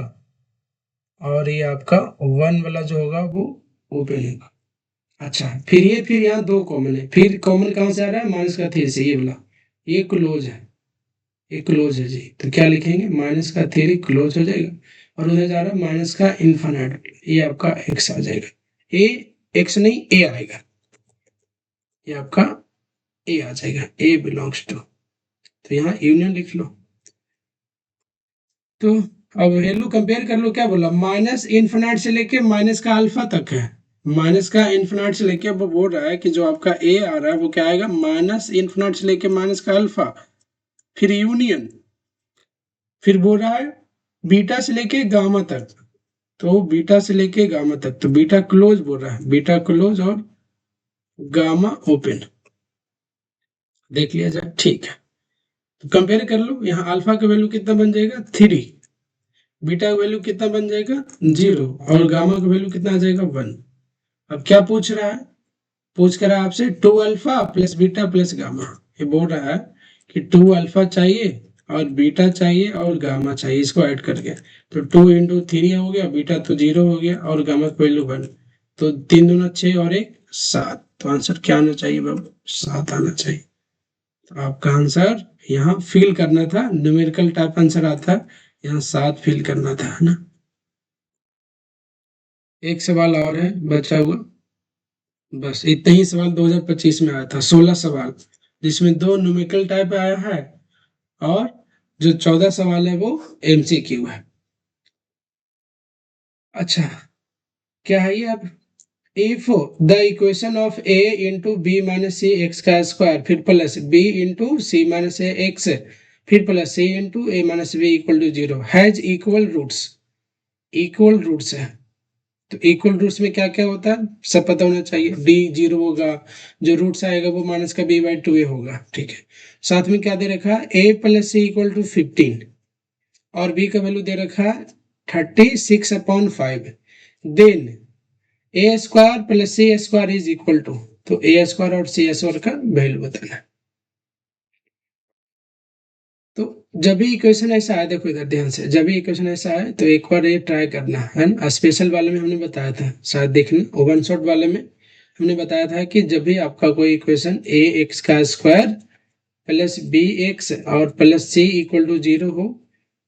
और ये आपका 1 वाला जो होगा वो ओपन होगा। अच्छा, फिर यहाँ 2 कॉमन है, फिर कॉमन कहाँ से आ रहा है, माइनस का 3 से, ये वाला, ये क्लोज है, ये क्लोज है जी, तो क्या लिखेंगे, माइनस का 3 क्लोज हो जाएगा, और उधर जा रहा है माइनस का इन्फिनिट, ये आपका एक्स आ जाएगा। ए एक्स नहीं, ए आएगा, ये आपका ए आ जाएगा, ए बिलोंग्स टू, तो यहाँ यूनियन लिख लो। तो अब वैल्यू कंपेयर कर लो, क्या बोला, माइनस इन्फिनिट से लेके माइनस का अल्फा तक है, माइनस का इन्फिनिट से लेके, वो बोल रहा है कि जो आपका ए आ रहा है वो क्या आएगा, माइनस इन्फिनिट से लेके माइनस का अल्फा, फिर यूनियन, फिर बोल रहा है बीटा से लेके गामा तक, तो बीटा से लेके गामा तक, तो बीटा क्लोज बोल रहा है, बीटा क्लोज और गामा ओपन, देख लिया जाए, ठीक है। तो कंपेयर कर लो, यहाँ अल्फा का वैल्यू कितना बन जाएगा, 3, बीटा का वैल्यू कितना बन जाएगा, 0, और गामा का वैल्यू कितना आ जाएगा, 1। अब क्या पूछ रहा है, पूछ कर रहा है आपसे 2 alpha plus beta plus gamma, ये बोल रहा है कि 2 अल्फा चाहिए और बीटा चाहिए और गामा चाहिए, इसको ऐड करके, तो 2 इंटू 3 हो गया, बीटा तो 0 हो गया और गामा का वैल्यू 1, तो 3 दूना 6 और 1 7, तो आंसर क्या आना चाहिए बाबू, 7 आना चाहिए। तो आपका आंसर यहाँ फिल करना था, न्यूमेरिकल टाइप आंसर आता है, यहाँ 7 फिल करना था, है ना। एक सवाल और है बचा हुआ, बस इतना ही सवाल 2025 में आया था, 16 सवाल, जिसमें 2 न्यूमेरिकल टाइप आया है, और जो 14 सवाल है वो एमसीक्यू है। अच्छा, क्या है ये, अब if the equation of a into b minus c x का स्क्वायर, फिर plus b into c minus a x, फिर plus c into a minus b equal to 0 has equal roots, equal roots है, तो equal roots में क्या क्या होता है सब पता होना चाहिए, डी 0 होगा, जो रूट्स आएगा वो माइनस का b/2a होगा, ठीक है। साथ में क्या दे रखा है, a plus c equal to 15, और b का वैल्यू दे रखा है 36/5, then a square plus c square is equal to, तो ए स्क्वायर और सी स्क्वायर का वैल्यू बताना है। तो जब भी इक्वेशन ऐसा है, देखो इधर ध्यान से, जब भी इक्वेशन ऐसा है तो एक बार ये ट्राई करना है ना, स्पेशल वाले में हमने बताया था, शायद देखना, वन शॉट वाले में हमने बताया था कि जब भी आपका कोई इक्वेशन ए एक्स का स्क्वायर प्लस बी एक्स और प्लस सी इक्वल टू 0 हो,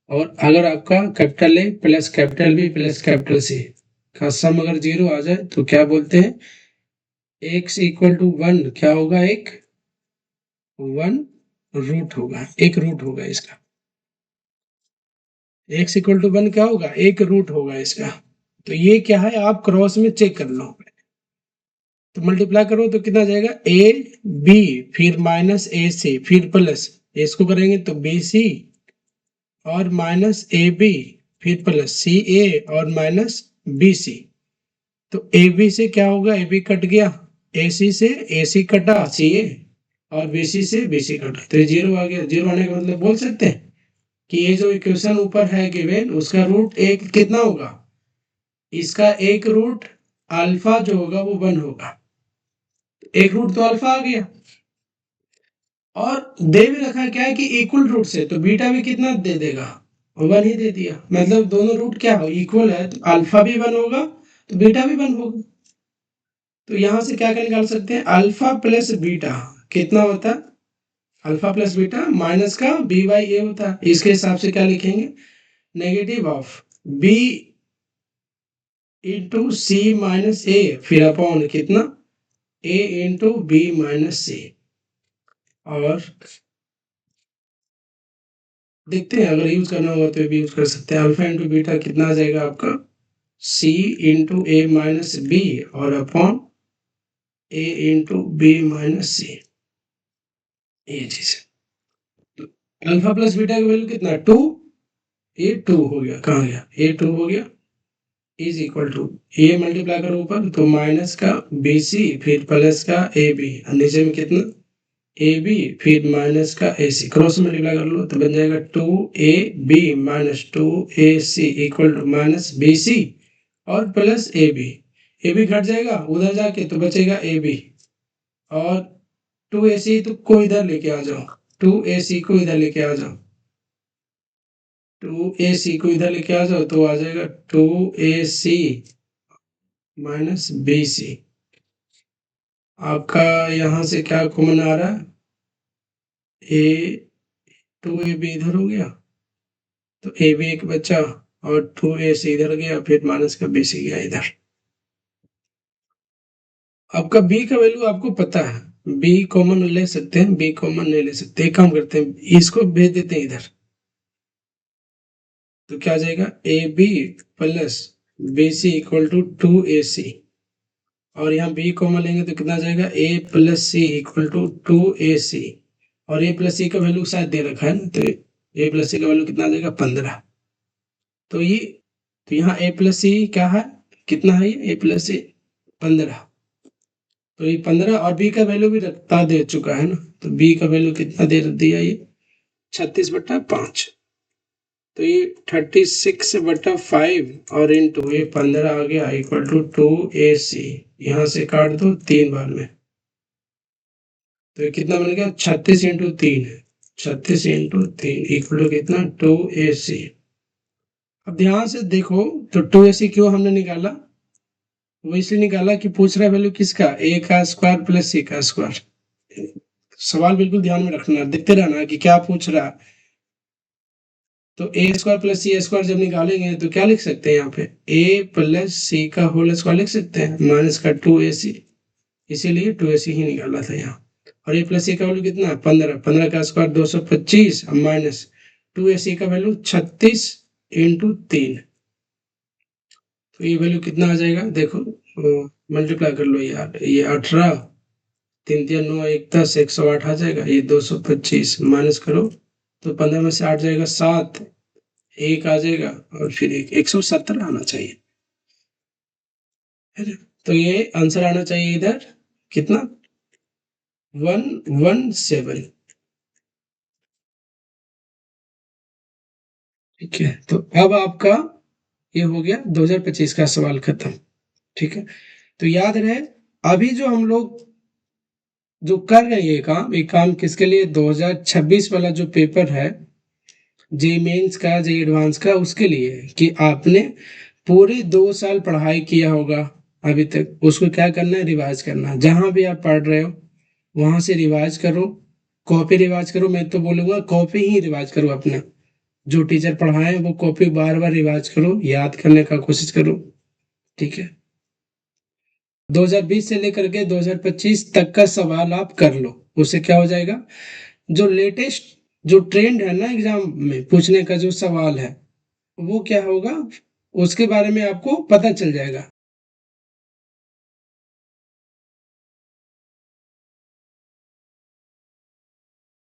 और अगर आपका capital A plus capital B plus capital C का सम अगर 0 आ जाए, तो क्या बोलते हैं, एक्स इक्वल टू 1 क्या होगा, एक 1 रूट होगा, एक रूट होगा इसका, एक्स इक्वल टू 1 क्या होगा, एक रूट होगा इसका। तो ये क्या है, आप क्रॉस में चेक कर लो, तो मल्टीप्लाई करो तो कितना जाएगा, ए बी फिर माइनस ए सी फिर प्लस, इसको करेंगे तो बी सी और माइनस ए बी फिर प्लस सी ए और माइनस बी सी, तो ए बी से क्या होगा, ए बी कट गया, ए सी से ए सी कटा सी ए, और बी सी से बी सी कटा, तो 0 आ गया। 0 आने का मतलब बोल सकते हैं कि ये जो इक्वेशन ऊपर है गिवन, उसका रूट एक कितना होगा, इसका एक रूट अल्फा जो होगा वो 1 होगा, एक रूट तो अल्फा आ गया, और दे भी रखा क्या है कि इक्वल रूट से, तो बीटा भी कितना दे देगा, 1 ही दे दिया, मतलब दोनों रूट क्या हो, इक्वल है, तो अल्फा भी 1 होगा तो बीटा भी 1 होगा। तो यहां से क्या क्या निकाल सकते हैं, अल्फा प्लस बीटा कितना होता है, अल्फा प्लस बीटा माइनस का b/a होता है, इसके हिसाब से क्या लिखेंगे, negative of b into c minus a, फिर अपॉन कितना, a into b minus c. और देखते हैं अगर यूज करना होगा तो भी यूज कर सकते हैं। अल्फा इंटू बीटा कितना आ जाएगा आपका, सी इंटू ए माइनस बी और अपॉन ए इंटू बी माइनस सी, ये चीज है। अल्फा प्लस बीटा का वैल्यू कितना, 2, ये 2 हो गया, कहाँ गया, ए 2 हो गया, is equal to, a multiply करो ऊपर तो माइनस का बी सी, फिर प्लस का ए बी, नीचे में कितना, ए बी, फिर माइनस का ए सी, क्रॉस मल्टीप्लाई कर लो तो बन जाएगा 2ab minus 2ac equal to minus b c और प्लस ए बी घट जाएगा उधर जाके तो बचेगा ए बी, और 2ac तो को इधर लेके आ जाओ, 2ac को इधर लेके आ जाओ, 2ac को इधर लेके आ जाओ तो आ जाएगा 2ac माइनस बी सी। आपका यहां से क्या कॉमन आ रहा है, ए 2ab इधर हो गया तो ए बी एक बचा और 2ac इधर गया, फिर माइनस का बी सी गया इधर। आपका b का वैल्यू आपको पता है, b कॉमन ले सकते हैं, b कॉमन नहीं ले सकते, एक काम करते हैं इसको भेज देते हैं इधर, तो क्या आ जाएगा, a b plus b c equal to 2ac, और यहाँ b कॉमन लेंगे तो कितना आ जाएगा, a plus c equal to 2ac, और a प्लस सी का वैल्यू शायद दे रखा है ना, तो a प्लस सी का वैल्यू कितना आ जाएगा, 15। तो ये, तो यहाँ a प्लस सी क्या है, कितना है ये, a प्लस सी 15, तो ये 15 और b का वैल्यू भी रखता दे चुका है ना, तो b का वैल्यू कितना दे दिया ये 36/5, तो ये 36/5 और इंटू ये 15 आ गया इक्वल टू 2ac, यहाँ से काट दो 3 बार में, तो ये कितना बन गया 36 इंटू 3 है, 36 इंटू 3 इक्वल टू कितना 2ac। अब ध्यान से देखो तो 2ac क्यों हमने निकाला, वो इसलिए निकाला कि पूछ रहा है वैल्यू किसका, a का स्क्वायर प्लस c का स्क्वायर। सवाल बिल्कुल ध्यान में रखना, देखते रहना कि क्या पूछ रहा है। तो a square plus c square जब निकालेंगे तो क्या लिख सकते हैं, यहाँ पे a प्लस सी का होल स्क्वायर लिख सकते हैं माइनस का 2ac, इसीलिए 2ac ही निकाला था यहाँ। और a प्लस सी का वैल्यू कितना है 15, 15 का स्क्वायर 225 माइनस 2ac का वैल्यू 36 इंटू 3, तो ये वैल्यू कितना आ जाएगा, देखो मल्टीप्लाई कर लो यार, ये 18, 3 3 9 1 10, 108 आ जाएगा, ये 225 माइनस करो तो 15 में से 8 जाएगा 7, एक आ जाएगा और फिर एक 170 आना चाहिए, है ना? तो ये आंसर आना चाहिए इधर कितना 117। ठीक है, तो अब आपका ये हो गया 2025 का सवाल खत्म। ठीक है, तो याद रहे अभी जो हम लोग जो कर रहे हैं ये काम किसके लिए, 2026 वाला जो पेपर है जे मेंस का जे एडवांस का, उसके लिए है कि आपने पूरे 2 साल पढ़ाई किया होगा अभी तक, उसको क्या करना है, रिवाइज करना है। जहां भी आप पढ़ रहे हो वहां से रिवाइज करो, कॉपी रिवाइज करो, मैं तो बोलूंगा कॉपी ही रिवाइज करो, अपना जो टीचर पढ़ाए वो कॉपी बार बार रिवाइज करो, याद करने का कोशिश करो। ठीक है, 2020 से लेकर के 2025 तक का सवाल आप कर लो, उससे क्या हो जाएगा, जो लेटेस्ट जो ट्रेंड है ना एग्जाम में पूछने का जो सवाल है वो क्या होगा, उसके बारे में आपको पता चल जाएगा।